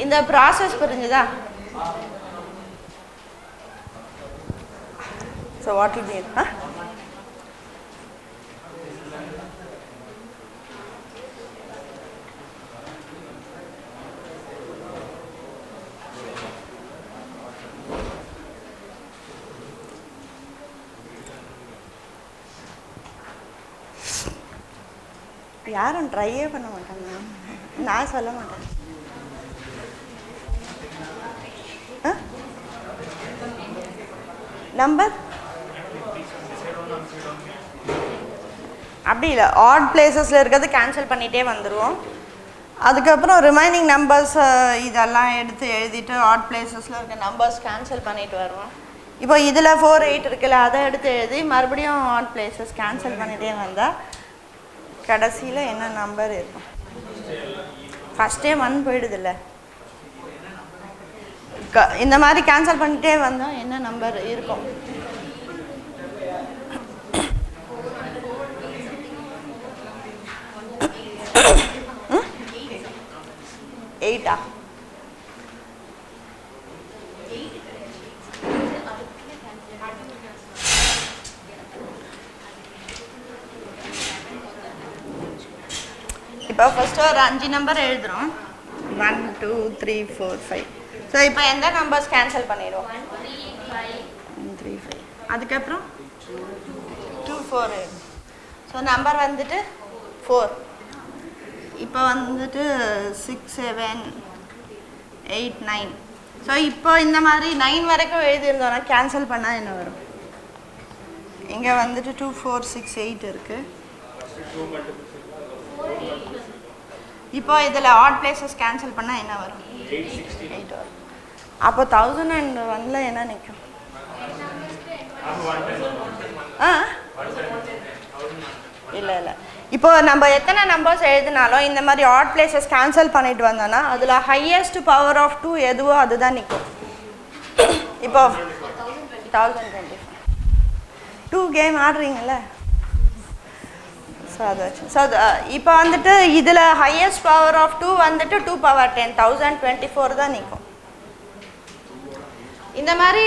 இந்த ப்ராசஸ் புரிஞ்சுதா? So what will be யாரும் ட்ரையே பண்ண மாட்டாங்க, நான் சொல்ல மாட்டேன். நம்பர் அப்படி இல்லை, ஆட் பிளேசஸில் இருக்கிறது கேன்சல் பண்ணிகிட்டே வந்துடுவோம். அதுக்கப்புறம் ரிமைனிங் நம்பர்ஸ் இதெல்லாம் எடுத்து எழுதிட்டு ஆட் பிளேசஸில் இருக்க நம்பர்ஸ் கேன்சல் பண்ணிட்டு வருவோம். இப்போ இதில் 4 8 இருக்குல்ல, அதை எடுத்து எழுதி மறுபடியும் ஆட் பிளேசஸ் கேன்சல் பண்ணிகிட்டே வந்தால் கடைசியில் என்ன நம்பர் இருக்கும்? ஃபஸ்ட்டே 1 போயிடுதில்ல, இந்த மாதிரி கேன்சல் பண்ணிட்டே வந்தால் என்ன நம்பர் இருக்கும்? 8 இப்போ ஃபர்ஸ்ட் ஒரு 5 நம்பர் எழுதுறோம். 1 2 3 4 5. ஸோ இப்போ எந்த நம்பர்ஸ் கேன்சல் பண்ணிடுவோம்? 1 3 5. அதுக்கப்புறம் 2 4. ஸோ நம்பர் வந்துட்டு 4. இப்போ வந்துட்டு 6 7 8 9. ஸோ இப்போ இந்த மாதிரி 9 வரைக்கும் எழுதியிருந்தோன்னா கேன்சல் பண்ணால் என்ன வரும்? இங்கே வந்துட்டு 2 4 6 8 இருக்குது. இப்போ இதில் ஆட் பிளேசஸ் கேன்சல் பண்ணால் என்ன வரும்? 8 வரும். அப்போ 1001 என்ன நிற்கும்? இல்லை இல்லை, இப்போ நம்ம எத்தனை நம்பர்ஸ் எழுதினாலும் இந்த மாதிரி ஆட் பிளேசஸ் கேன்சல் பண்ணிட்டு வந்தோன்னா அதில் ஹையஸ்ட் பவர் ஆஃப் 2 எதுவோ அதுதான் நிற்கும். இப்போ 1025 2 கேம் ஆடுறீங்கள, ஸோ அது வச்சு ஸோ இப்போ வந்துட்டு இதில் ஹையஸ்ட் பவர் ஆஃப் 2 வந்துட்டு 2 power 10 1024 தான் நிற்கும். இந்த மாதிரி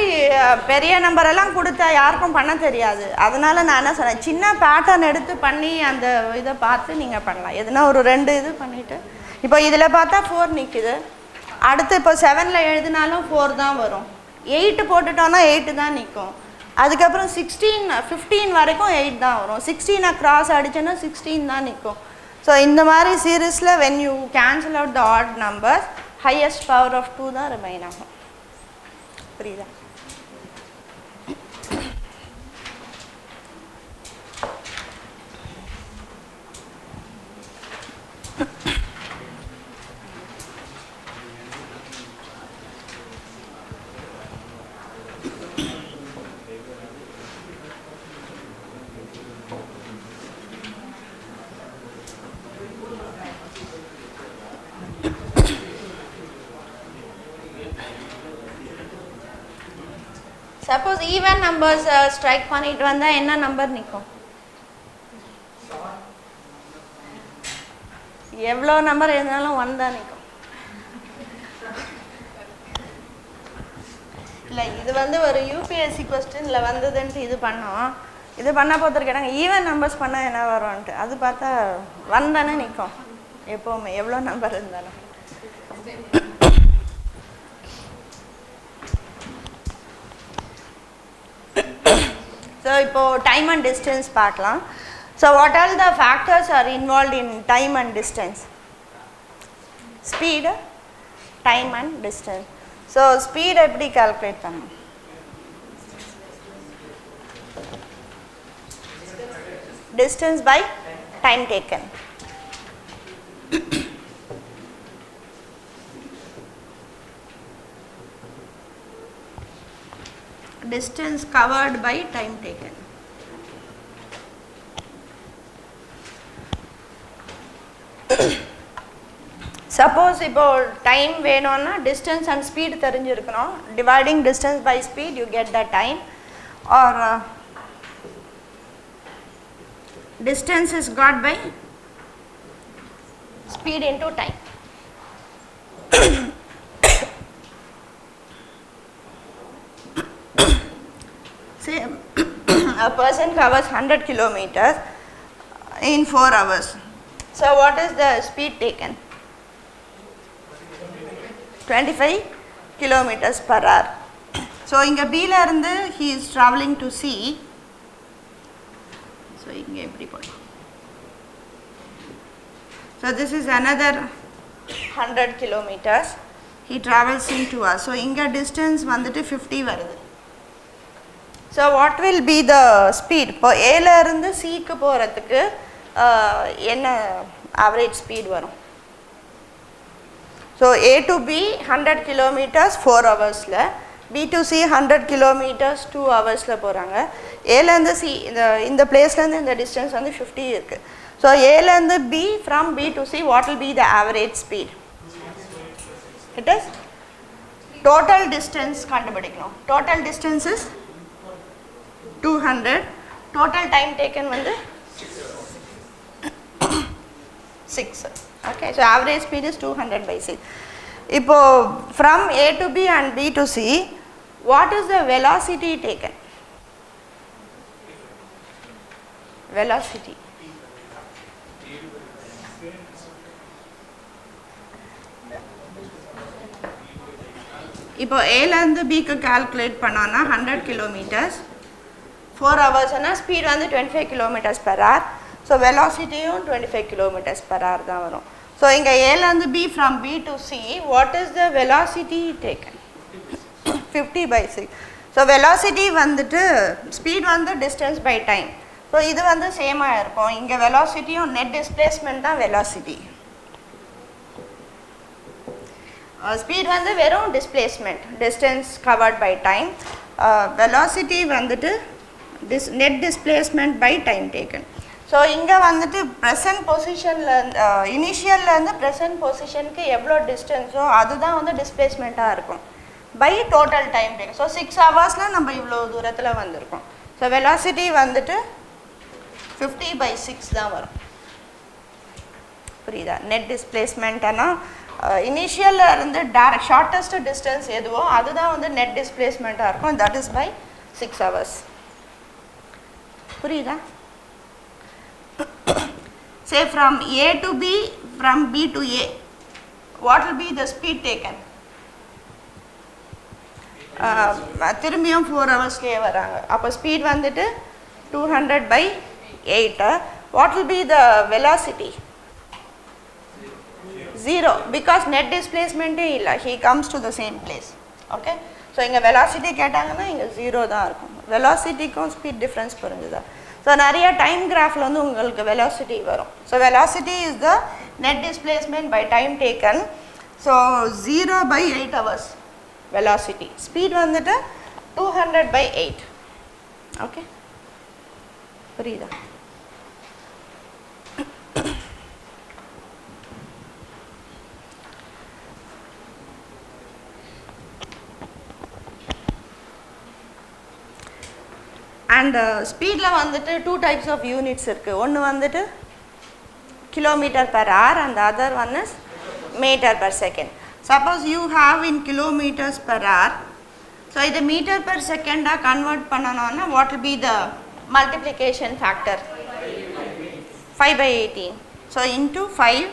பெரிய நம்பரெல்லாம் கொடுத்தா யாருக்கும் பண்ண தெரியாது. அதனால் நான் என்ன சொன்னேன், சின்ன பேட்டர்ன் எடுத்து பண்ணி அந்த இதை பார்த்து நீங்கள் பண்ணலாம். எதுனா ஒரு 2 இது பண்ணிவிட்டு இப்போ இதில் பார்த்தா 4 நிற்குது. அடுத்து இப்போ 7ல் எழுதினாலும் 4 தான் வரும். 8 போட்டுட்டோன்னா 8 தான் நிற்கும். அதுக்கப்புறம் 16 15 வரைக்கும் 8 தான் வரும். 16 கிராஸ் அடிச்சோன்னா 16 தான் நிற்கும். ஸோ இந்த மாதிரி சீரீஸில் when you cancel out the odd numbers highest power of 2 தான் ரிமைன் ஆகும். புரியுதா? சப்போஸ் ஈவன் நம்பர்ஸ் ஸ்ட்ரைக் பண்ணிட்டு வந்தால் என்ன நம்பர் நிற்கும்? எவ்வளோ நம்பர் எழுதினாலும் 1 தான் நிற்கும். இல்லை, இது வந்து ஒரு யூபிஎஸ்சி கொஸ்டினில் வந்ததுன்ட்டு இது பண்ணோம். இது பண்ண போகிறது கேட்டாங்க ஈவன் நம்பர்ஸ் பண்ணால் என்ன வரும்ன்ட்டு. அது பார்த்தா 1 தானே நிற்கும் எப்போவுமே, எவ்வளோ நம்பர் இருந்தாலும். So இப்போ time and distance பார்க்கலாம். So what all the factors are involved in time and distance? Speed, time and distance. So speed எப்படி calculate பண்ணணும்? Distance by time taken. Distance covered by time taken. Suppose இப்போ time வேணும்னா distance and speed தெரிஞ்சிருக்கணும். Dividing distance by speed you get the time, or distance is got by speed into time. a person covers 100 kilometers in 4 hours. So what is the speed taken? 25 kilometers per hour. So inga B la irundhu he is traveling to C. So inga eppadi podum. So this is another 100 kilometers. He travels in 2 hours. So inga distance vandittu 50 varudhu. So what will be the speed? இப்போ A ல இருந்து C க்கு போறதுக்கு என்ன average speed வரும்? So A to B 100 kilometers 4 hours ல, B to C 100 kilometers 2 hours ல போறாங்க. A ல இருந்து C இந்த place ல இருந்து இந்த distance வந்து 50 இருக்கு. So A ல இருந்து B from B to C what will be the average speed? It is total distance கண்டுபிடிக்கணும். Total distance is 200. Total time taken வந்து 6. Okay, so average speed is 200 by 6. இப்போ from A to B and B to C, what is the velocity taken? Velocity. இப்போ A ல இருந்து B க்கு calculate பண்ணோம்னா 100 kilometers 4 hours னா speed வந்து 25 kilometers per hour. So velocity 25 kilometers per hour தான் வரும். So இங்க A ல இருந்து B from B to C, what is the velocity taken? 50 by 6. So velocity வந்துட்டு speed வந்து distance by time. So இது வந்து சேமா இருக்கும். இங்க velocity net displacement தான் velocity. Speed வந்து வெறும் displacement, distance covered by time. Velocity வந்துட்டு net displacement by time taken. So இங்க வந்துட்டு present positionல initialல இருந்து present positionக்கு எவ்வளோ டிஸ்டன்ஸோ அதுதான் வந்து டிஸ்பிளேஸ்மெண்ட்டா இருக்கும் by total time taken. So 6 hoursல நம்ம இவ்வளோ தூரத்துல வந்திருக்கோம். So velocity வந்துட்டு 50 by 6 தான் வரும். புரியுதா? net displacement ஆனா இனிஷியல்ல இருந்து டைரக்ட் ஷார்ட்டஸ்ட் டிஸ்டன்ஸ் எதுவோ அதுதான் வந்து net displacementஆ இருக்கும். that is by 6 hours. புரியுதா? Say from A to B, from B to A, what will be the speed taken? திரும்பியும் 4 ஹவர்ஸ்லேயே வராங்க. அப்போ ஸ்பீட் வந்துட்டு 200 by 8. What will be the velocity? 0, because net displacement இல்லை. He comes to the same place. Okay, so இங்கே velocity கேட்டாங்கன்னா இங்கே 0 தான் இருக்கும். velocityக்கும் speed difference புரிஞ்சுதா? So நிறைய டைம் கிராஃபில் வந்து உங்களுக்கு velocity வரும். So velocity is the net displacement by time taken. So 0 by 8 hours velocity. Speed வந்துட்டு 200 by 8. Okay, புரியுதா? And speed la vanditu two types of units irukku. One vanditu kilometer per hour and the other one is meter per second. Suppose you have in kilometers per hour, so idu meter per second convert pananona, what will be the multiplication factor? 5 by 18. So into 5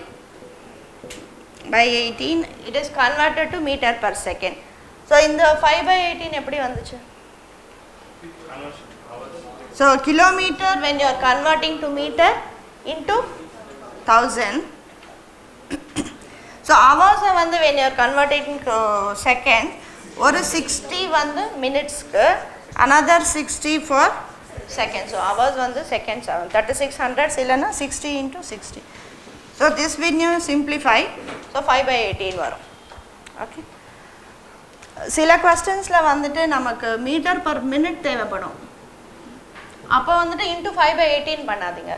by 18 it is converted to meter per second. So in the 5 by 18 eppadi vanduchu? So kilometer when you are converting to meter into 1000. So hours வந்து when you are converting to second, ஒரு 60 வந்து minutes க்கு, another 60 for seconds. So hours வந்து seconds ஆகும். 3600 இல்லைன்னா 60 into 60. So this when you simplify, so 5 by 18 வரும். Okay. சில questions-ல வந்துட்டு நமக்கு மீட்டர் per minute தேவைப்படும். அப்போ வந்துட்டு into 5 by 18 பண்ணாதீங்க.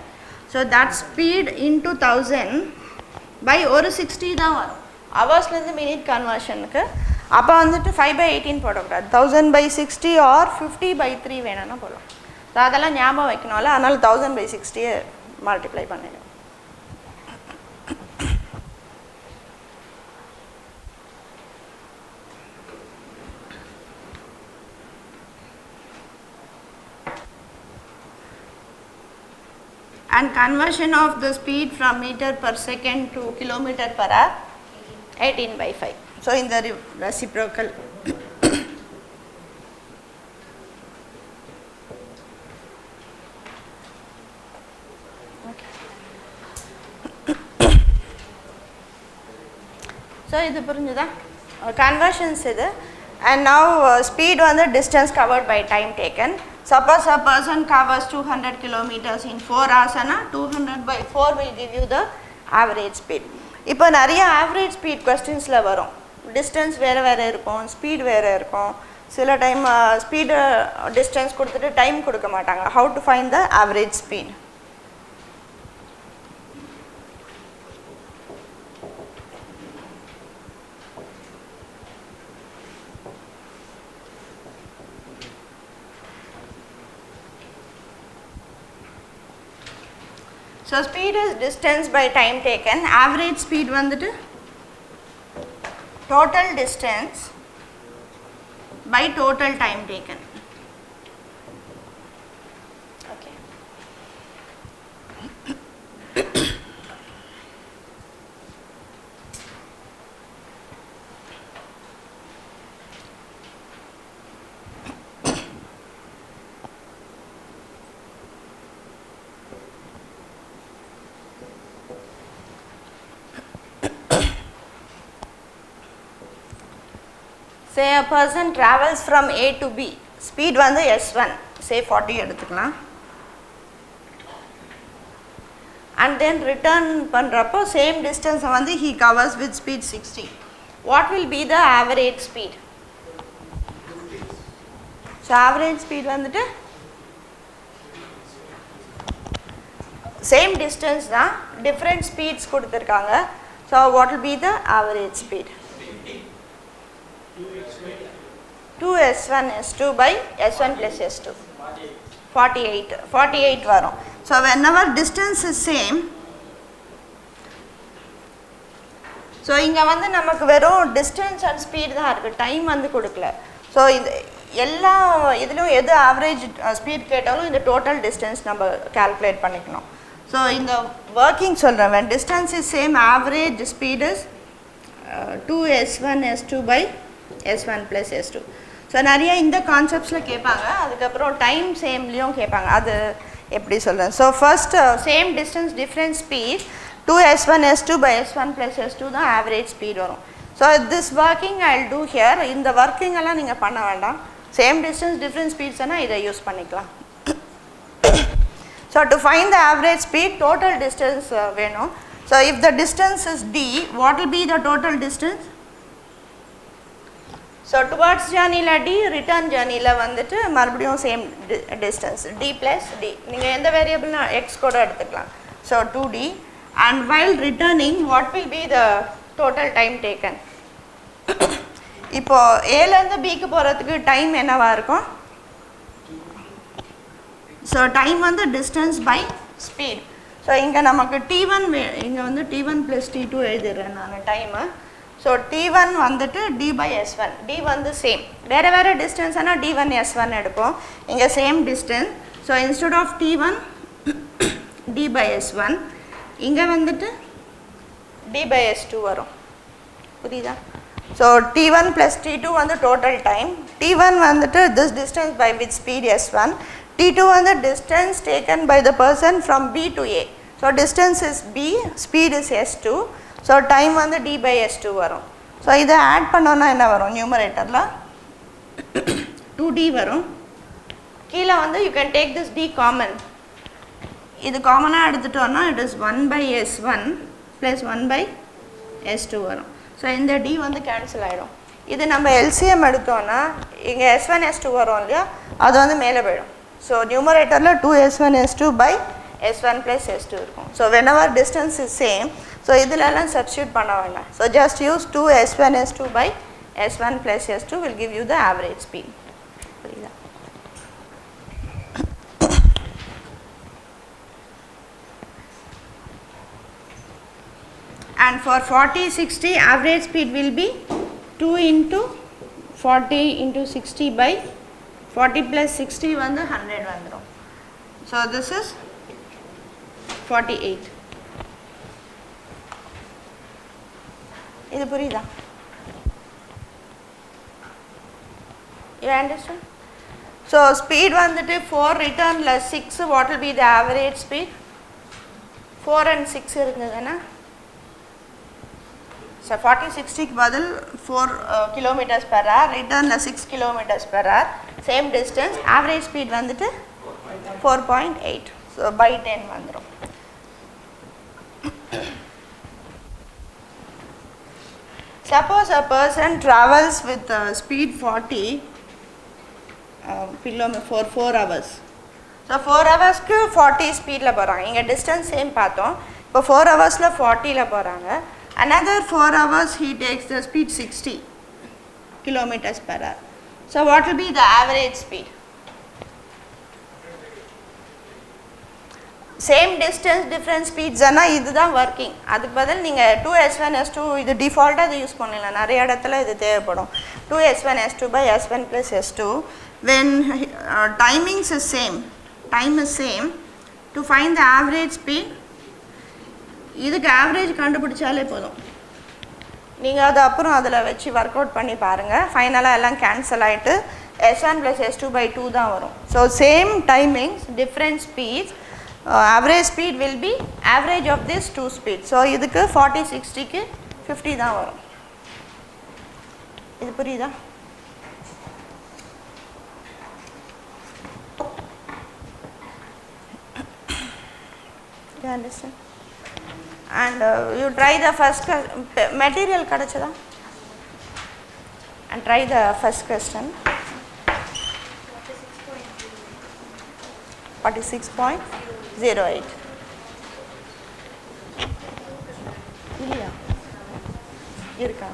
So that speed into 1000 by ஒரு 60 தான் வரும். ஹவர்ஸ்லேருந்து மினிட் கன்வர்ஷனுக்கு. அப்போ வந்துட்டு 5 by 18 போடக்கூடாது. 1000 by 60 or 50 by 3 வேணும்னா போடலாம். ஸோ அதெல்லாம் ஞாபகம் வைக்கணும்ல, அதனால் 1000 by 60 மல்டிப்ளை பண்ணிடும். and conversion of the speed from meter per second to kilometer per hour 18/5. So in the reciprocal. So இது புரிஞ்சுதா conversions இது. And now speed on the distance covered by time taken. Suppose a person covers 200 kilometers in 4 hours and 200 by 4 will give you the average speed. இப்போ நிறைய average speed questionsல வரும். Distance வேறு வேறு இருக்கும், speed வேறு இருக்கும். சில டைம் speed distance கொடுத்துட்டு time கொடுக்க மாட்டாங்க. How to find the average speed? So speed is distance by time taken. Average speed வந்துட்டு total distance by total time taken. Okay. Say a person travels from A to B, speed வந்து S1, say 40 எடுத்துக்கலாம், and then return பண்றப்போ same distance வந்து he covers with speed 60. What will be the average speed? So average speed வந்துட்டு same distance தான், different speeds கொடுத்திருக்காங்க. So what will be the average speed? 2s1 s2 by s1 plus s2 48 வரும். So whenever distance is same, so இங்க வந்து நமக்கு வெறும் distance and speed தான் இருக்கு, time வந்து கொடுக்கல. So இது எல்லா இதிலும் எது average speed கேட்டாலும் இந்த total distance நம்ம calculate பண்ணிக்கணும். So இந்த working சொல்றேன், when distance is same, average speed is 2s1 s2 by s1 plus s2. So நிறைய இந்த கான்செப்ட்ஸில் கேட்பாங்க, அதுக்கப்புறம் டைம் சேம்லேயும் கேட்பாங்க, அது எப்படி சொல்கிறேன். So first same distance different speed 2s1 s2 by s1 plus s2 தான் ஆவரேஜ் ஸ்பீட் வரும். So this working I will do here. இந்த ஒர்க்கிங் எல்லாம் நீங்கள் பண்ண வேண்டாம், சேம் டிஸ்டன்ஸ் டிஃப்ரெண்ட் ஸ்பீட்ஸ்னால் இதை யூஸ் பண்ணிக்கலாம். So to find the average speed total distance வேணும். So if the distance is d, what will be the total distance? So towards journey la d, return journey la வந்துட்டு மறுபடியும் same distance d plus d. நீங்க எந்த variable x கூட எடுத்துக்கலாம். So 2d, and while returning what will be the total time taken? இப்போ a ல இருந்து b க்கு போறதுக்கு டைம் என்னவா இருக்கும்? So time வந்து distance by speed. So இங்க நமக்கு t1 இங்க வந்து t1 plus t2 எழுதிறேன் நான் டைம். So t1 வந்துட்டு d by s1, d வந்து சேம், வேறு வேறு டிஸ்டன்ஸ் ஆனால் d1 s1 எடுப்போம், இங்கே same distance. So instead of t1 d by s1, இங்கே வந்துட்டு d by s2 வரும், புரியுதா? ஸோ t1 plus t2 வந்து டோட்டல் டைம், t1 வந்துட்டு this distance by with speed s1, t2 வந்து distance taken by the person from b to a. So distance is b, speed is s2. So time வந்து d by s2 வரும். So இதை add பண்ணோன்னா என்ன வரும்? நியூமரேட்டரில் 2d வரும், கீழே வந்து you can take this d common, இது காமனாக எடுத்துட்டோன்னா it is 1 by s1 plus 1 by s2 வரும். ஸோ இந்த d வந்து கேன்சல் ஆகிடும். இது நம்ம எல்சிஎம் எடுத்தோன்னா இங்கே s1 s2 வரும் இல்லையா, அது வந்து மேலே போயிடும். ஸோ நியூமரேட்டரில் 2s1 s2 by s1 plus s2 இருக்கும். So whenever distance is same, so இதிலெல்லாம் சப்ஸ்டியூட் பண்ண வேண்டாம். So just use 2s1 s2 by s1 plus s2 will give you the average speed. புரியுதா? And for 40-60 average speed will be 2 into 40 into 60 by 40 plus 60 வந்து 100 வந்துடும். So this is 48. இது புரியுதா? You understand? So speed வந்துட்டு 4 return plus 6, what will be the average speed? 4 and 6 இருந்ததுன்னா so 40-60 க்கு பதில் 4 kilometers per hour, return 6 kilometers per hour, same distance, average speed வந்துட்டு 4.8. so by 10 வந்துரும். Suppose a person travels with speed 40 for 4 hours. So 4 hours க்கு 40 speed ல போறாங்க. இங்க distance same பார்த்தோம். இப்போ 4 hours ல 40 ல போறாங்க. Another 4 hours he takes the speed 60 kilometers per hour. So what will be the average speed? Same distance different speeds ஆனா இதுதான் working. அதுக்கு பதில் நீங்க 2s1 s2 இது டிஃபால்ட்டா இது யூஸ் பண்ணலாம். நிறைய இடத்துல இது தேவைப்படும். 2s1 s2 by s1 plus s2 when timings is same, time is same, to find the average speed இதுக்கு average கண்டுபிடிச்சாலே போதும். நீங்க அது அப்புறம் அதில் வச்சு ஒர்க் அவுட் பண்ணி பாருங்க. ஃபைனலாக எல்லாம் கேன்சல் ஆகிட்டு s1 plus s2 by 2 தான் வரும். So same timings different speeds, average speed will be average of this two speeds. So இதுக்கு 40-60 க்கு 50 தான் வரும். இது புரியுதா? You understand? And you try the first material kadachada and try the first question. 46.08. இல்லையா இருக்கா?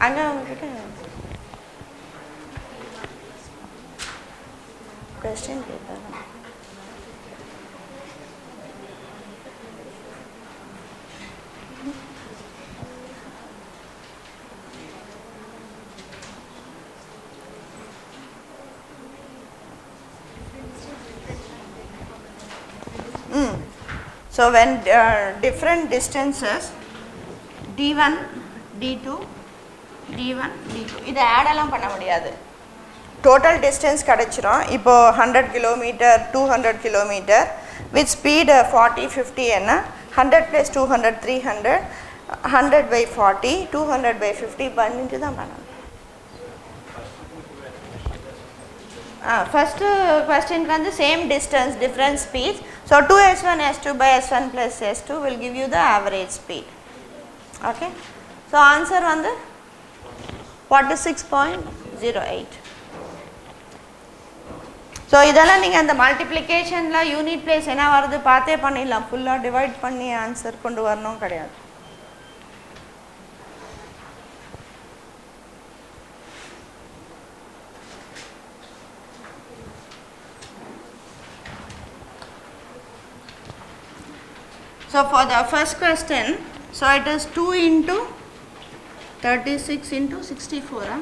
அங்கே உங்ககிட்ட கொஸ்டின் கேட்பாங்க. So when different distances d1 d2 d1 d2 இதை ஆட் எல்லாம் பண்ண முடியாது. டோட்டல் டிஸ்டன்ஸ் கிடச்சிரும். இப்போ 100 கிலோமீட்டர் 200 கிலோமீட்டர் வித் ஸ்பீடு 40-50 என்ன 100 + 200 300, 100 by 40 200 by 50 பண்ணிட்டு தான் பண்ணணும். ஃபஸ்ட்டு கொஸ்டினுக்கு வந்து same distance different speeds. So 2s1 s2 by s1 plus s2 will give you the average speed. Okay, so answer வந்து 46.08. ஸோ இதெல்லாம் நீங்கள் அந்த மல்டிப்ளிகேஷனில் யூனிட் பிளேஸ் என்ன வருது பார்த்தே பண்ணிடலாம். ஃபுல்லாக டிவைட் பண்ணி ஆன்சர் கொண்டு வரணும் கிடையாது. So for the first question, so it is 2 into 36 into 64.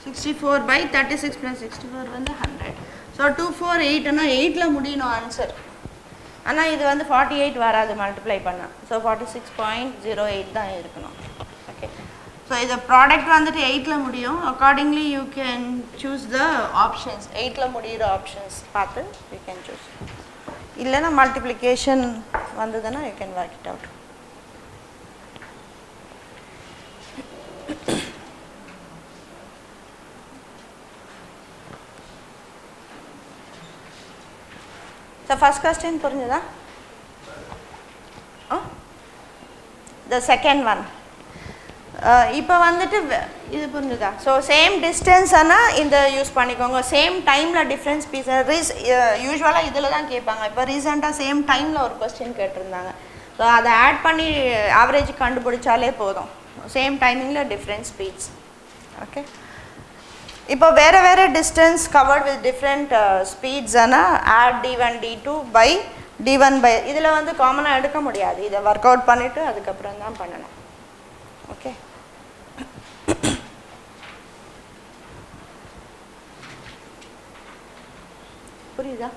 64 by 36 plus 64 வந்து 100. So 248 னா 8ல முடியணும் ஆன்சர். ஆனால் இது வந்து 48 வராது மல்டிப்ளை பண்ணால். ஸோ 46.08 தான் இருக்கணும். ஓகே, ஸோ இது ப்ராடக்ட் வந்துட்டு 8ல முடியும். Accordingly you can choose the options. 8ல முடிகிற ஆப்ஷன்ஸ் பார்த்து யூ கேன் சூஸ். இல்லைன்னா மல்டிப்ளிகேஷன் வந்ததுன்னா you can work it out. So first question புரிஞ்சுதா? த செகண்ட் ஒன் இப்போ வந்துட்டு இது புரிஞ்சுதா? ஸோ சேம் டிஸ்டன்ஸ் ஆனால் இந்த யூஸ் பண்ணிக்கோங்க. சேம் டைமில் டிஃப்ரென்ஸ் பீஸ் யூஸ்வலாக இதில் தான் கேட்பாங்க. இப்போ ரீசெண்டாக சேம் டைமில் ஒரு கொஸ்டின் கேட்டிருந்தாங்க. ஸோ அதை ஆட் பண்ணி ஆவரேஜ் கண்டுபிடிச்சாலே போதும். சேம் டைமிங்கில் டிஃப்ரெண்ட் ஸ்பீட்ஸ். ஓகே, இப்போ வேறு வேறு distance covered with different speeds ஆனால் add d1 d2 by d1 by இதில் வந்து காமனாக எடுக்க முடியாது. இதை ஒர்க் அவுட் பண்ணிவிட்டு அதுக்கப்புறம் தான் பண்ணணும். ஓகே, புரியுதா?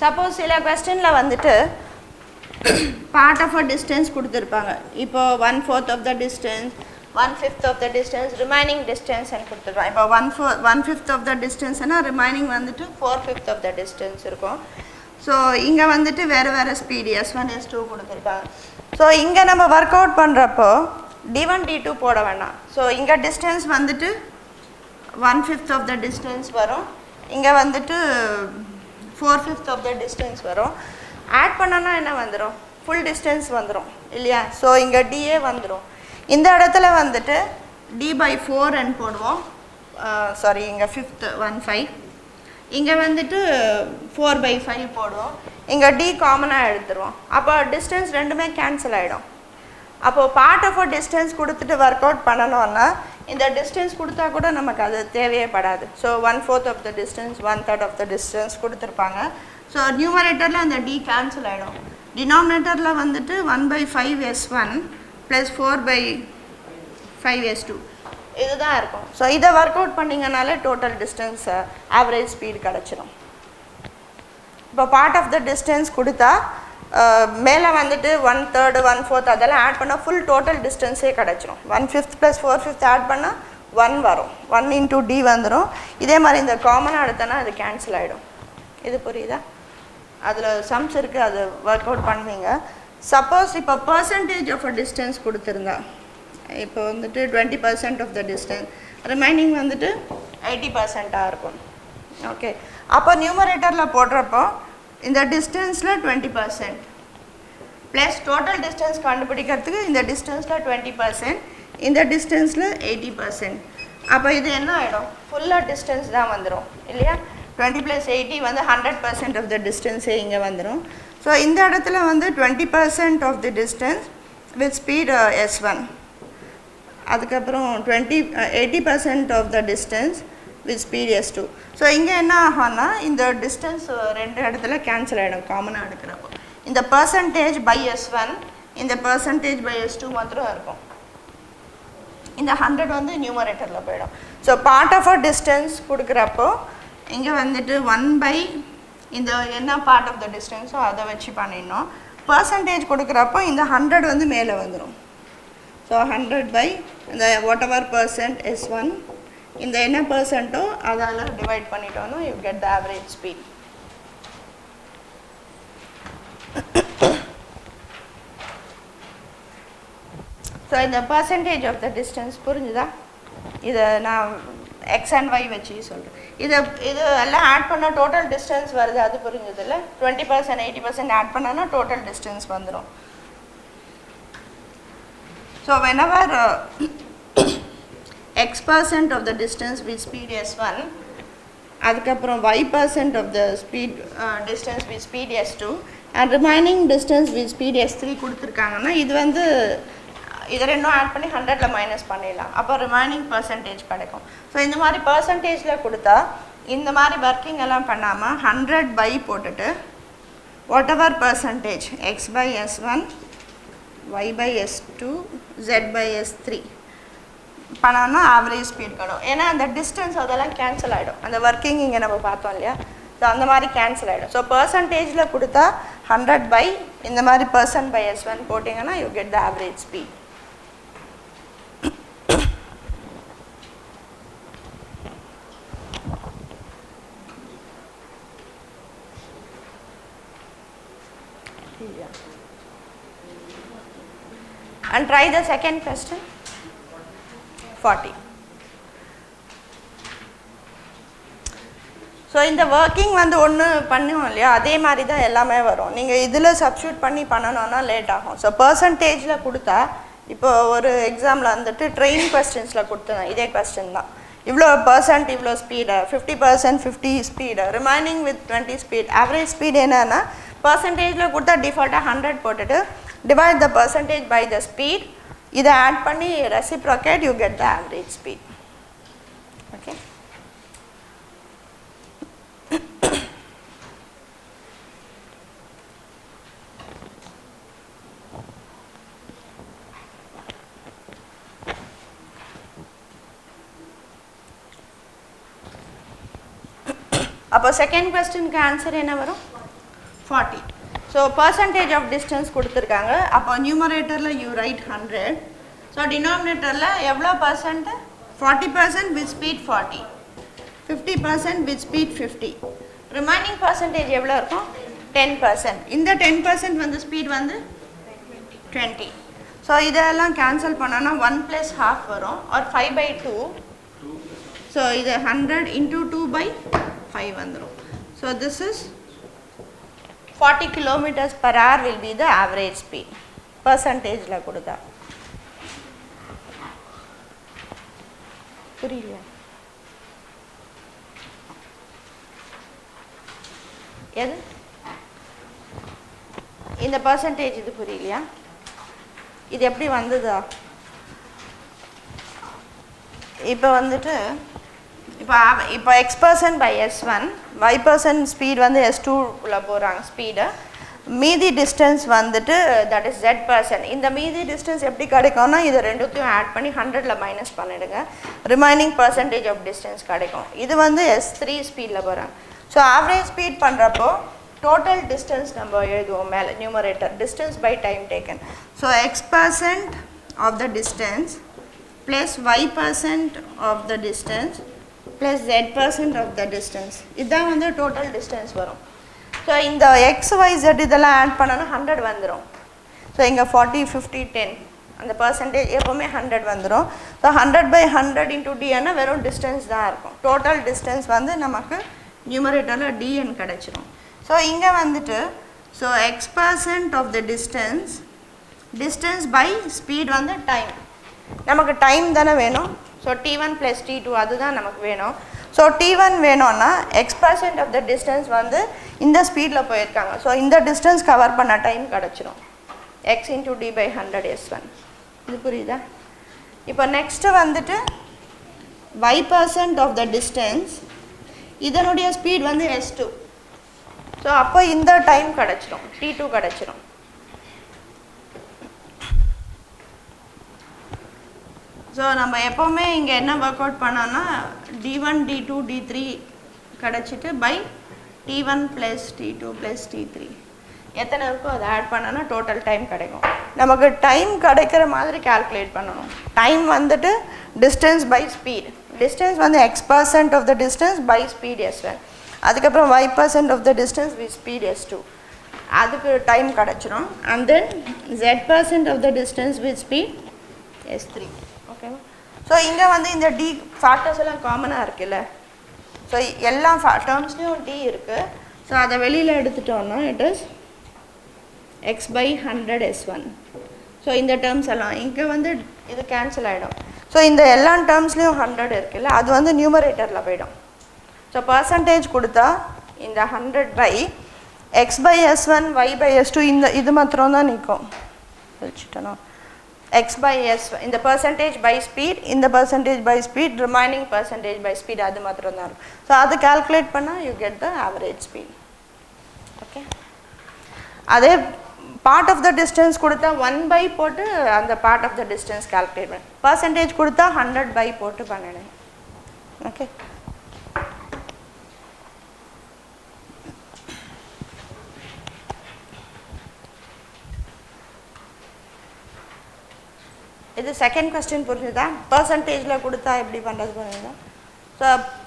சப்போஸ் சில கொஸ்டினில் வந்துட்டு பார்ட் ஆஃப் அ டிஸ்டன்ஸ் கொடுத்துருப்பாங்க. இப்போ 1/4 of the distance, 1/5 of the distance, remaining டிஸ்டன்ஸ்ன்னு கொடுத்துருப்பாங்க. இப்போ 1/5 ஆஃப் த டிஸ்டன்ஸ்னால் ரிமைனிங் வந்துட்டு 4/5 ஆஃப் த டிஸ்டன்ஸ் இருக்கும். ஸோ இங்கே வந்துட்டு வேறு வேறு ஸ்பீடு S1 S2 கொடுத்துருப்பாங்க. ஸோ இங்கே நம்ம ஒர்க் அவுட் பண்ணுறப்போ D1 D2 போட வேண்டாம். ஸோ இங்கே டிஸ்டன்ஸ் வந்துட்டு 1/5 ஆஃப் த டிஸ்டன்ஸ் வரும், இங்கே வந்துட்டு 4/5 ஆஃப் த டிஸ்டன்ஸ் வரும். ஆட் பண்ணோன்னா என்ன வந்துடும்? ஃபுல் டிஸ்டன்ஸ் வந்துடும் இல்லையா? ஸோ இங்கே டிஏ வந்துடும். இந்த இடத்துல வந்துட்டு D/4 போடுவோம். சாரி, இங்கே 5th 1/5, இங்கே வந்துட்டு 4/5 போடுவோம். இங்கே டி காமனாக எடுத்துருவோம். அப்போ டிஸ்டன்ஸ் ரெண்டுமே கேன்சல் ஆகிடும். அப்போது பார்ட் ஆஃப் அ டிஸ்டன்ஸ் கொடுத்துட்டு ஒர்க் அவுட் பண்ணணும்னா இந்த டிஸ்டன்ஸ் கொடுத்தா கூட நமக்கு அது தேவையே படாது. So 1/4 of the distance, 1/3 of the distance கொடுத்துருப்பாங்க. ஸோ நியூமரேட்டரில் அந்த டி கேன்சல் ஆகிடும். டினாமினேட்டரில் வந்துட்டு 1/5 S1 ப்ளஸ் 4/5 S2 இதுதான் இருக்கும். ஸோ இதை ஒர்க் அவுட் பண்ணிங்கனாலே டோட்டல் டிஸ்டன்ஸ் ஆவரேஜ் ஸ்பீடு கிடச்சிடும். இப்போ பார்ட் ஆஃப் த டிஸ்டன்ஸ் கொடுத்தா மேலே வந்துட்டு 1/3 1/4 அதெல்லாம் ஆட் பண்ணால் ஃபுல் டோட்டல் டிஸ்டன்ஸே கிடச்சிரும். 1/5 ப்ளஸ் 4/5 ஆட் பண்ணால் 1 வரும். 1 × D வந்துடும். இதே மாதிரி இந்த காமனாக எடுத்தோன்னா அது கேன்சல் ஆகிடும். இது புரியுதா? அதில் சம்ஸ் இருக்குது, அது ஒர்க் அவுட் பண்ணுவீங்க. சப்போஸ் இப்போ பர்சன்டேஜ் ஆஃப் அ டிஸ்டன்ஸ் கொடுத்துருந்தா, இப்போ வந்துட்டு 20% ஆஃப் த டிஸ்டன்ஸ், ரிமைனிங் வந்துட்டு 80% இருக்கும். ஓகே, அப்போ நியூமரேட்டரில் போடுறப்போ இந்த டிஸ்டன்ஸில் 20% ப்ளஸ் டோட்டல் டிஸ்டன்ஸ் கண்டுபிடிக்கிறதுக்கு இந்த டிஸ்டன்ஸில் 20%, இந்த டிஸ்டன்ஸில் 80%. அப்போ இது என்ன ஆகிடும்? ஃபுல்லாக டிஸ்டன்ஸ் தான் வந்துடும் இல்லையா? 20 + 80 வந்து 100% ஆஃப் த டிஸ்டன்ஸே இங்கே வந்துடும். ஸோ இந்த இடத்துல வந்து 20% of the distance with speed S1, அதுக்கப்புறம் 80% of the distance with speed S2. So இங்கே என்ன ஆகும்னா இந்த டிஸ்டன்ஸ் ரெண்டு இடத்துல கேன்சல் ஆகிடும் காமனாக எடுக்கிறப்போ. இந்த பர்சன்டேஜ் பை S1, இந்த பர்சன்டேஜ் பை S2 மாத்திரம் இருக்கும். இந்த 100 வந்து நியூமரேட்டரில் போயிடும். So part of a distance கொடுக்குறப்போ இங்கே வந்துட்டு 1/, இந்த என்ன பார்ட் ஆஃப் த டிஸ்டன்ஸோ அதை வச்சு பண்ணிடணும். பர்சன்டேஜ் கொடுக்குறப்போ இந்த 100 வந்து மேலே வந்துடும். ஸோ 100/, இந்த whatever % S1, இந்த என்ன பர்சன்ட்டோ அதால் டிவைட் பண்ணிட்டோன்னா you get the average speed. So இந்த பர்சன்டேஜ் ஆஃப் த டிஸ்டன்ஸ் புரிஞ்சுதா? இதை நான் X and Y வச்சு சொல்கிறேன். இது எல்லாம் ஆட் பண்ணால் டோட்டல் டிஸ்டன்ஸ் வருது, அது புரிஞ்சதில்ல? 20% 80% ஆட் பண்ணோன்னா டோட்டல் டிஸ்டன்ஸ் வந்துடும். So whenever X% of the distance with speed S1, அதுக்கப்புறம் Y% of the speed distance with speed S2 and remaining distance with speed S3 கொடுத்துருக்காங்கன்னா இது வந்து இதை ரெண்டும் ஆட் பண்ணி 100ல் மைனஸ் பண்ணிடலாம். அப்போ ரிமைனிங் பர்சன்டேஜ் கிடைக்கும். ஸோ இந்த மாதிரி பர்சன்டேஜில் கொடுத்தா இந்த மாதிரி ஒர்க்கிங் எல்லாம் பண்ணாமல் 100/, போட்டுட்டு whatever percentage X/S1, Y/S2, Z/S3 பண்ணோன்னா ஆவரேஜ் ஸ்பீட் கிடைக்கும். ஏன்னா அந்த டிஸ்டன்ஸ் அதெல்லாம் கேன்சல் ஆகிடும். அந்த ஒர்க்கிங் இங்கே நம்ம பார்த்தோம் இல்லையா? ஸோ அந்த மாதிரி கேன்சல் ஆகிடும். ஸோ பர்சன்டேஜில் கொடுத்தா 100/, இந்த மாதிரி %/S1 போட்டிங்கன்னா you get the average speed. And try the second question. 40. So இந்த ஒர்க்கிங் வந்து ஒன்று பண்ணுவோம் இல்லையா? அதே மாதிரி தான் எல்லாமே வரும். நீங்கள் இதில் சப்ஸ்டியூட் பண்ணி பண்ணணுன்னா லேட் ஆகும். ஸோ பர்சன்டேஜில் கொடுத்தா இப்போ ஒரு எக்ஸாமில் வந்துட்டு ட்ரெயின் கொஸ்டின்ஸில் கொடுத்தேன் இதே கொஸ்டின் தான். இவ்வளோ % இவ்வளோ speed, 50% 50 speed, remaining with 20 speed. Average speed என்னன்னா பர்சன்டேஜில் கொடுத்தா டிஃபால்ட்டாக 100 போட்டுட்டு divide the percentage by the speed, இதை ஆட் பண்ணி reciprocate, you get the average speed. Okay, அப்போ செகண்ட் கொஸ்டினுக்கு ஆன்சர் என்ன வரும் 40. ஸோ பர்சன்டேஜ் ஆஃப் டிஸ்டன்ஸ் கொடுத்துருக்காங்க. அப்போ நியூமரேட்டரில் யூ ரைட் 100. ஸோ டினாமினேட்டரில் எவ்வளோ percent 40% with speed 40, 50% with speed 50. Remaining percentage எவ்வளோ இருக்கும் 10%. இந்த 10% வந்து ஸ்பீட் வந்து 20. ஸோ இதெல்லாம் கேன்சல் பண்ணோன்னா 1 + ½ வரும் or 5/2. ஸோ இது 100 × 2/5 வந்துடும். So this is 40 km/h will be the average speed. பர்சன்டேஜில் கொடுத்தா புரியலையா? எது இந்த பர்சன்டேஜ் இது புரியலையா? இது எப்படி வந்ததா? இப்போ வந்துட்டு இப்போ x%/s1 y% ஸ்பீட் வந்து s2 உள்ள போகிறாங்க ஸ்பீடு. மீதி டிஸ்டன்ஸ் வந்துட்டு தட் இஸ் z%. இந்த மீதி டிஸ்டன்ஸ் எப்படி கிடைக்கும்னா இது ரெண்டுத்தையும் ஆட் பண்ணி 100ல் மைனஸ் பண்ணிவிடுங்க. ரிமைனிங் பர்சன்டேஜ் ஆஃப் டிஸ்டன்ஸ் கிடைக்கும். இது வந்து s3 ஸ்பீடில் போகிறாங்க. ஸோ ஆவரேஜ் ஸ்பீட் பண்ணுறப்போ டோட்டல் டிஸ்டன்ஸ் நம்ம எழுதுவோம் மேலே numerator distance by time taken. So x% of the distance plus y% of the distance plus z% of the distance இதுதான் வந்து டோட்டல் டிஸ்டன்ஸ் வரும். ஸோ இந்த XYZ இதெல்லாம் ஆட் பண்ணோன்னா 100 வந்துடும். ஸோ இங்கே 40, 50, 10 அந்த பர்சன்டேஜ் எப்போவுமே 100 வந்துடும். ஸோ 100/100 × dன்னா வெறும் டிஸ்டன்ஸ் தான் இருக்கும். டோட்டல் டிஸ்டன்ஸ் வந்து நமக்கு நியூமரேட்டரில் dn கிடச்சிரும். ஸோ இங்கே வந்துட்டு so x% of the distance by speed வந்து டைம். நமக்கு டைம் தானே வேணும். ஸோ t1 + t2 அதுதான் நமக்கு வேணும். ஸோ t1 வேணும்னா x% ஆஃப் த டிஸ்டன்ஸ் வந்து இந்த ஸ்பீடில் போயிருக்காங்க. ஸோ இந்த டிஸ்டன்ஸ் கவர் பண்ண டைம் கிடச்சிரும் x × d/100 s1. இது புரியுதா? இப்போ நெக்ஸ்ட்டு வந்துட்டு y% ஆஃப் த டிஸ்டன்ஸ் இதனுடைய ஸ்பீட் வந்து s2. ஸோ அப்போ இந்த டைம் கிடச்சிரும் t2 கிடச்சிரும். ஸோ நம்ம எப்போவுமே இங்கே என்ன ஒர்க் அவுட் பண்ணோன்னா d1 d2 d3 கிடச்சிட்டு by t1 + t2 + t3 எத்தனை இருக்கோ அதை ஆட் பண்ணோன்னா டோட்டல் டைம் கிடைக்கும். நமக்கு டைம் கிடைக்கிற மாதிரி கால்குலேட் பண்ணணும். டைம் வந்துட்டு டிஸ்டன்ஸ் பை ஸ்பீட். டிஸ்டன்ஸ் வந்து x% of the distance by speed s1. அதுக்கப்புறம் y% of the distance with speed s2. அதுக்கு டைம் கிடச்சிரும். And then z% of the distance with speed s3. ஓகேவா? So இங்கே வந்து இந்த டி ஃபேக்டர்ஸ் எல்லாம் காமனாக இருக்குல்ல. ஸோ எல்லா டேர்ம்ஸ்லேயும் டி இருக்குது. ஸோ அதை வெளியில் எடுத்துட்டோன்னா it is x/100 s1. So இந்த டேர்ம்ஸ் எல்லாம் இங்கே வந்து இது கேன்சல் ஆகிடும். ஸோ இந்த எல்லா டேர்ம்ஸ்லேயும் 100 இருக்குல்ல அது வந்து நியூமரேட்டரில் போயிடும். ஸோ பர்சன்டேஜ் கொடுத்தா இந்த 100/x/s1 y/s2 இந்த இது மாத்திரம் தான் நிற்கும். வச்சுட்டோன்னா x/s1 இந்த பர்சன்டேஜ் பை ஸ்பீட் இந்த percentage by speed remaining percentage by speed அது மாத்திரம் தான் இருக்கும். ஸோ அது கால்குலேட் பண்ணால் you get the average speed. Okay. அதே பார்ட் ஆஃப் த டிஸ்டன்ஸ் கொடுத்தா 1/, போட்டு அந்த part of the distance calculate பண்ணு. பர்சன்டேஜ் கொடுத்தா 100/, போட்டு பண்ணிடுங்க. ஓகே. இது செகண்ட் கொஸ்டின் புரிஞ்சுதா? பர்சன்டேஜில் கொடுத்தா எப்படி பண்ணுறது புரியுதா? ஸோ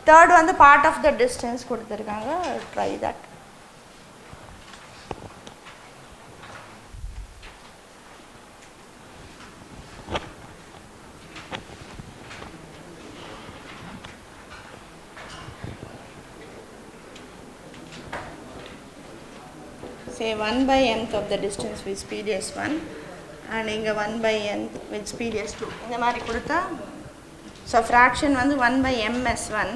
தேர்ட் வந்து பார்ட் ஆஃப் த டிஸ்டன்ஸ் கொடுத்துருக்காங்க. Try that. Say 1/nth of the distance with speed s1 and இங்கே 1/nth with speed s2 இந்த மாதிரி கொடுத்தா ஸோ ஃப்ராக்ஷன் வந்து 1/m s1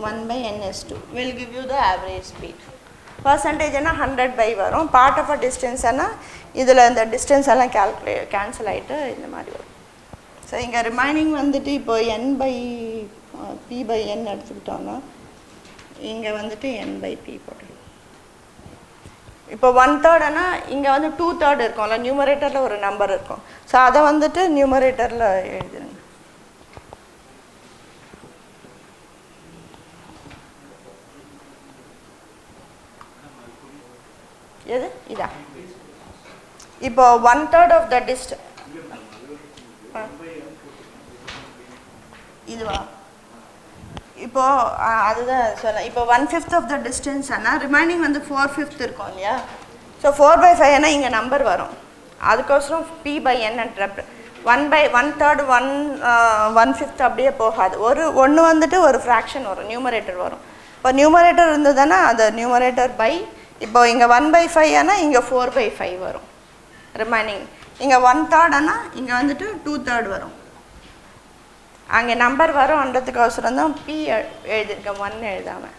1/n s2 will give you the average speed. பர்சன்டேஜ்னா 100/, வரும். Part of அ டிஸ்டன்ஸ்னா இதில் இந்த distance எல்லாம் கேன்சல் ஆகிட்டு இந்த மாதிரி வரும். ஸோ இங்கே ரிமைனிங் வந்துட்டு இப்போ n/p/n எடுத்துக்கிட்டோன்னா இங்கே வந்துட்டு n/p போட்டு இப்போ 1/3 இங்கே வந்து 2/3 இருக்கும்ல. நியூமரேட்டரில் ஒரு நம்பர் இருக்கும். ஸோ அதை வந்துட்டு நியூமரேட்டரில் எழுதுங்க. இப்போ 1/3 of the distance இதுவா இப்போ அதுதான் சொல்ல இப்போ 1/5 of the distance ஆனால் ரிமைனிங் வந்து 4/5 இருக்கும் இல்லையா ஸோ 4/5 ஏன்னா இங்கே நம்பர் வரும் அதுக்கோசரம் p/n என்ற 1/3 1/5 அப்படியே போகாது ஒன்று வந்துட்டு ஒரு ஃப்ராக்ஷன் வரும் நியூமரேட்டர் வரும் இப்போ நியூமரேட்டர் இருந்ததுன்னா அது நியூமரேட்டர் பை இப்போ இங்கே 1/5 ஆனால் இங்கே 4/5 வரும் ரிமைனிங் இங்கே 1/3 ஆனால் இங்கே வந்துட்டு 2/3 வரும் அங்கே நம்பர் வரும்ன்றதுக்கு அவசரம் தான் பி எழுதியிருக்கேன் 1 எழுதாமல்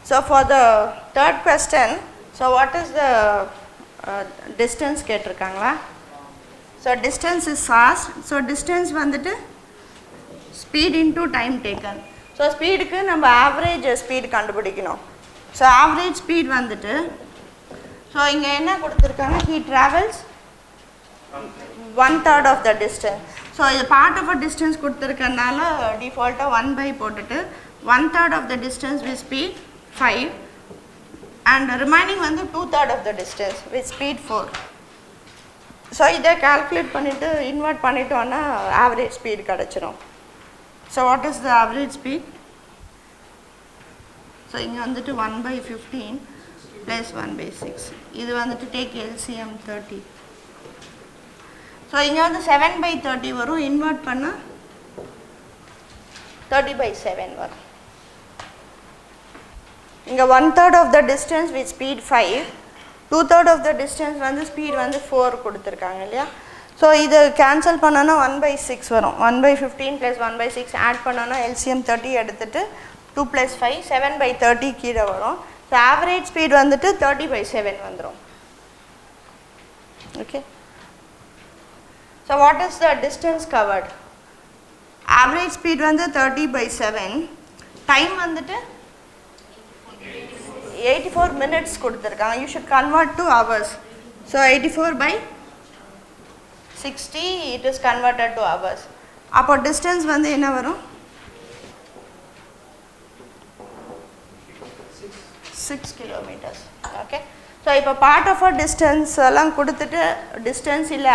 So for the third question, so what is the distance கேட்டிருக்காங்களா so distance is fast so distance வந்துட்டு speed into time taken so ஸ்பீடுக்கு நம்ம ஆவரேஜ் ஸ்பீட் கண்டுபிடிக்கணும் so ஆவரேஜ் ஸ்பீட் வந்துட்டு so இங்கே என்ன கொடுத்துருக்காங்க he travels 1/3 of the distance so இது part of a distance கொடுத்துருக்கனால டிஃபால்ட்டாக 1 by போட்டுட்டு 1/3 of the distance with speed 5 and remaining வந்து 2/3 of the distance with speed 4 so இதை calculate பண்ணிட்டு invert பண்ணிட்டோம்னா average speed கிடைச்சிரும் so what is the average speed so இங்கே வந்துட்டு 1/15 plus 1/6 இது வந்துட்டு take LCM 30 so இங்கே வந்து 7/30 வரும் invert பண்ணா 30/7 வரும் இங்கே 1/3 of the distance with speed 5 2/3 of the distance வந்து speed வந்து 4 கொடுத்துருக்காங்க இல்லையா ஸோ இது கேன்சல் பண்ணோன்னா 1/6 வரும் 1/15 plus 1/6 ஆட் பண்ணோன்னா LCM 30 எடுத்துட்டு 2 plus 5 7/30 கீழே வரும் ஸோ ஆவரேஜ் ஸ்பீட் வந்துட்டு 30/7 வந்துடும் okay so what is the distance covert average speed வந்து 30/7 டைம் வந்துட்டு 84 minutes கொடுத்துருக்காங்க you should convert to hours so 84/60 it is converted to hours அப்போ distance வந்து என்ன வரும் 6 kilometers okay so இப்போ part of a distance எல்லாம் கொடுத்துட்டு distance இல்லை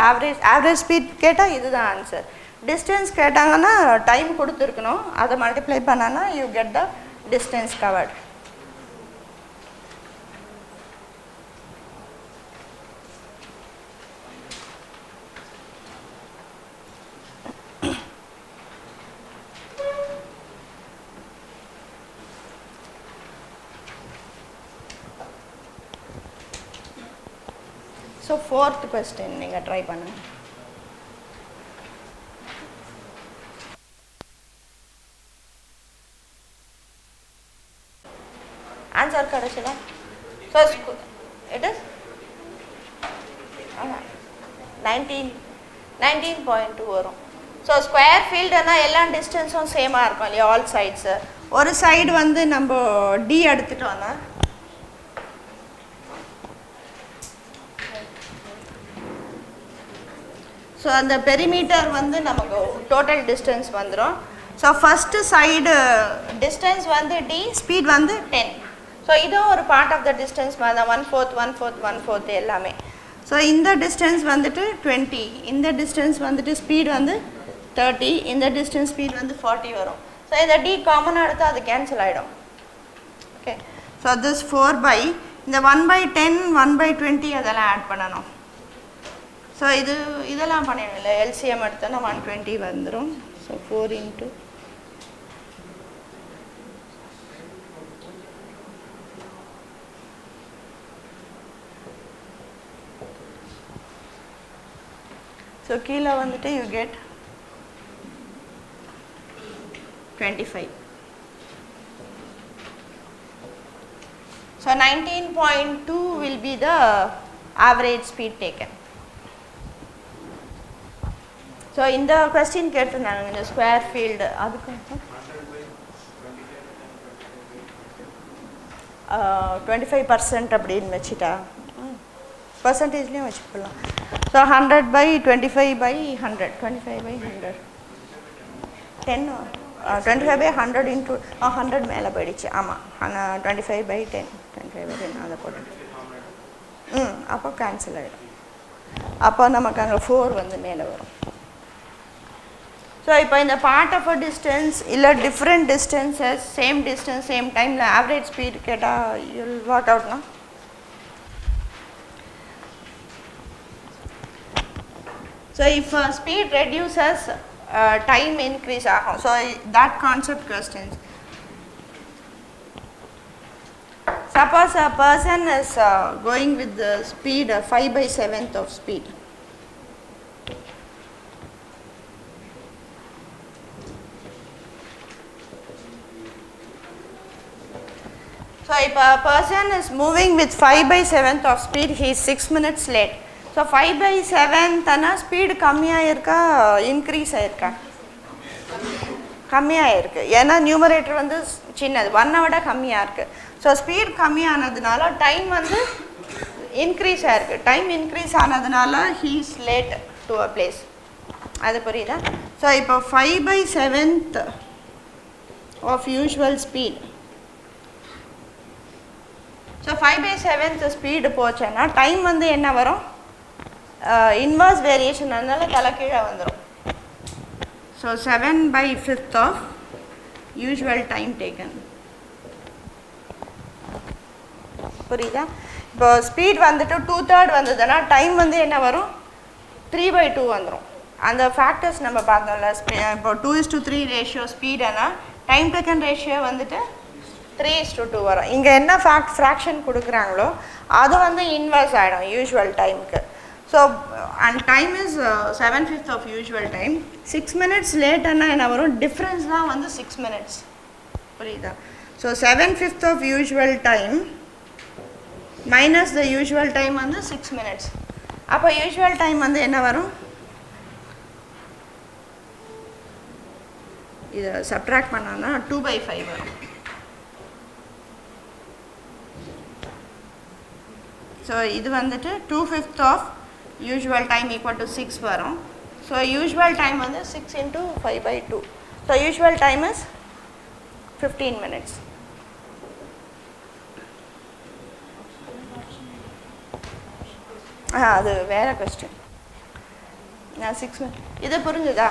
average speed கேட்டால் இதுதான் ஆன்சர் distance கேட்டாங்கன்னா டைம் கொடுத்துருக்கணும் அதை மல்டிப்ளை பண்ணானா you get the distance covered so fourth question நீங்க ட்ரை பண்ணுங்க ஆன்சர் கிடைச்சதா so it is 19.2 வரும் ஸோ ஸ்கொயர் ஃபீல்டுனா எல்லா டிஸ்டன்ஸும் சேமாக இருக்கும் இல்லையா ஆல் சைட்ஸு ஒரு சைடு வந்து நம்ம டி எடுத்துட்டோன்னா ஸோ அந்த பெரிமீட்டர் வந்து நமக்கு டோட்டல் டிஸ்டன்ஸ் வந்துடும் ஸோ ஃபஸ்ட்டு சைடு டிஸ்டன்ஸ் வந்து டி ஸ்பீட் வந்து 10 ஸோ இதுவும் ஒரு பார்ட் ஆஃப் த டிஸ்டன்ஸ் மாதிரி தான் 1/4 எல்லாமே ஸோ இந்த டிஸ்டன்ஸ் வந்துட்டு 20 இந்த டிஸ்டன்ஸ் வந்துட்டு ஸ்பீட் வந்து 30 இந்த டிஸ்டன்ஸ் ஸ்பீட் வந்து 40 வரும் ஸோ இந்த டி காமனாக எடுத்தால் அது கேன்சல் ஆகிடும் ஓகே ஸோ திஸ் 4 இந்த 1/10 1/20 அதெல்லாம் ஆட் பண்ணணும் ஸோ இதெல்லாம் பண்ணிடணும் இல்லை எல்சிஎம் எடுத்தோன்னா 120 வந்துடும் ஸோ 4 into so கீழே வந்துட்டு you get 25 so 19.2 will be the average speed taken so இந்த question கேட்டிருந்தாங்க இந்த ஸ்கொயர் ஃபீல்டு அதுக்கு 25% அப்படின்னு வச்சுட்டா பர்சன்டேஜ்லேயும் வச்சுக்கலாம் ஸோ 100/25/100 25/100 10 25 by 100 into 100 மேலே போயிடுச்சு ஆமாம் 25 by 10 25 by 10 அதை போட்டு அப்போ கேன்சல் ஆகிடும் அப்போ நமக்கு அங்கே 4 வந்து மேலே வரும் ஸோ இப்போ இந்த பார்ட் ஆஃப் அ டிஸ்டன்ஸ் இல்லை different distances same distance same டைமில் ஆவரேஜ் ஸ்பீட் கேட்டால் யூல் வாட் அவுட்னா so if speed reduces time increase ஆகும் so that concept questions suppose a person is going with the speed 5/7 of speed so if a person is moving with 5/7 of speed he is 6 minutes late so 5/7 தான speed கம்மியாக இருக்கா increase ஆயிருக்கா கம்மியாக இருக்குது ஏன்னா numerator வந்து சின்னது 1 விட கம்மியாக இருக்குது ஸோ ஸ்பீட் கம்மியானதுனால டைம் வந்து இன்க்ரீஸ் ஆயிருக்கு டைம் இன்க்ரீஸ் ஆனதுனால he is late to a place அது புரியுதா ஸோ இப்போ 5/7 of usual speed so 5/7 speed போச்சுன்னா டைம் வந்து என்ன வரும் இன்வர்ஸ் வேரியேஷன் அதனால தலைக்கீழே வந்துடும் so 7/5 of usual time taken புரியுதா இப்போ ஸ்பீட் வந்துட்டு 2/3 வந்ததுன்னா டைம் வந்து என்ன வரும் 3/2 வந்துடும் அந்த ஃபேக்டர்ஸ் நம்ம பார்த்தோம்ல இப்போ 2:3 ரேஷியோ ஸ்பீடுனா டைம் டேக்கன் ரேஷியோ வந்துட்டு 3:2 வரும் இங்கே என்ன ஃப்ராக்ஷன் கொடுக்குறாங்களோ அது வந்து இன்வர்ஸ் ஆகிடும் யூஷுவல் டைமுக்கு so and time is 7/5 of usual time 6 minutes லேட்டுன்னா என்ன வரும் டிஃப்ரென்ஸ் தான் வந்து 6 minutes புரியுதா so 7/5 of usual time minus the usual time வந்து 6 minutes அப்போ யூஷுவல் டைம் வந்து என்ன வரும் இதை சப்ட்ராக்ட் பண்ணோன்னா 2/5 வரும் ஸோ இது வந்துட்டு 2/5 ஆஃப் யூஷுவல் டைம் ஈக்குவல் டு 6 வரும் ஸோ யூஷுவல் டைம் வந்து 6 into 5/2 so usual time is 15 minutes அது வேறு கொஸ்டின் நான் 6 இது புரிஞ்சுதா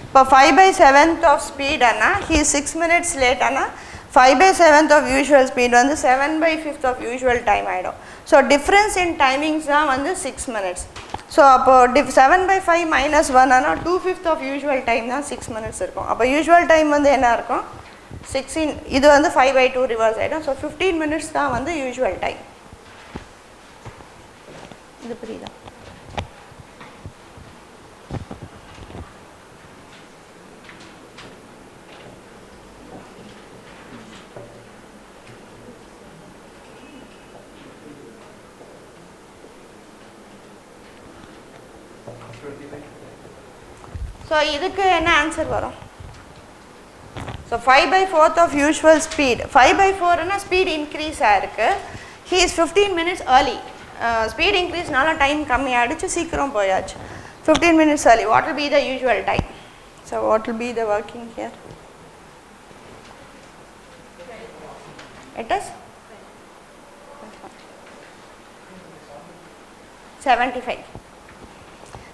இப்போ 5/7 ஆஃப் ஸ்பீடுன்னா ஹீ 6 minutes லேட்டானா 5/7 ஆஃப் யூஷுவல் ஸ்பீட் வந்து 7/5 ஆஃப் யூஷுவல் டைம் ஆகிடும் ஸோ டிஃப்ரென்ஸ் இன் டைமிங்ஸ் தான் வந்து 6 minutes ஸோ அப்போது 7/5 - 1 ஆனால் 2/5 ஆஃப் யூஷுவல் டைம் தான் 6 minutes இருக்கும் அப்போ யூஷுவல் டைம் வந்து என்ன இருக்கும் 16 இது வந்து 5/2 ரிவர்ஸ் ஆகிடும் ஸோ 15 minutes தான் வந்து யூஷுவல் டைம் இது புரியுதா ஸோ இதுக்கு என்ன ஆன்சர் வரும் ஸோ 5/4 ஆஃப் யூஷுவல் ஸ்பீட் 5/4னா ஸ்பீட் இன்க்ரீஸ் ஆகிருக்கு he is 15 minutes early speed இன்க்ரீஸ்னால டைம் கம்மியாகிடுச்சு சீக்கிரம் போயாச்சு 15 minutes early what will be the usual time so what will be the working here it is 75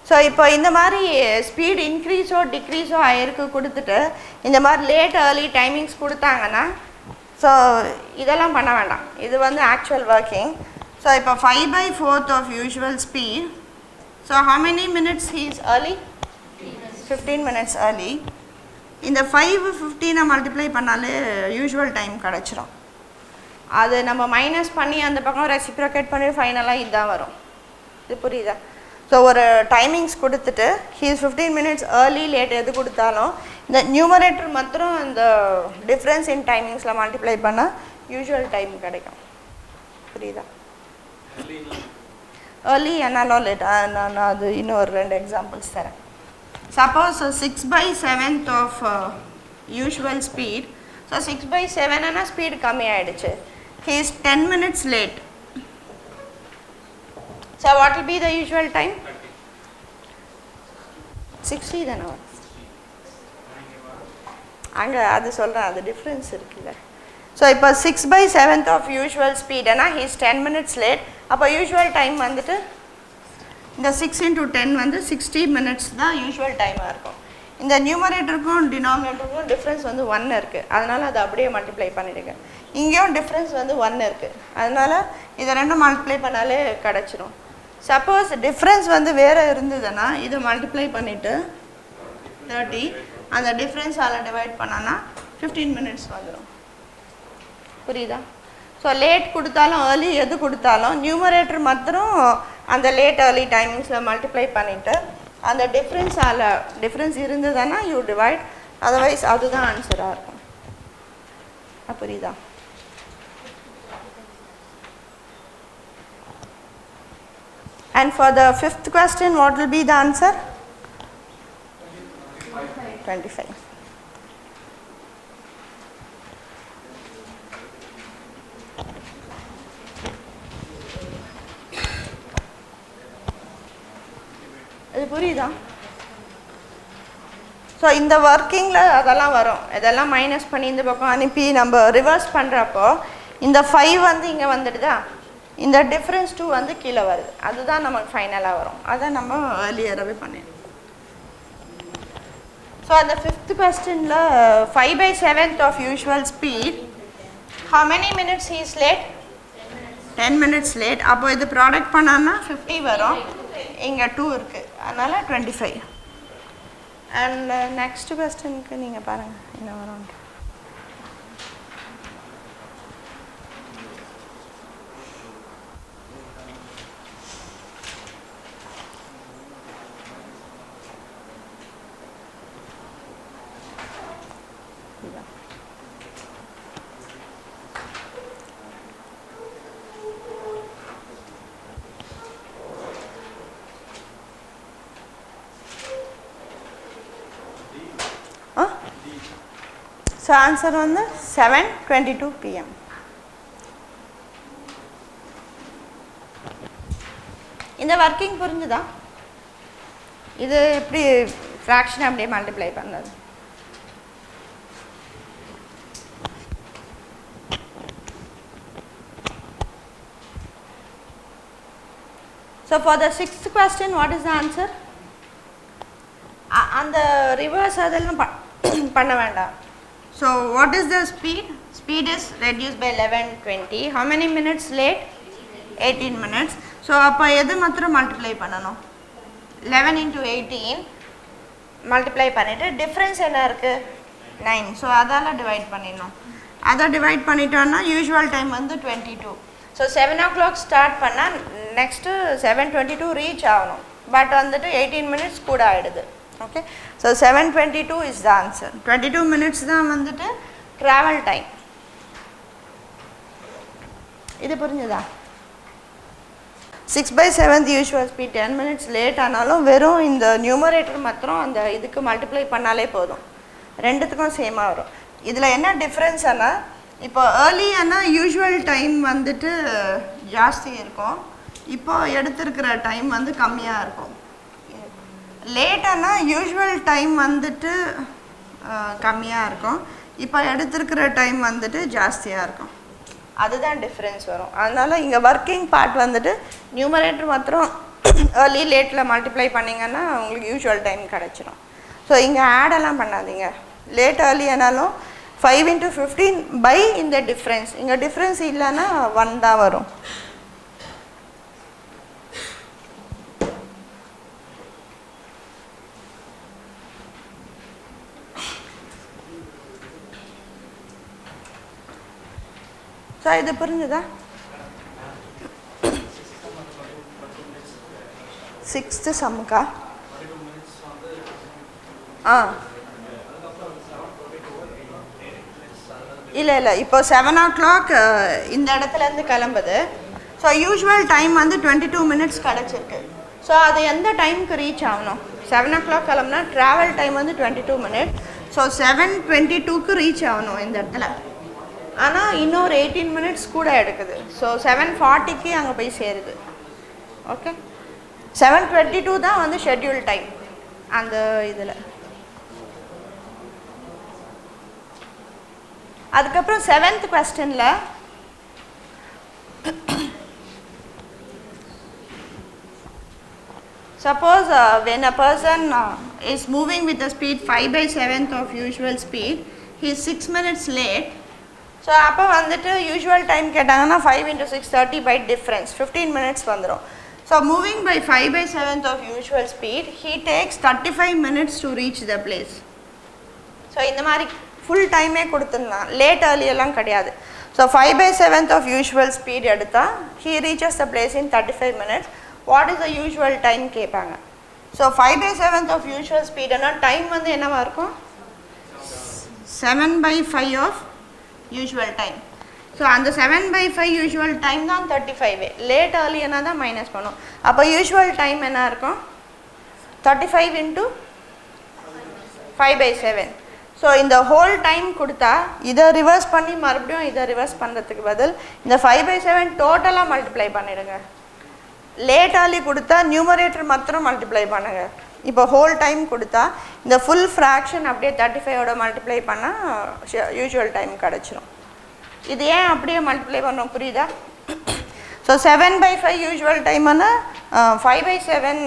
so இப்போ இந்த மாதிரி ஸ்பீட் இன்க்ரீஸோ டிக்ரீஸோ ஆயிருக்கு கொடுத்துட்டு இந்த மாதிரி லேட் ஏர்லி டைமிங்ஸ் கொடுத்தாங்கன்னா ஸோ இதெல்லாம் பண்ண வேண்டாம் இது வந்து ஆக்சுவல் ஒர்க்கிங் ஸோ இப்போ 5/4 of usual speed so how many minutes he is early 15 minutes early இந்த 5/15 மல்டிப்ளை பண்ணாலே யூஷுவல் டைம் கிடச்சிரும் அது நம்ம மைனஸ் பண்ணி அந்த பக்கம் ரெசிப்ரோகேட் பண்ணி ஃபைனலாக இதுதான் வரும் இது புரியுதா ஸோ ஒரு டைமிங்ஸ் கொடுத்துட்டு he is 15 minutes early late எது கொடுத்தாலும் இந்த நியூமரேட்டர் மாத்திரம் இந்த டிஃப்ரென்ஸ் இன் டைமிங்ஸில் மல்டிப்ளை பண்ணால் யூஷுவல் டைம் கிடைக்கும் புரியுதா ஏர்லி என்னாலும் லேட் நான் அது இன்னும் ஒரு 2 எக்ஸாம்பிள்ஸ் தரேன் suppose 6/7 of usual speed so 6/7 speed கம்மி ஆகிடுச்சு he is 10 minutes late so what will be the usual time 60 then அங்கே அது சொல்கிறேன், அது டிஃப்ரென்ஸ் இருக்குல்ல. ஸோ இப்போ 6/7 ஆஃப் யூஷுவல் ஸ்பீடுனா ஹீஸ் 10 minutes லேட். அப்போ யூஷுவல் டைம் வந்துட்டு இந்த 6 × 10 வந்து 60 minutes தான் யூஷுவல் டைமாக இருக்கும். இந்த நியூமரேட்டருக்கும் டினாமினேட்டருக்கும் டிஃப்ரென்ஸ் வந்து 1 இருக்குது, அதனால் அதை அப்படியே மல்டிப்ளை பண்ணிவிடுங்க. இங்கேயும் டிஃப்ரென்ஸ் வந்து 1 இருக்குது, அதனால் இதை ரெண்டும் மல்டிப்ளை பண்ணாலே கிடச்சிரும். சப்போஸ் டிஃப்ரென்ஸ் வந்து வேறு இருந்ததுன்னா இதை மல்டிப்ளை பண்ணிவிட்டு 30 அந்த டிஃப்ரென்ஸால் டிவைட் பண்ணோன்னா 15 minutes வந்துடும். புரியுதா? ஸோ லேட் கொடுத்தாலும் ஏர்லி எது கொடுத்தாலும் நியூமரேட்டர் மாத்திரம் அந்த லேட் ஏர்லி டைமிங்ஸில் மல்டிப்ளை பண்ணிவிட்டு அந்த டிஃப்ரென்ஸ் இருந்ததுன்னா யூ டிவைட், அதர்வைஸ் அதுதான் ஆன்சராக இருக்கும். புரியுதா? And for the fifth question, what will be the answer? 25. இது புரியுதா? ஸோ இந்த ஒர்க்கிங்கில் அதெல்லாம் வரும், இதெல்லாம் மைனஸ் பண்ணி இந்த பக்கம் அனுப்பி நம்ம ரிவர்ஸ் பண்ணுறப்போ இந்த 5 வந்து இங்கே வந்துடுதா, இந்த டிஃப்ரென்ஸ் 2 வந்து கீழே வருது, அதுதான் நமக்கு ஃபைனலாக வரும். அதை நம்ம ஏர்லியராகவே பண்ணிடணும். ஸோ அந்த 5th கொஸ்டினில் 5/7 of usual speed how many minutes he is late? 10 minutes late. அப்போ இது ப்ராடக்ட் பண்ணோன்னா 50 வரும், இங்கே 2 இருக்குது, அதனால் 25. அண்ட் நெக்ஸ்ட் கொஸ்டினுக்கு நீங்கள் பாருங்கள் என்ன வரும். ஸோ ஆன்சர் வந்து 7:22 PM. இந்த ஒர்க்கிங் புரிஞ்சுதா? இது எப்படி ஃப்ராக்ஷன் அப்படியே மல்டிப்ளை பண்ணது. So for the 6th question, what is the answer? அந்த ரிவர்ஸ் அதெல்லாம் பண்ண வேண்டாம். So what is the speed? Speed is reduced by 11:20. How many minutes late? 18 minutes. So அப்போ எது மாத்திரம் மல்டிப்ளை பண்ணணும்? 11 × 18 மல்டிப்ளை பண்ணிவிட்டு டிஃப்ரென்ஸ் என்ன இருக்குது? 9. ஸோ அதால் டிவைட் பண்ணிடணும். அதை டிவைட் பண்ணிட்டோன்னா யூஷுவல் டைம் வந்து 22. ஸோ 7 o'clock ஸ்டார்ட் பண்ணால் நெக்ஸ்ட்டு 7:22 ரீச் ஆகணும், பட் வந்துட்டு 18 minutes கூட ஆகிடுது. Okay, so 7:22 is the answer. 22 minutes தான் வந்துட்டு ட்ராவல் டைம். இது புரிஞ்சுதா? 6/7 யூஷுவல் ஸ்பீட் 10 minutes லேட் ஆனாலும் வெறும் இந்த நியூமரேட்டர் மாத்திரம் அந்த இதுக்கு மல்டிப்ளை பண்ணாலே போதும், ரெண்டுத்துக்கும் சேமாக வரும். இதில் என்ன டிஃப்ரென்ஸ்னா, இப்போ ஏர்லியானா யூஷுவல் டைம் வந்துட்டு ஜாஸ்தி இருக்கும், இப்போ எடுத்துருக்கிற டைம் வந்து கம்மியாக இருக்கும். லேட்டானா யூஷுவல் டைம் வந்துட்டு கம்மியாக இருக்கும், இப்போ எடுத்துருக்கிற டைம் வந்துட்டு ஜாஸ்தியாக இருக்கும், அதுதான் டிஃப்ரென்ஸ் வரும். அதனால் இங்கே ஒர்க்கிங் பார்ட் வந்துட்டு நியூமரேட்டர் மாத்திரம் ஏர்லி லேட்டில் மல்டிப்ளை பண்ணிங்கன்னா உங்களுக்கு யூஷுவல் டைம் கிடச்சிரும். ஸோ இங்கே ஆடெல்லாம் பண்ணாதீங்க, லேட் ஏர்லியானாலும் 5 × 15 பை இந்த டிஃப்ரென்ஸ், இங்கே டிஃப்ரென்ஸ் இல்லைன்னா 1 தான் வரும். ஸோ இது புரிஞ்சுதா? 6th சம்முக்கா? இல்லை இப்போ 7 o'clock இந்த இடத்துலேருந்து கிளம்புது. ஸோ யூஷுவல் டைம் வந்து 22 minutes கிடச்சிருக்கு. ஸோ அது எந்த டைமுக்கு ரீச் ஆகணும்? 7 o'clock கிளம்புனா ட்ராவல் டைம் வந்து 22 minutes. ஸோ 7:22க்கு ரீச் ஆகணும் இந்த இடத்துல, ஆனால் இன்னொரு 18 minutes கூட எடுக்குது. ஸோ 7:40க்கு அங்கே போய் சேருது. ஓகே, 7:22 தான் வந்து ஷெட்யூல் டைம் அந்த இதில். அதுக்கப்புறம் 7th questionல suppose when a person is moving with a speed 5/7 of usual speed, he is 6 minutes late. So அப்போ வந்துட்டு usual time கேட்டாங்கன்னா 5 into 6 30 by difference 15 minutes வந்துடும். So moving by 5/7 of usual speed, he takes 35 minutes to reach the place. So இந்த மாதிரி full time கொடுத்துடலாம், late early எல்லாம் கிடையாது. So 5/7 of usual speed எடுத்தா he reaches the place in 35 minutes. What is the usual time கேட்பாங்க. So 5/7 of usual speed னா time வந்து என்னவா இருக்கும் 7/5 of usual time. So அந்த 7/5 usual time தான் 35. Late early என்ன தான் மைனஸ் பண்ணும். அப்போ usual time என்ன இருக்கும் 35 into 5/7. So இந்த whole time கொடுத்தா இதை ரிவர்ஸ் பண்ணி மறுபடியும் இதை ரிவர்ஸ் பண்ணுறதுக்கு பதில் இந்த 5/7 டோட்டலாக மல்டிப்ளை பண்ணிடுங்க. லேட் early கொடுத்தா நியூமரேட்டர் மாத்திரம் மல்டிப்ளை பண்ணுங்க. இப்போ ஹோல் டைம் கொடுத்தா இந்த ஃபுல் ஃப்ராக்ஷன் அப்படியே 35ஓட மல்டிப்ளை பண்ணால் யூஷுவல் டைம் கிடச்சிரும். இது ஏன் அப்படியே மல்டிப்ளை பண்ணோம் புரியுதா? ஸோ 7/5 யூஷுவல் டைம்னா 5/7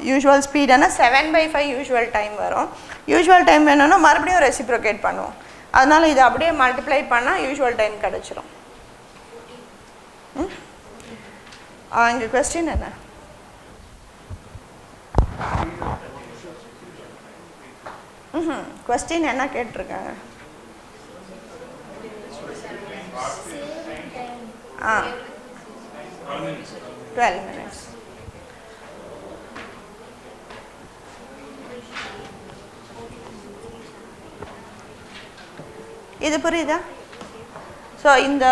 யூஷுவல் ஸ்பீடுனா 7/5 யூஷுவல் டைம் வரும். யூஷுவல் டைம் வேணும்னா மறுபடியும் ரெசிப்ரோகேட் பண்ணுவோம். அதனால் இது அப்படியே மல்டிப்ளை பண்ணால் யூஷுவல் டைம் கிடச்சிரும். இங்கே கொஸ்டின் என்ன? கொஸ்டின் என்ன கேட்டிருக்காங்க? 12 minutes. இது புரியுதா? ஸோ இந்த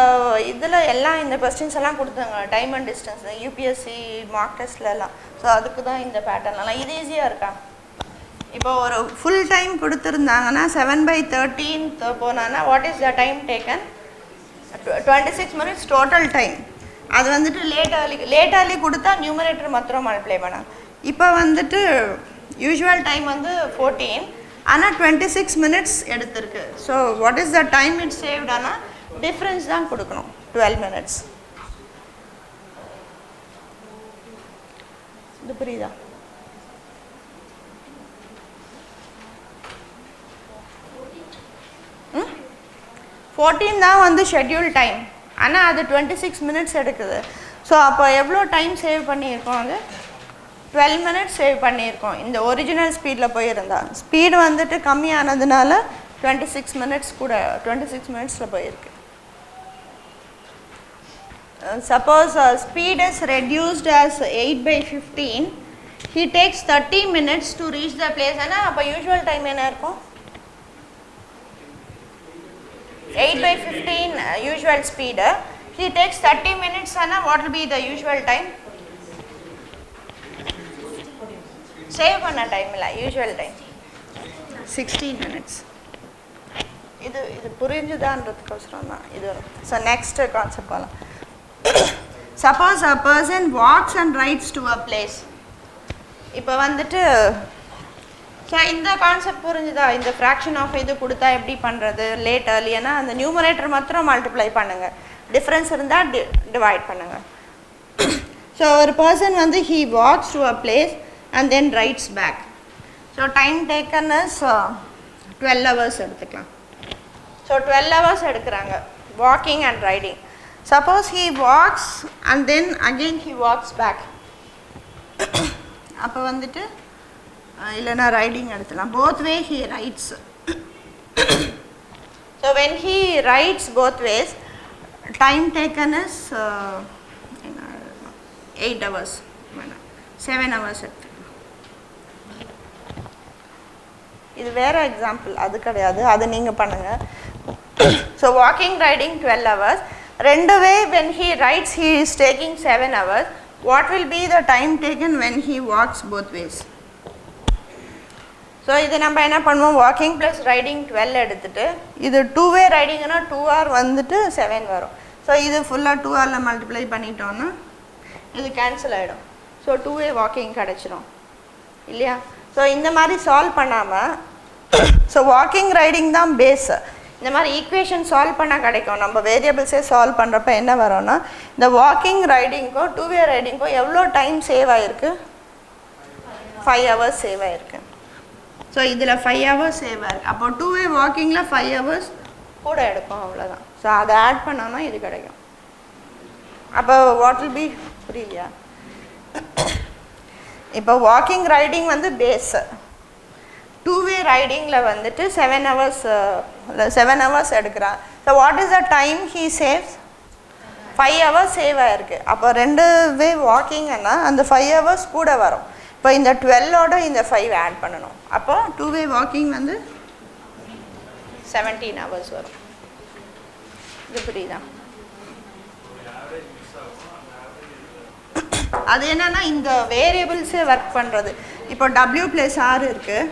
இதில் எல்லாம் இந்த கொஸ்டின்ஸ் எல்லாம் கொடுத்தாங்க time and distance UPSC mark டெஸ்ட்லலாம். ஸோ அதுக்கு தான் இந்த பேட்டர்ன்லாம். இது ஈஸியாக இருக்கா? இப்போ ஒரு ஃபுல் டைம் கொடுத்துருந்தாங்கன்னா 7/13 போனான்னா what is the time taken 26 minutes total time. அது வந்துட்டு லேட் early கொடுத்தா நியூமரேட்டர் மாத்திரம் மல்டிப்ளை பண்ணாங்க. இப்போ வந்துட்டு யூஷுவல் டைம் வந்து 14 ஆனால் 26 minutes எடுத்திருக்கு. So what is the time it saved ஆனால் டிஃப்ரென்ஸ் தான் கொடுக்கணும் 12 minutes. இது புரியுதா? ம் 14 தான் வந்து ஷெட்யூல் டைம், ஆனால் அது 26 minutes எடுக்குது. ஸோ அப்போ எவ்வளோ டைம் சேவ் பண்ணியிருக்கோம்? அது 12 minutes சேவ் பண்ணியிருக்கோம். இந்த ஒரிஜினல் ஸ்பீடில் போயிருந்தா ஸ்பீடு வந்துட்டு கம்மியானதுனால 26 minutes கூட 26 minutesல போயிருக்கு. Suppose speed is reduced as 8/15, he takes 30 minutes to reach the place. ஆனால் அப்போ யூஷுவல் டைம் என்ன இருக்கும் 8/15 usual speed, he takes 30 minutes. ஆனால் what will be the usual time? Save பண்ண டைம் இல்லை, யூஷுவல் டைம் 16 minutes. இது புரிஞ்சுதான்றதுக்கோசரம் தான் இது. ஸோ நெக்ஸ்ட் கான்செப்ட் போகலாம். Suppose a person walks and rides to a place. இப்போ வந்துட்டு ஸோ இந்த கான்செப்ட் புரிஞ்சுதா? இந்த ஃப்ராக்ஷன் ஆஃப் இது கொடுத்தா எப்படி பண்ணுறது லேட் earlyனா அந்த நியூமரேட்டர் மாத்திரம் மல்டிப்ளை பண்ணுங்கள், டிஃப்ரென்ஸ் இருந்தால் டிவைட் பண்ணுங்கள். ஸோ ஒரு பர்சன் வந்து he walks to a place and then rides back. So time taken is 12 hours எடுத்துக்கலாம். So 12 hours எடுக்கிறாங்க walking and riding. Suppose he walks and then again he walks back. அப்போ வந்துட்டு இல்லைனா riding எடுத்துக்கலாம். both way he rides. So when he rides both ways, time taken is 8 hours, 7 hours எடுத்துக்கலாம். இது வேறு example, அது கிடையாது, அது நீங்கள் பண்ணுங்கள். So walking riding 12 hours. ரெண்டு வே when he rides he is taking 7 hours. What will be the time taken when he walks both ways? So இது நம்ம என்ன பண்ணுவோம், வாக்கிங் ப்ளஸ் ரைடிங் 12 எடுத்துகிட்டு இது 2-way ரைடிங்னா 2 hour வந்துட்டு 7 வரும். ஸோ இது ஃபுல்லாக 2 hourல மல்டிப்ளை பண்ணிட்டோன்னா இது கேன்சல் ஆகிடும். ஸோ 2-way வாக்கிங் கிடச்சிரும் இல்லையா? ஸோ இந்த மாதிரி சால்வ் பண்ணாமல் ஸோ வாக்கிங் ரைடிங் தான் பேஸ். இந்த மாதிரி ஈக்குவேஷன் சால்வ் பண்ணால் கிடைக்கும். நம்ம வேரியபிள்ஸே சால்வ் பண்ணுறப்ப என்ன வரும்னா இந்த வாக்கிங் ரைடிங்க்கோ டூ வே ரைடிங்க்கோ எவ்வளோ டைம் சேவ் ஆகிருக்கு? 5 hours சேவ் ஆகிருக்கு. ஸோ இதில் 5 hours சேவ் ஆகிருக்கு. அப்போ டூ வே வாக்கிங்கில் 5 hours கூட எடுக்கும், அவ்வளோதான். ஸோ அதை ஆட் பண்ணோன்னா இது கிடைக்கும். அப்போ வாட் வில் பி, புரியலையா? இப்போ வாக்கிங் ரைடிங் வந்து பேஸு, டூ வே ரைடிங்கில் வந்துட்டு 7 hours எடுக்கிறான். So what is the time he saves? 5 hours save ஆகிருக்கு. அப்போ 2 வே வாக்கிங்கன்னா அந்த 5 hours கூட வரும். இப்போ இந்த 12ஓட இந்த 5 ஆட் பண்ணணும். அப்போ டூ வே வாக்கிங் வந்து 17 hours வரும். இது புரியுதா? அது என்னன்னா இந்த வேரியபிள்ஸே ஒர்க் பண்ணுறது. இப்போ W + R இருக்குது,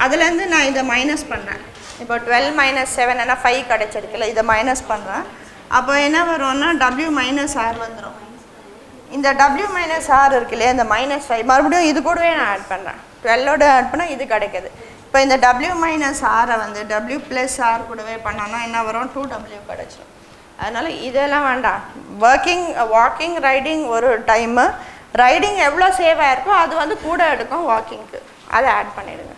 அதுலேருந்து நான் இதை மைனஸ் பண்ணுறேன். இப்போ 12 - 7 ஏன்னா 5 கிடச்சிருக்குல்ல, இதை மைனஸ் பண்ணுறேன். அப்போ என்ன வரும்னா W - R வந்துடும். இந்த W - R இருக்கு இல்லையா, இந்த -5 மறுபடியும் இது கூடவே நான் ஆட் பண்ணுறேன். 12ஓட ஆட் பண்ணால் இது கிடைக்கிது. இப்போ இந்த W - R வந்து W + R கூடவே பண்ணோன்னா என்ன வரும்? 2W கிடச்சிடும். அதனால் இதெல்லாம் வேண்டாம். வாக்கிங் ரைடிங் ஒரு டைமு, ரைடிங் எவ்வளோ சேவ் ஆகிருக்கோ அது வந்து கூட எடுக்கும் வாக்கிங்க்கு, அதை ஆட் பண்ணிவிடுங்க.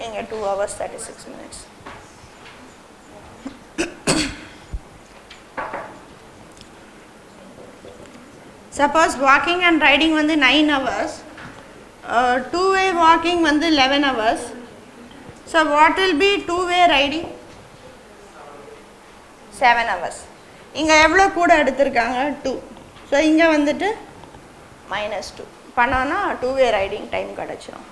இங்கே 2 hours 36 minutes. Suppose walking and riding வந்து 9 hours, டூ வே வாக்கிங் வந்து 11 hours. So what will be two way riding? 7 hours. இங்கே எவ்வளோ கூட எடுத்திருக்காங்க? 2. ஸோ இங்கே வந்துட்டு -2 பண்ணோன்னா டூ வே ரைடிங் டைம் கிடச்சிரும்.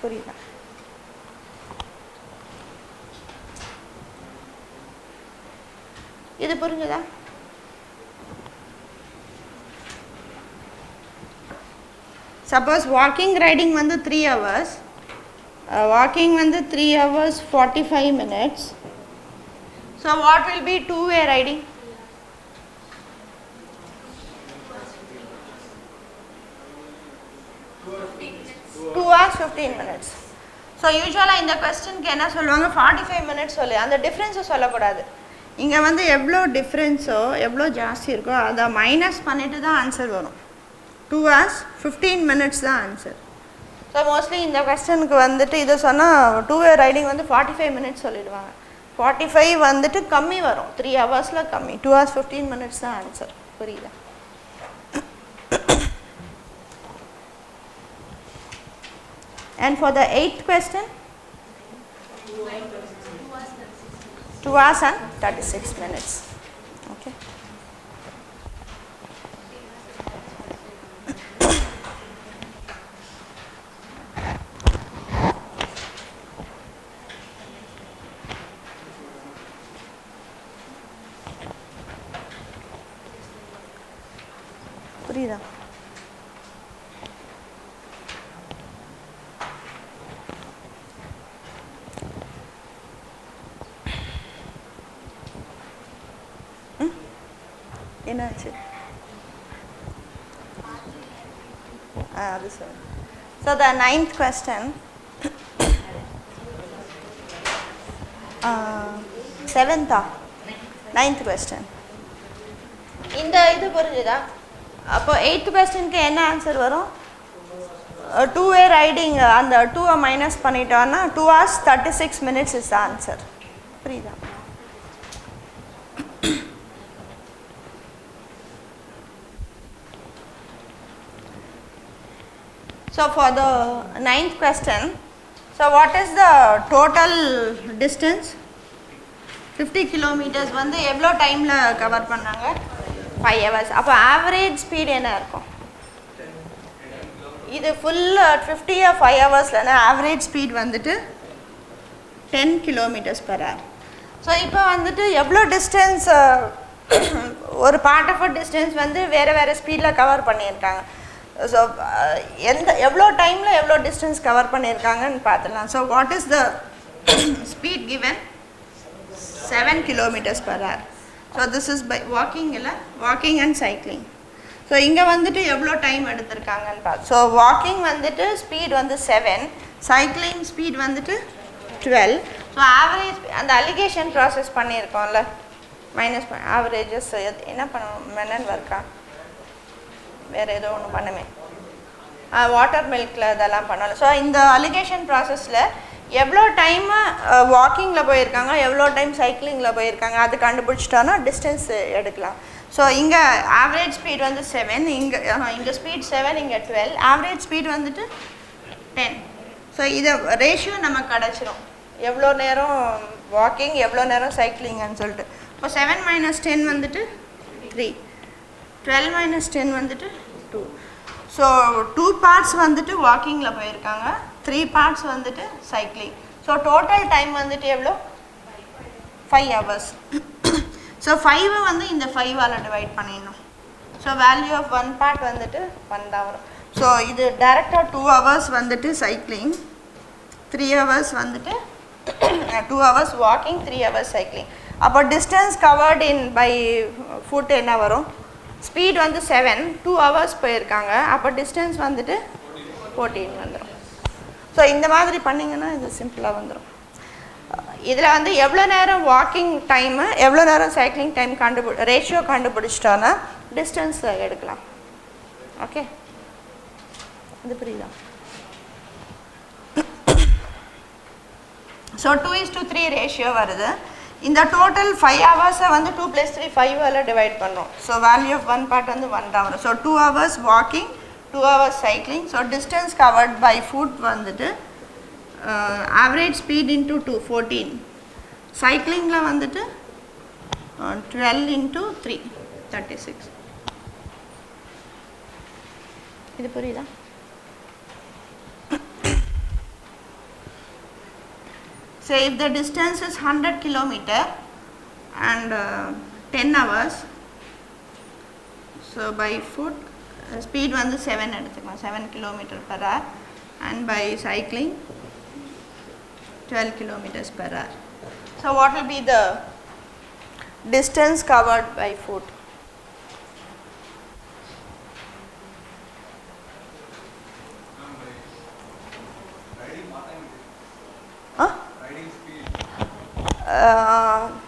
புரியுதா? இது புரிஞ்சுதா? சப்போஸ் வாக்கிங் ரைடிங் வந்து 3 hours, வாக்கிங் வந்து 3 hours 45 minutes. So what will be two way riding? 2 hours 15 minutes. So யூஸ்வலாக இந்த கொஸ்டினுக்கு என்ன சொல்லுவாங்க? 45 minutes சொல்லு. அந்த டிஃப்ரென்ஸை சொல்லக்கூடாது. இங்கே வந்து எவ்வளோ டிஃப்ரென்ஸோ எவ்வளோ ஜாஸ்தி இருக்கோ அதை மைனஸ் பண்ணிட்டு தான் ஆன்சர் வரும். 2 hours 15 minutes தான் ஆன்சர். ஸோ மோஸ்ட்லி இந்த கொஸ்டினுக்கு வந்துட்டு இதை சொன்னால் டூ வே ரைடிங் வந்து 45 minutes சொல்லிடுவாங்க. 45 வந்துட்டு கம்மி வரும், 3 hours கம்மி. 2 hours 15 minutes தான் ஆன்சர். புரியுதா? And for the 8th question, 2 hours and 36 minutes. Okay. புரியுதா? என்னாச்சு? அது சொல்லு. So the 9th question, 9th question. இந்த இது புரிஞ்சுதா? அப்போ 8th questionக்கு என்ன ஆன்சர் வரும்? டூ வே ரைடிங் அந்த 2 மைனஸ் பண்ணிட்டோன்னா 2 hours 36 minutes இஸ் ஆன்சர். புரியுதா? So for the 9th question, so what is the total distance? 50 kilometers வந்து எவ்வளோ டைமில் கவர் பண்ணாங்க? 5 hours. அப்போ ஆவரேஜ் ஸ்பீட் என்ன இருக்கும்? இது ஃபுல் 50 5 ஹவர்ஸ்லனா ஆவரேஜ் ஸ்பீட் வந்துட்டு 10 km/h. ஸோ இப்போ வந்துட்டு எவ்வளோ டிஸ்டன்ஸ், ஒரு பார்ட் ஆஃப் அ டிஸ்டன்ஸ் வந்து வேறு வேறு ஸ்பீடில் கவர் பண்ணியிருக்காங்க. ஸோ எவ்வளோ டைமில் எவ்வளோ டிஸ்டன்ஸ் கவர் பண்ணியிருக்காங்கன்னு பார்த்துலாம். So what is the speed given? 7 km/h. So this is by walking, இல்லை வாக்கிங் அண்ட் சைக்கிளிங். ஸோ இங்கே வந்துட்டு எவ்வளோ டைம் எடுத்திருக்காங்கன்னு பார்த்து. ஸோ வாக்கிங் வந்துட்டு ஸ்பீட் வந்து 7, சைக்கிளிங் ஸ்பீட் வந்துட்டு 12. ஸோ ஆவரேஜ் அந்த அலிகேஷன் ப்ராசஸ் பண்ணியிருக்கோம்ல மைனஸ் ஆவரேஜஸ் என்ன பண்ணணும் மெனன் ஒர்க்கா வேறு ஏதோ ஒன்று பண்ணுமே வாட்டர் மில்கில் இதெல்லாம் பண்ணணும். ஸோ இந்த அலிகேஷன் ப்ராசஸில் எவ்வளோ டைமு வாக்கிங்கில் போயிருக்காங்க எவ்வளோ டைம் சைக்கிளிங்கில் போயிருக்காங்க அது கண்டுபிடிச்சிட்டோன்னா டிஸ்டன்ஸ் எடுக்கலாம். ஸோ இங்கே ஆவரேஜ் ஸ்பீட் வந்து 7, இங்கே ஸ்பீட் 7, இங்கே 12, ஆவரேஜ் ஸ்பீட் வந்துட்டு 10. ஸோ இதை ரேஷியோ நமக்கு கிடச்சிரும் எவ்வளோ நேரம் வாக்கிங் எவ்வளோ நேரம் சைக்கிளிங்கன்னு சொல்லிட்டு. இப்போ 7 - 10 வந்துட்டு 3, 12 - 10 வந்துட்டு 2. ஸோ 2 பார்ட்ஸ் வந்துட்டு வாக்கிங்கில் போயிருக்காங்க, 3 பார்ட்ஸ் வந்துட்டு சைக்கிளிங். ஸோ டோட்டல் டைம் வந்துட்டு எவ்வளோ 5 hours. ஸோ 5 வந்து இந்த 5ஆல் டிவைட் பண்ணிடணும். ஸோ வேல்யூ ஆஃப் 1 பார்ட் வந்துட்டு 1 தான் வரும். ஸோ இது டேரெக்டாக 2 hours வந்துட்டு சைக்கிளிங், 3 hours வந்துட்டு 2 hours வாக்கிங், 3 hours சைக்கிளிங். அப்போ distance covered in by foot என்ன வரும் ஸ்பீட் வந்து 7, 2 hours போயிருக்காங்க, அப்போ டிஸ்டன்ஸ் வந்துட்டு 14 வந்துடும். ஸோ இந்த மாதிரி பண்ணிங்கன்னா இது சிம்பிளாக வந்துடும். இதில் வந்து எவ்வளோ நேரம் வாக்கிங் டைமு எவ்வளோ நேரம் சைக்கிளிங் டைம் ரேஷியோ கண்டுபிடிச்சிட்டோன்னா டிஸ்டன்ஸ் எடுக்கலாம். ஓகே இது புரியுதா? ஸோ 2:3 ரேஷியோ வருது. இந்த டோட்டல் 5 hours வந்து 2 + 3 5ஆல் டிவைட் பண்ணுறோம். ஸோ வேல்யூ ஆஃப் 1 பார்ட் வந்து 1 தான் வரும். So 2 hours walking, 2 hours cycling. So distance covered by foot வந்துட்டு ஆவரேஜ் ஸ்பீட் இன்ட்டு 2 14, சைக்கிளிங்கில் வந்துட்டு 12 × 3 36. இது புரியுதா? So if the distance is 100 km and 10 hours, so by foot speed வந்து 7 எடுத்துக்கலாம், 7 km/h, and by cycling 12 km/h. So what will be the distance covered by foot?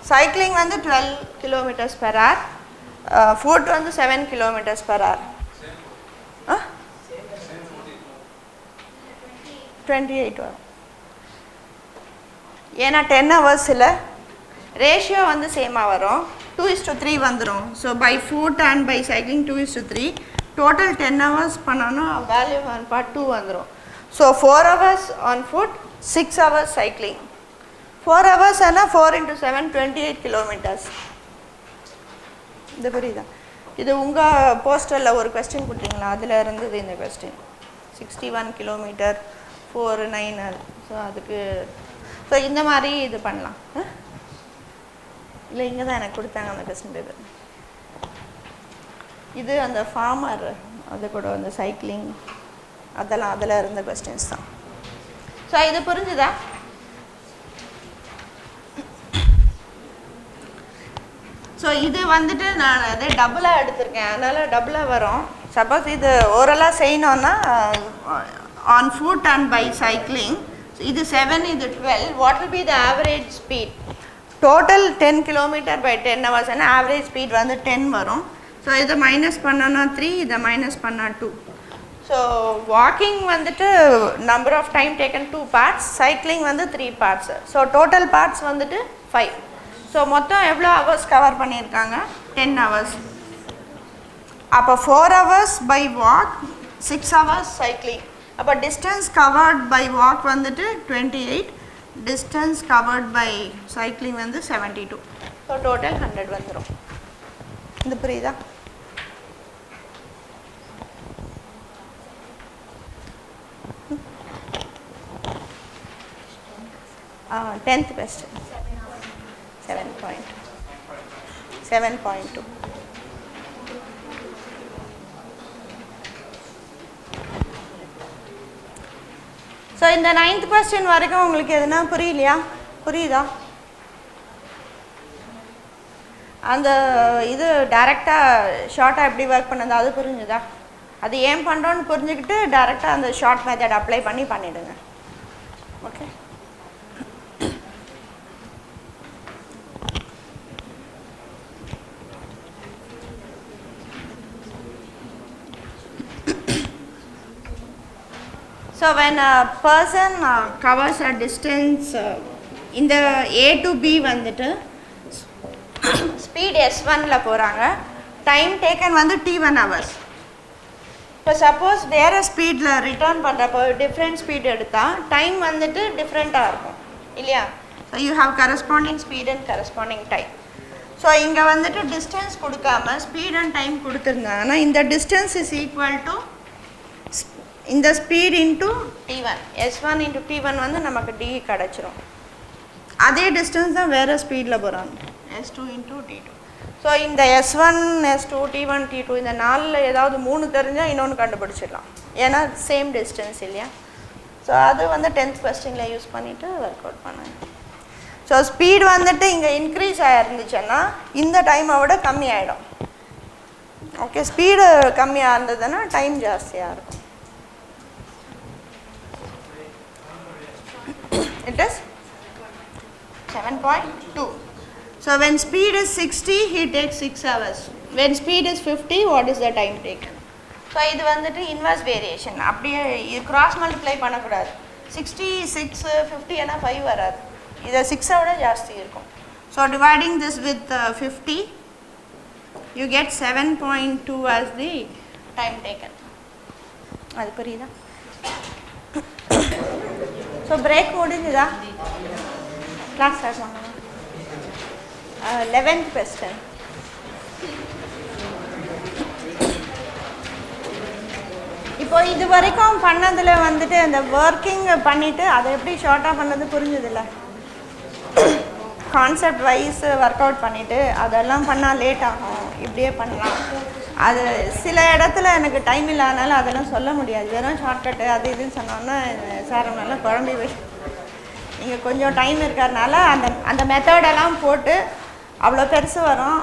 Cycling வந்து 12 km/h, food வந்து 7 km/h. 28 வரும். ஏன்னா 10 ஹவர்ஸில் ரேஷியோ வந்து சேமாக வரும், 2:3 வந்துடும். So by foot and by cycling 2:3, total 10 hours பண்ணோன்னா வேல்யூ 1 part 2 வந்துடும். So 4 hours on foot, 6 hours cycling. 4 hours ஆனால் 4 × 7 28 kilometers. இது புரியுதா? இது உங்கள் போஸ்டரில் ஒரு கொஸ்டின் கொடுத்தீங்களா, அதில் இருந்தது இந்த கொஸ்டின் 61 km 4 9. ஸோ அதுக்கு ஸோ இந்த மாதிரி இது பண்ணலாம். இல்லை இங்கே தான் எனக்கு கொடுத்தாங்க அந்த கொஸ்டின் பேப்பர். இது அந்த ஃபார்மர் அது கூட அந்த சைக்கிளிங் அதெல்லாம் அதில் இருந்த கொஸ்டின்ஸ் தான். ஸோ இது புரிஞ்சுதா? ஸோ இது வந்துட்டு நான் அதே டபுளாக எடுத்திருக்கேன், அதனால் டபுளாக வரும். சப்போஸ் இது ஓரலாக செய்யணுன்னா on foot and by cycling இது 7, இது 12. What will be the average speed? Total 10 km by 10 hours ஆனால் ஆவரேஜ் ஸ்பீட் வந்து 10 வரும். ஸோ இதை மைனஸ் பண்ணோன்னா 3, இதை மைனஸ் பண்ணால் 2. ஸோ வாக்கிங் வந்துட்டு number of time taken 2 parts, cycling வந்து 3 parts. ஸோ டோட்டல் பார்ட்ஸ் வந்துட்டு 5. ஸோ மொத்தம் எவ்வளோ ஹவர்ஸ் கவர் பண்ணியிருக்காங்க? 10 hours. அப்போ 4 hours by walk, 6 hours cycling. அப்போ டிஸ்டன்ஸ் கவர்ட் பை வாக் வந்துட்டு 28, டிஸ்டன்ஸ் கவர்ட் பை சைக்கிளிங் வந்து 72. ஸோ டோட்டல் 100 வந்துடும். இது புரியுதா? Tenth question. 7.2. ஸோ இந்த 9th question வரைக்கும் உங்களுக்கு எதுனா புரியலையா? புரியுதா? அந்த இது டைரெக்டாக ஷார்ட்டாக எப்படி ஒர்க் பண்ணுது அது புரிஞ்சுதா? அது ஏன் பண்ணுறோன்னு புரிஞ்சுக்கிட்டு டைரெக்டாக அந்த ஷார்ட் மெத்தட் அப்ளை பண்ணிவிடுங்க. Okay. So when a person covers a distance in the A to B வந்துட்டு speed S1ல போறாங்க, time taken வந்து T1 hours. இப்போ suppose வேற ஸ்பீட்ல ரிட்டர்ன் பண்ணுறப்போ டிஃப்ரெண்ட் ஸ்பீட் எடுத்தால் டைம் வந்துட்டு டிஃப்ரெண்ட்டாக இருக்கும் இல்லையா? So you have corresponding speed and corresponding time. So இங்கே வந்துட்டு டிஸ்டன்ஸ் கொடுக்காம ஸ்பீட் அண்ட் டைம் கொடுத்துருந்தாங்கன்னா இந்த டிஸ்டன்ஸ் இஸ் ஈக்குவல் டு இந்த speed into T1, S1 into T1 வந்து நமக்கு D கிடச்சிரும். அதே டிஸ்டன்ஸ் தான் வேறு ஸ்பீடில் போகிறாங்க, S2 இன்ட்டு T2. ஸோ இந்த S1, S2, T1, T2 இந்த நாலில் ஏதாவது 3 தெரிஞ்சால் இன்னொன்று கண்டுபிடிச்சிடலாம், ஏன்னா சேம் டிஸ்டன்ஸ் இல்லையா? ஸோ அது வந்து 10th கொஸ்டினில் யூஸ் பண்ணிவிட்டு ஒர்க் அவுட் பண்ணுங்க. ஸோ ஸ்பீட் வந்துட்டு இங்கே இன்க்ரீஸ் ஆகிருந்துச்சுன்னா இந்த டைமை விட கம்மி ஆகிடும். ஓகே, ஸ்பீடு கம்மியாக இருந்ததுன்னா டைம் ஜாஸ்தியாக இருக்கும். It is 7.2. So when speed is 60, he takes 6 hours. When speed is 50, what is the time taken? So இது வந்துட்டு inverse variation. அப்படியே cross multiply பண்ணக்கூடாது. 66, 50 ஏன்னா 5 வராது, இது 6 விட ஜாஸ்தி இருக்கும். So dividing this with 50, you get 7.2 as the time taken. அது புரியுதா? ஸோ பிரேக் முடிஞ்சுதா? கிளாஸ் ஸ்டார்ட் பண்ணலாம். 11th question. இப்போ இது வரைக்கும் பண்ணதில் வந்துட்டு அந்த ஒர்க்கிங் பண்ணிவிட்டு அதை எப்படி ஷார்ட்டாக பண்ணது புரிஞ்சுதில்ல? கான்செப்ட் வைஸ் ஒர்க் அவுட் பண்ணிவிட்டு அதெல்லாம் பண்ணால் லேட் ஆகும், இப்படியே பண்ணலாம். அது சில இடத்துல எனக்கு டைம் இல்லாதனால அதெல்லாம் சொல்ல முடியாது, வெறும் ஷார்ட்கட்டு அது இதுன்னு சொன்னோன்னா சார் நல்லா குழம்பி போய் நீங்கள் கொஞ்சம் டைம் இருக்கிறதுனால அந்த மெத்தடெல்லாம் போட்டு அவ்வளோ பெருசு வரும்,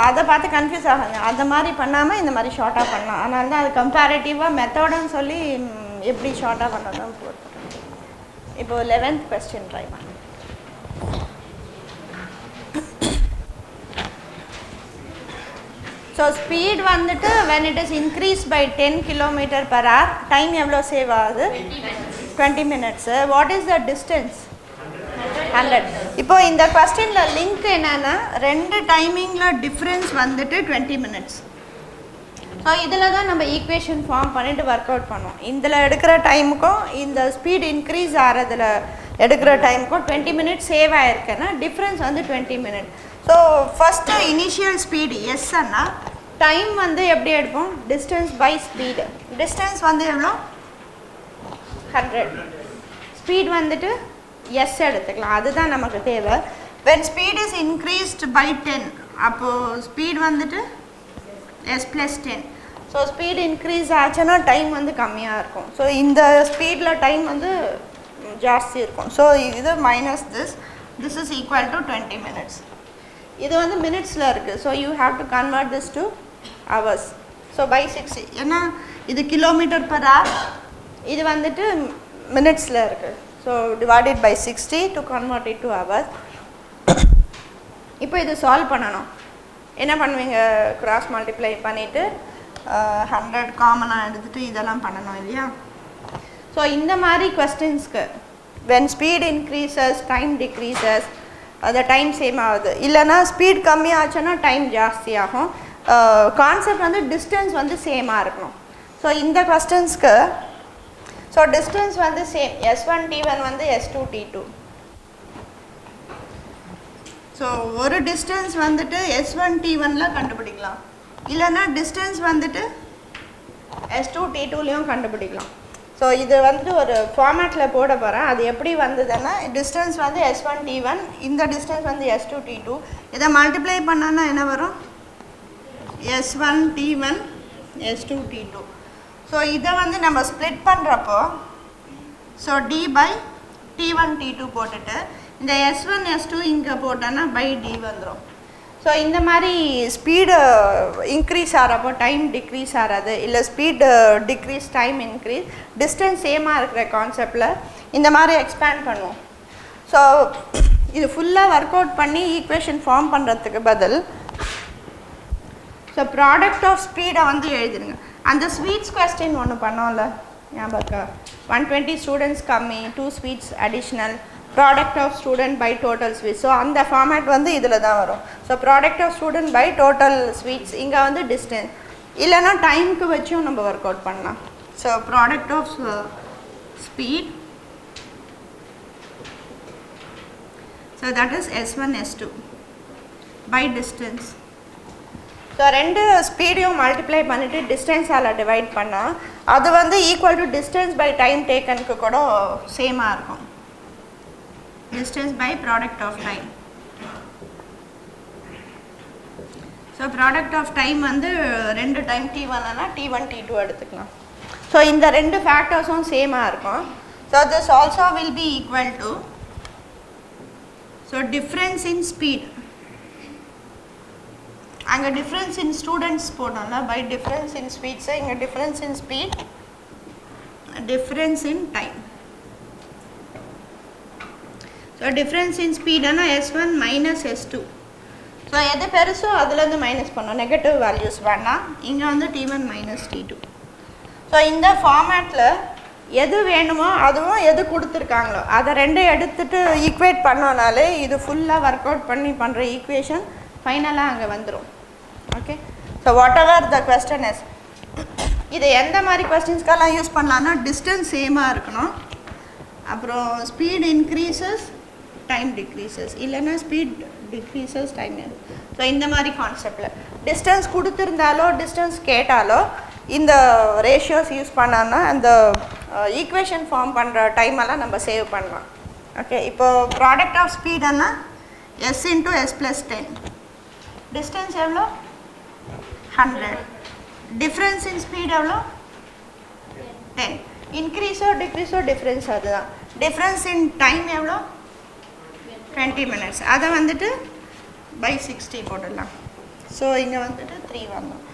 அதை பார்த்து கன்ஃபியூஸ் ஆகுங்க. அந்த மாதிரி பண்ணாமல் இந்த மாதிரி ஷார்ட்டாக பண்ணலாம். அதனால தான் அது கம்பேரிட்டிவாக மெத்தடுன்னு சொல்லி எப்படி ஷார்ட்டாக பண்ணதான் போட்டு. இப்போது 11th கொஸ்டின் ட்ரை பண்ண. ஸோ ஸ்பீட் வந்துட்டு when it is increased by 10 km/h, time எவ்வளோ சேவ் ஆகுது? 20 minutes. What is the distance? 100. இப்போ இந்த கொஸ்டினில் லிங்க் என்னென்னா 2 டைமிங்கில் டிஃப்ரென்ஸ் வந்துட்டு 20 minutes. ஸோ இதில் தான் நம்ம ஈக்குவேஷன் ஃபார்ம் பண்ணிவிட்டு ஒர்க் அவுட் பண்ணுவோம். இதில் எடுக்கிற டைமுக்கும் இந்த ஸ்பீட் இன்க்ரீஸ் ஆகிறதுல எடுக்கிற டைமுக்கும் 20 minutes சேவ் ஆகிருக்குன்னா டிஃப்ரென்ஸ் வந்து 20 minutes. So first initial speed எஸ்ன்னா டைம் வந்து எப்படி எடுப்போம்? Distance by speed. டிஸ்டன்ஸ் வந்து எவ்வளோ? 100. ஸ்பீட் வந்துட்டு எஸ் எடுத்துக்கலாம், அதுதான் நமக்கு தேவை. when speed is increased by 10, அப்போது ஸ்பீட் வந்துட்டு S plus 10. So speed increase ஆச்சுன்னா டைம் வந்து கம்மியாக இருக்கும். ஸோ இந்த ஸ்பீடில் டைம் வந்து ஜாஸ்தி இருக்கும். ஸோ இது minus this is equal to 20 minutes. இது வந்து மினிட்ஸில் இருக்குது. So you have to convert this to hours. So by 60, ஏன்னா இது km/h, இது வந்துட்டு மினிட்ஸில் இருக்குது. So divided by 60 to convert it to hours. இப்போ இது சால்வ் பண்ணணும். என்ன பண்ணுவீங்க? கிராஸ் மல்டிப்ளை பண்ணிவிட்டு 100 காமனாக எடுத்துகிட்டு இதெல்லாம் பண்ணணும் இல்லையா? ஸோ இந்த மாதிரி கொஸ்டின்ஸ்க்கு when speed increases, time decreases, அந்த டைம் சேம் ஆகுது. இல்லைனா ஸ்பீட் கம்மியாச்சுன்னா டைம் ஜாஸ்தி ஆகும். கான்செப்ட் வந்து டிஸ்டன்ஸ் வந்து சேமாக இருக்கணும். ஸோ இந்த கொஸ்டின்ஸ்க்கு ஸோ டிஸ்டன்ஸ் வந்து சேம், S1 T1 வந்து S2 T2. ஸோ ஒரு டிஸ்டன்ஸ் வந்துட்டு S1 T1ல கண்டுபிடிக்கலாம், இல்லைன்னா டிஸ்டன்ஸ் வந்துட்டு S2 T2லையும் கண்டுபிடிக்கலாம். ஸோ இது வந்துட்டு ஒரு ஃபார்மேட்டில் போட போகிறேன். அது எப்படி வந்ததுன்னா டிஸ்டன்ஸ் வந்து S1 T1, இந்த டிஸ்டன்ஸ் வந்து S2 T2. இதை மல்டிப்ளை பண்ணோன்னா என்ன வரும்? S1 T1 S2 T2. So இதை வந்து நம்ம ஸ்ப்ளிட் பண்ணுறப்போ so D by T1 T2 போட்டுட்டு இந்த S1 S2 இங்கே போட்டோன்னா by D வந்துடும். ஸோ இந்த மாதிரி ஸ்பீடு இன்க்ரீஸ் ஆகிறப்போ டைம் டிக்ரீஸ் ஆகிறது, இல்லை speed decrease time increase, distance சேமாக இருக்கிற கான்செப்டில் இந்த மாதிரி எக்ஸ்பேண்ட் பண்ணுவோம். ஸோ இது ஃபுல்லாக ஒர்க் அவுட் பண்ணி ஈக்குவேஷன் ஃபார்ம் பண்ணுறதுக்கு பதில் ஸோ ப்ராடக்ட் ஆஃப் ஸ்பீடை வந்து எழுதிடுங்க. அந்த ஸ்வீட்ஸ் கொஸ்டின் ஒன்று பண்ணோம்ல ஞாபகம், 120 ஸ்டூடெண்ட்ஸ் கம்மி, 2 sweets additional, product of student by total sweets. So அந்த ஃபார்மேட் வந்து இதில் தான் வரும். So product of student by total sweets, இங்கே வந்து டிஸ்டன்ஸ், இல்லைன்னா டைமுக்கு வச்சும் நம்ம ஒர்க் அவுட் பண்ணலாம். So product of speed, so that is S1 S2 by distance. So ரெண்டு ஸ்பீடையும் மல்டிப்ளை பண்ணிவிட்டு டிஸ்டன்ஸால் டிவைட் பண்ணால் அது வந்து equal to distance by time டேக்கனுக்கு கூட சேமாக இருக்கும். Distance by product of time. So product of time வந்து ரெண்டு டைம் T1 T1 T2 எடுத்துக்கலாம். ஸோ இந்த ரெண்டு ஃபேக்டர்ஸும் சேமாக இருக்கும். So this also will be equal to so difference in speed. அங்கே டிஃப்ரென்ஸ் இன் ஸ்டூடெண்ட்ஸ் போட்டோம்ல, பை டிஃப்ரென்ஸ் இன் ஸ்பீட்ஸு, இங்கே difference in speed, difference in time. So difference in ஸ்பீடுனா S1 மைனஸ் S2. ஸோ எது பெருசோ அதுலேருந்து minus பண்ணோம், negative values வேணாம். இங்கே வந்து T1 மைனஸ் T2. ஸோ இந்த ஃபார்மேட்டில் எது வேணுமோ அதுவும் எது கொடுத்துருக்காங்களோ அதை ரெண்டும் எடுத்துகிட்டு ஈக்குவேட் பண்ணோனாலே இது ஃபுல்லாக ஒர்க் அவுட் பண்ணி பண்ணுற ஈக்குவேஷன் ஃபைனலாக அங்கே வந்துடும். Okay, so what ever the question is, இது எந்த மாதிரி கொஸ்டின்ஸ்க்கெல்லாம் யூஸ் பண்ணலான்னா டிஸ்டன்ஸ் சேமாக இருக்கணும், அப்புறம் ஸ்பீட் இன்க்ரீசஸ் டைம் டிக்ரீசஸ், இல்லைன்னா ஸ்பீட் டிக்ரீசஸ் டைம். ஸோ இந்த மாதிரி கான்செப்டில் டிஸ்டன்ஸ் கொடுத்துருந்தாலோ டிஸ்டன்ஸ் கேட்டாலோ இந்த ரேஷியோஸ் யூஸ் பண்ணோன்னா அந்த ஈக்குவேஷன் ஃபார்ம் பண்ணுற டைமெல்லாம் நம்ம சேவ் பண்ணலாம். ஓகே, இப்போது ப்ராடக்ட் ஆஃப் ஸ்பீடுன்னா S into S plus 10, distance எவ்வளோ 100, டிஃப்ரென்ஸ் இன் ஸ்பீட் எவ்வளோ 10, இன்க்ரீஸோ டிக்ரீஸோ டிஃப்ரென்ஸ் அதுதான். டிஃப்ரென்ஸ் இன் டைம் எவ்வளோ 20 minutes, அதை வந்துட்டு பை 60 போட்டுடலாம். ஸோ இங்கே வந்துட்டு 3 வந்தோம்.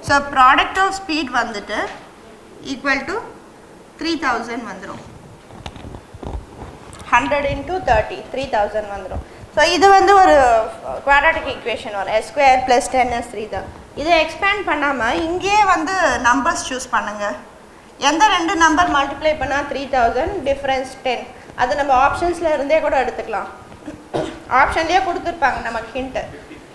ஸோ ப்ராடக்ட் ஆஃப் ஸ்பீட் வந்துட்டு ஈக்குவல் டு 3000 வந்துடும். 100 into 30 3000 வந்துடும். ஸோ இது வந்து ஒரு குவாட்ராட்டிக் ஈக்குவேஷன் வரும், S ஸ்கொயர் ப்ளஸ் 10S3 தான். இதை எக்ஸ்பேண்ட் பண்ணாமல் இங்கேயே வந்து நம்பர்ஸ் சூஸ் பண்ணுங்கள். எந்த ரெண்டு நம்பர் மல்டிப்ளை பண்ணால் 3000, டிஃப்ரென்ஸ் 10, அது நம்ம ஆப்ஷன்ஸில் இருந்தே கூட எடுத்துக்கலாம். ஆப்ஷன்லேயே கொடுத்துருப்பாங்க நமக்கு ஹிண்ட்டு.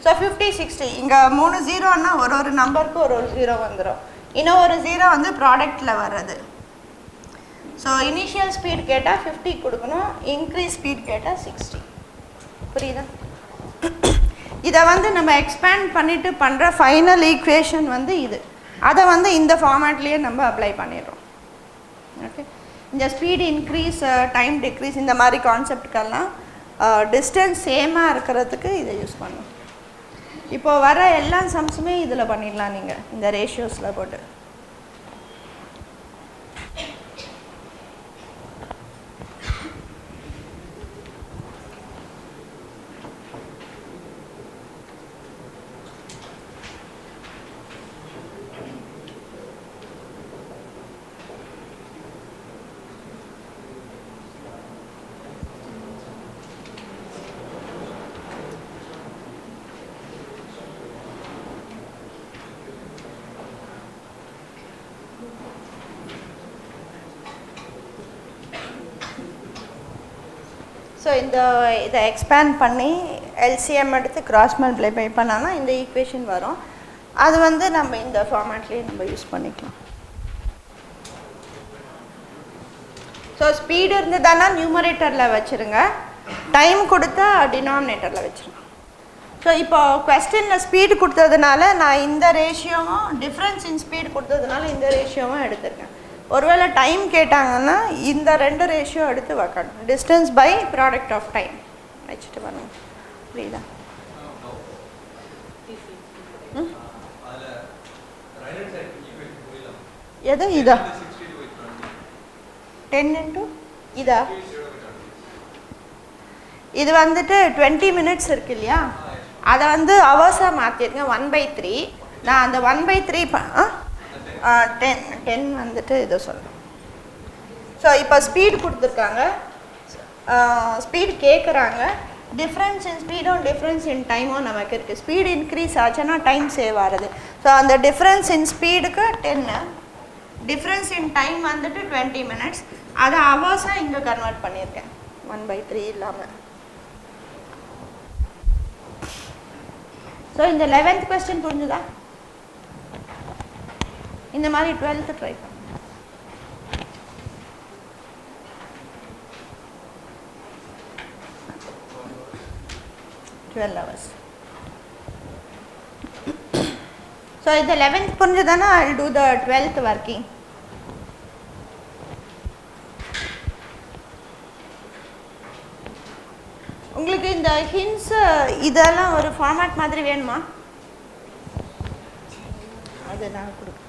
ஸோ 50 60, இங்கே 3 0ன்னா ஒரு நம்பருக்கு ஒரு 0 வந்துடும். இன்னும் ஒரு 0 வந்து ப்ராடக்டில் வர்றது. ஸோ இனிஷியல் ஸ்பீட் கேட்டால் 50 கொடுக்கணும், இன்க்ரீஸ் ஸ்பீட் கேட்டால் 60. புரியுதா? இதை வந்து நம்ம எக்ஸ்பேண்ட் பண்ணிவிட்டு பண்ணுற ஃபைனல் ஈக்குவேஷன் வந்து இது. அதை வந்து இந்த ஃபார்மேட்லேயே நம்ம அப்ளை பண்ணிடுறோம். ஓகே, இந்த ஸ்பீட் இன்க்ரீஸ் டைம் டிக்ரீஸ் இந்த மாதிரி கான்செப்டுக்கெல்லாம் டிஸ்டன்ஸ் சேமாக இருக்கிறதுக்கு இதை யூஸ் பண்ணும். இப்போது வர எல்லா சம்ஸுமே இதில் பண்ணிடலாம் நீங்கள் இந்த ரேஷியோஸில் போட்டு. ஸோ இதை எக்ஸ்பேண்ட் பண்ணி எல்சிஎம் எடுத்து கிராஸ் மல்டிப்ளை பண்ணால் இந்த ஈக்குவேஷன் வரும். அது வந்து நம்ம இந்த ஃபார்மேட்லேயே நம்ம யூஸ் பண்ணிக்கலாம். ஸோ ஸ்பீடு இருந்ததுன்னா நியூமரேட்டரில் வச்சுருங்க, டைம் கொடுத்தா டினாமினேட்டரில் வச்சுருங்க. ஸோ இப்போ கொஸ்டினில் ஸ்பீடு கொடுத்ததுனால நான் இந்த ரேஷியோவும், டிஃப்ரென்ஸ் இன் ஸ்பீடு கொடுத்ததுனால இந்த ரேஷியோவும் எடுத்துருக்கேன். ஒருவேளை டைம் கேட்டாங்கன்னா இந்த ரெண்டு ரேஷியோ எடுத்து வைக்கணும், distance by product of time வச்சுட்டு வரணும். புரியுதா? எது இதா 10 into இதா? இது வந்துட்டு 20 minutes இருக்கு இல்லையா, அதை வந்து ஹவர்ஸாக மாற்றிருக்கேன் 1/3. நான் அந்த 1/3 10 வந்துட்டு இதை சொல்கிறேன். ஸோ இப்போ ஸ்பீட் கொடுத்துருக்காங்க, ஸ்பீட் கேட்குறாங்க, டிஃப்ரென்ஸ் இன் ஸ்பீடும் டிஃப்ரென்ஸ் இன் டைமும் நமக்கு இருக்குது. ஸ்பீட் இன்க்ரீஸ் ஆச்சுன்னா டைம் சேவ் ஆகுது. ஸோ அந்த டிஃப்ரென்ஸ் இன் ஸ்பீடுக்கு 10, டிஃப்ரென்ஸ் இன் டைம் வந்துட்டு 20 minutes. அதை ஹவர்ஸாக இங்கே கன்வெர்ட் பண்ணியிருக்கேன் 1/3 இல்லாமல். ஸோ இந்த 11th கொஸ்டின் புரிஞ்சுதா? இந்த மாதிரி 12th ட்ரை பண்ணு. 12 hours. So இந்த 11th புரிஞ்சுதானா? I will do the 12th working. உங்களுக்கு இந்த ஹிண்ட்ஸ் இதெல்லாம் ஒரு ஃபார்மேட் மாதிரி வேணுமா? அது நான் கொடுக்குறேன்.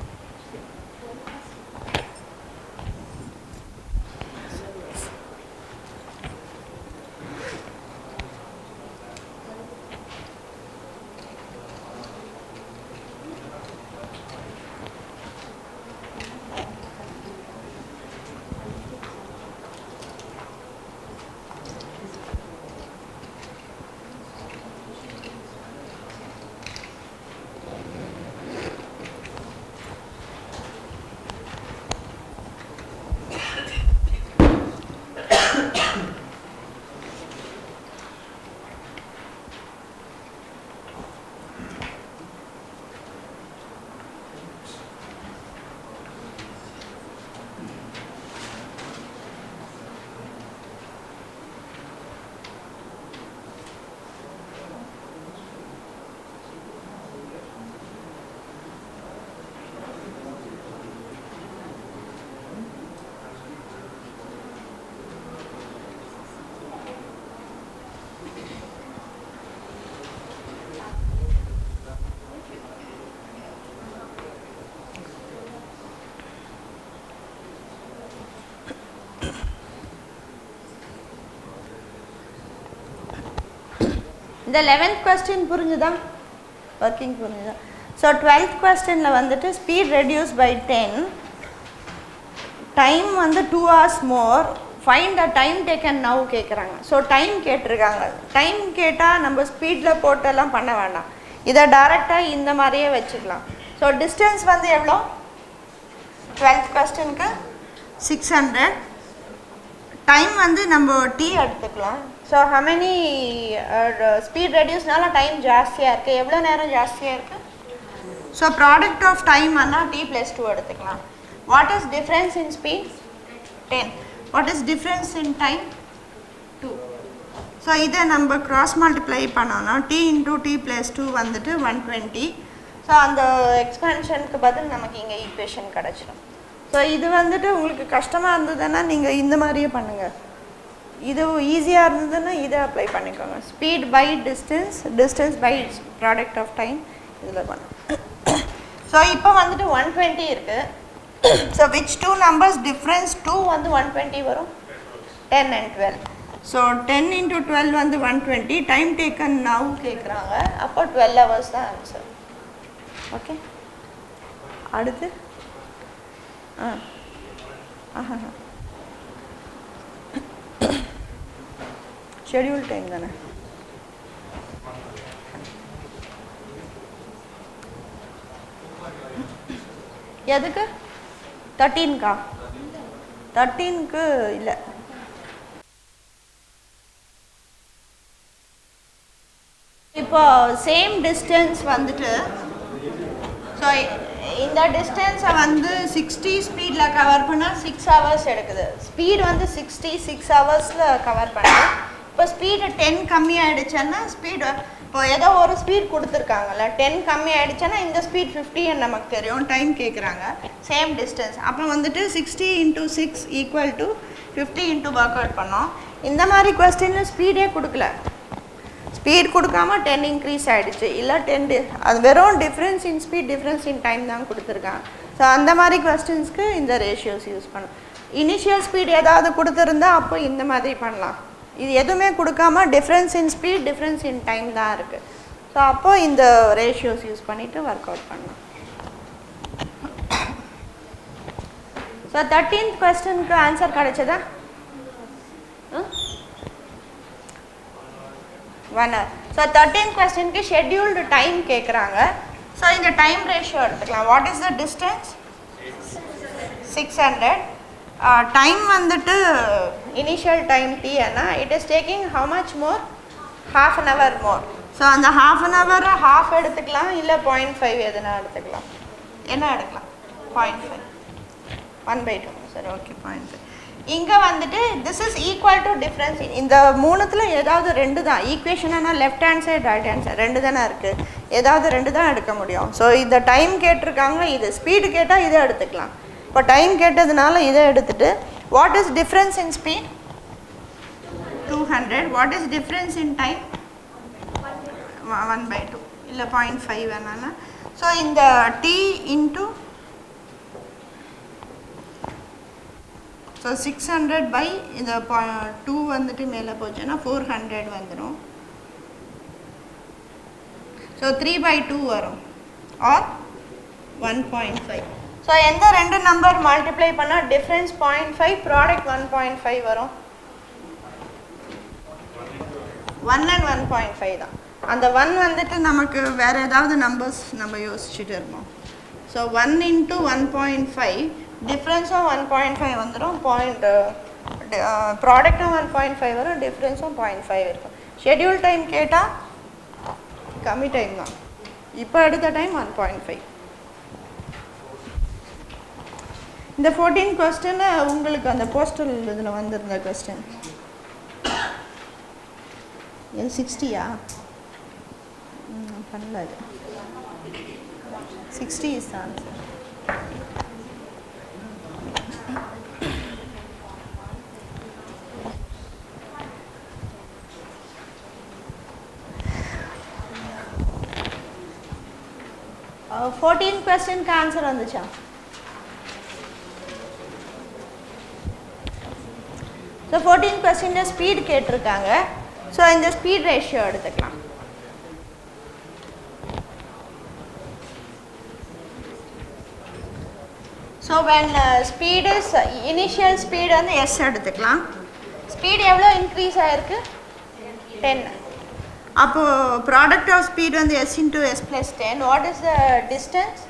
இந்த 11th கொஸ்டின் புரிஞ்சுதா? ஒர்க்கிங் புரிஞ்சுதா? ஸோ 12th கொஸ்டினில் வந்துட்டு ஸ்பீட் ரெடியூஸ் பை 10, டைம் வந்து 2 hours more, find the time taken now கேட்குறாங்க. ஸோ டைம் கேட்டிருக்காங்க. டைம் கேட்டால் நம்ம ஸ்பீடில் போட்டெல்லாம் பண்ண வேண்டாம், இதை டைரெக்டாக இந்த மாதிரியே வச்சுக்கலாம். ஸோ டிஸ்டன்ஸ் வந்து எவ்வளோ? 12th கொஸ்டினுக்கு 600. டைம் வந்து நம்ம t எடுத்துக்கலாம். ஸோ how many ஸ்பீட் ரெடியூஸ்னால டைம் ஜாஸ்தியாக இருக்குது. எவ்வளோ நேரம் ஜாஸ்தியாக இருக்குது? ஸோ ப்ராடக்ட் ஆஃப் டைம் ஆனால் t+2 எடுத்துக்கலாம். What is difference in speed? 10. What is difference in time? 2. So இதை நம்ம கிராஸ் மல்டிப்ளை பண்ணோன்னா t × t+2 வந்துட்டு 120. ஸோ அந்த எக்ஸ்பென்ஷனுக்கு பதில் நமக்கு இங்கே ஈக்குவேஷன் கிடச்சிடும். ஸோ இது வந்துட்டு உங்களுக்கு கஷ்டமாக இருந்ததுன்னா நீங்கள் இந்த மாதிரியே பண்ணுங்கள். இது ஈஸியாக இருந்ததுன்னா இதை அப்ளை பண்ணிக்கோங்க. Speed by distance, distance by product of time இதில் பண்ணுங்க. ஸோ இப்போ வந்துட்டு 120 இருக்குது. ஸோ விச் 2 numbers டிஃப்ரென்ஸ் 2 வந்து 120 வரும்? 10 and 12. ஸோ 10 × 12 வந்து 120. டைம் டேக்கன் நவ் கேட்குறாங்க. அப்போ 12 hours தான் ஆன்சர். ஓகே, அடுத்து ஷெட்யூல் டைம் தானே. எதுக்கு? 13க்கா? 13க்கு இல்லை. இப்போ சேம் டிஸ்டன்ஸ் வந்துட்டு, ஸோ இந்த டிஸ்டன்ஸை வந்து 60 ஸ்பீடில் கவர் பண்ணால் 6 hours எடுக்குது. ஸ்பீட் வந்து 66 ஹவர்ஸில் கவர் பண்ணுது. இப்போ ஸ்பீடு 10 கம்மி ஆகிடுச்சுன்னா ஸ்பீடு இப்போ ஏதோ ஒரு ஸ்பீட் கொடுத்துருக்காங்கல்ல, 10 கம்மி ஆகிடுச்சுன்னா இந்த ஸ்பீட் 50 நமக்கு தெரியும். டைம் கேட்குறாங்க, சேம் டிஸ்டன்ஸ். அப்போ வந்துட்டு 60 × 6 = 50 ஒர்க் அவுட் பண்ணோம். இந்த மாதிரி கொஸ்டினில் ஸ்பீடே கொடுக்கல, ஸ்பீட் கொடுக்காம 10 இன்க்ரீஸ் ஆகிடுச்சு, இல்லை 10 அது வெறும் difference in speed difference in time தான் கொடுத்துருக்காங்க. ஸோ அந்த மாதிரி கொஸ்டின்ஸ்க்கு இந்த ரேஷியோஸ் யூஸ் பண்ணணும். இனிஷியல் ஸ்பீட் ஏதாவது கொடுத்துருந்தா அப்போ இந்த மாதிரி பண்ணலாம். இது எதுவுமே கொடுக்காம difference in speed difference in time தான் இருக்குது. ஸோ அப்போது இந்த ரேஷியோஸ் யூஸ் பண்ணிவிட்டு ஒர்க் அவுட் பண்ணலாம். ஸோ 13th கொஸ்டினுக்கு ஆன்சர் கிடைச்சதா? 1 hour. ஸோ 13th கொஸ்டினுக்கு ஷெட்யூல்டு டைம் கேட்குறாங்க. ஸோ இந்த டைம் ரேஷியோ எடுத்துக்கலாம். What is the distance? 600. Time வந்துட்டு இனிஷியல் டைம் t ஏன்னா it is taking how much more? half an hour more. So அந்த half an hour half எடுத்துக்கலாம், இல்லை 0.5 எதுனா எடுத்துக்கலாம். என்ன எடுக்கலாம்? 0.5 1/2. சரி, ஓகே, 0.5. இங்கே வந்துட்டு this is equal to difference. இந்த மூணுத்தில் ஏதாவது ரெண்டு தான் ஈக்குவேஷன்னா left hand side right hand side ரெண்டு தானே இருக்குது. ஏதாவது ரெண்டு தான் எடுக்க முடியும். ஸோ இந்த டைம் கேட்டிருக்காங்க, இது ஸ்பீடு கேட்டால் இதை எடுத்துக்கலாம். இப்போ டைம் கேட்டதுனால இதை எடுத்துட்டு what is difference in speed? 200. What is difference in time? 1/2 இல்லை 0.5 வேணாலும். ஸோ இந்த t இன்ட்டு ஸோ 600 பை இந்த 2 வந்துட்டு மேலே போச்சுன்னா 400 வந்துடும். ஸோ 3/2 வரும் ஆர் 1.5. ஸோ எந்த ரெண்டு நம்பர் மல்டிப்ளை பண்ணால் டிஃப்ரென்ஸ் 0.5 ப்ராடக்ட் 1.5 வரும்? 1 and 1.5 தான். அந்த 1 வந்துட்டு நமக்கு வேறு ஏதாவது நம்பர்ஸ் நம்ம யோசிச்சுட்டு இருப்போம். ஸோ 1 into 1.5 டிஃப்ரென்ஸும் 1.5 வந்துடும், ப்ராடக்டும் 1.5 வரும், டிஃப்ரென்ஸும் 0.5 இருக்கும். ஷெட்யூல் டைம் கேட்டால் கம்மி டைம் தான். இப்போ எடுத்த டைம் 1.5. இந்த 14 கொஸ்டின் உங்களுக்கு அந்த போஸ்டல் இதில் வந்திருந்த கொஸ்டின். இது 60யா? பண்ணல, அது 60 இஸ் ஆன்சர். Uh, 14 கொஸ்டினுக்கு ஆன்சர் வந்துச்சா? ஸோ 14 கொஸ்டின் ஸ்பீட் கேட்டிருக்காங்க. ஸோ இந்த ஸ்பீட் ரேஷியோ எடுத்துக்கலாம். So when speed is initial speed வந்து எஸ் எடுத்துக்கலாம். ஸ்பீட் எவ்வளோ இன்க்ரீஸ் ஆகிருக்கு? 10. அப்போது ப்ராடக்ட் ஆஃப் ஸ்பீட் வந்து s into s plus 10. What is the distance?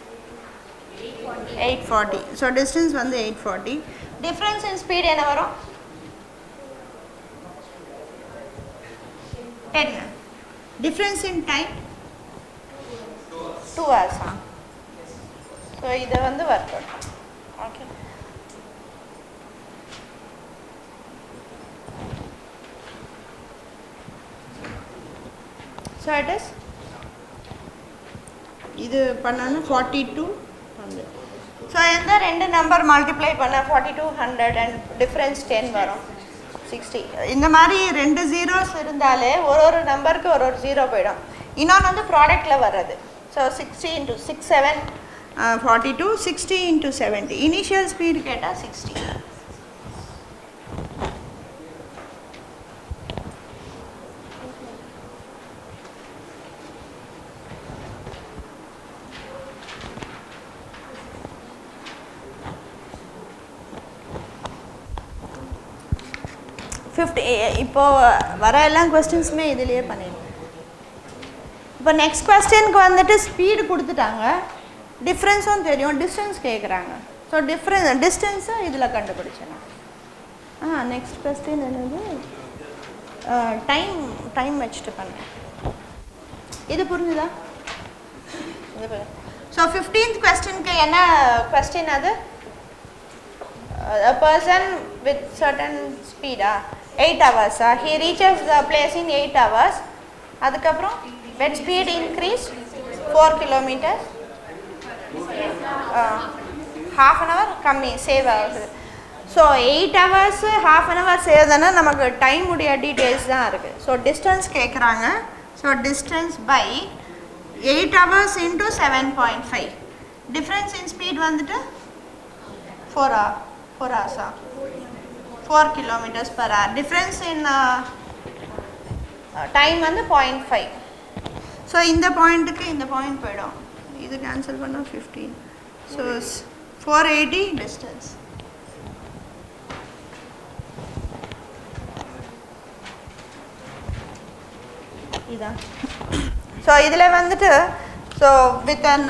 840. So distance வந்து 840. டிஃப்ரென்ஸ் இன் ஸ்பீட் என்ன வரும்? 10. Difference in time 2 hours. So இதை வந்து work out. Okay, so it is இது பண்ணாலும் 4200. ஸோ எந்த ரெண்டு நம்பர் மல்டிப்ளை பண்ணால் 4200 அண்ட் டிஃப்ரென்ஸ் 10 வரும்? 60. இந்த மாதிரி ரெண்டு ஜீரோஸ் இருந்தாலே ஒரு நம்பருக்கு ஒரு ஜீரோ போயிடும். இன்னொன்று வந்து ப்ராடக்டில் வர்றது. So 60 into 6 7 42, 60 into 70. Initial speed கேட்டால் 60. இப்போ வர எல்லா கொஸ்டின்ஸுமே இதுலேயே பண்ணிடுங்க. இப்போ நெக்ஸ்ட் கொஸ்டினுக்கு வந்துட்டு ஸ்பீடு கொடுத்துட்டாங்க, டிஃப்ரென்ஸும் தெரியும், டிஸ்டன்ஸ் கேட்குறாங்க. ஸோ டிஸ்டன்ஸை இதில் கண்டுபிடிச்சேன். நெக்ஸ்ட் கொஸ்டின் என்னது? டைம் வச்சுட்டு பண்ணேன். இது புரிஞ்சுதா? ஸோ 15th கொஸ்டினுக்கு என்ன கொஸ்டின்? அது a person with certain speed 8 hours he reaches the place in 8 hours. அதுக்கப்புறம் when speed increase 4 kilometers half an hour கம்மி சேவ் ஆகுது. So 8 hours half an hour save தானே, நமக்கு டைம் உடைய டீட்டெயில்ஸ் தான் இருக்குது. ஸோ டிஸ்டன்ஸ் கேட்குறாங்க. So distance by 8 hours into 7.5. Difference in speed வந்துட்டு 4 hours 4 kilometers per hour. Difference in time வந்து 0.5. ஸோ இந்த பாயிண்ட்டுக்கு இந்த பாயிண்ட் போயிடும், இது கேன்சல் பண்ணால் 15. So 480 distance. இதான். ஸோ இதில் வந்துட்டு so with an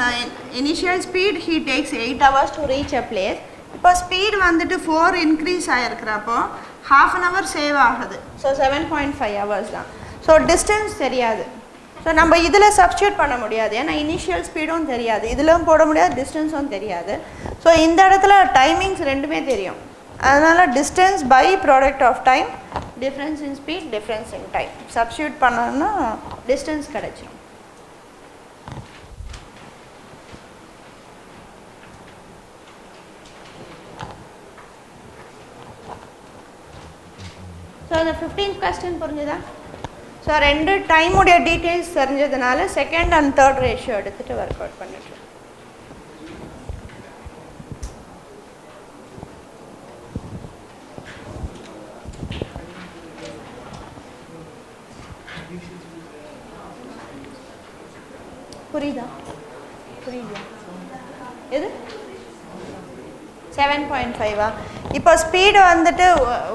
initial speed he takes 8 hours to reach a place. இப்போ ஸ்பீட் வந்துட்டு 4 இன்க்ரீஸ் ஆகிருக்கிறப்போ half an hour சேவ் ஆகுது. ஸோ 7.5 hours தான். ஸோ டிஸ்டன்ஸ் தெரியாது. ஸோ நம்ம இதில் சப்ஸ்டியூட் பண்ண முடியாது, ஏன்னா இனிஷியல் ஸ்பீடும் தெரியாது, இதிலும் போட முடியாது, டிஸ்டன்ஸும் தெரியாது. ஸோ இந்த இடத்துல டைமிங்ஸ் ரெண்டுமே தெரியும். அதனால் distance by product of time, difference in speed, difference in time substitute பண்ணோன்னா டிஸ்டன்ஸ் கிடைச்சிடும். ஸோ அந்த 15th question புரிஞ்சுதா? ஸோ ரெண்டு டைமுடைய டீட்டெயில்ஸ் தெரிஞ்சதுனால செகண்ட் அண்ட் தேர்ட் ரேஷியோ எடுத்துகிட்டு ஒர்க் அவுட் பண்ணிட்டு. புரியுதா? புரியுதா? எது 7.5ஆ? இப்போ ஸ்பீடு வந்துட்டு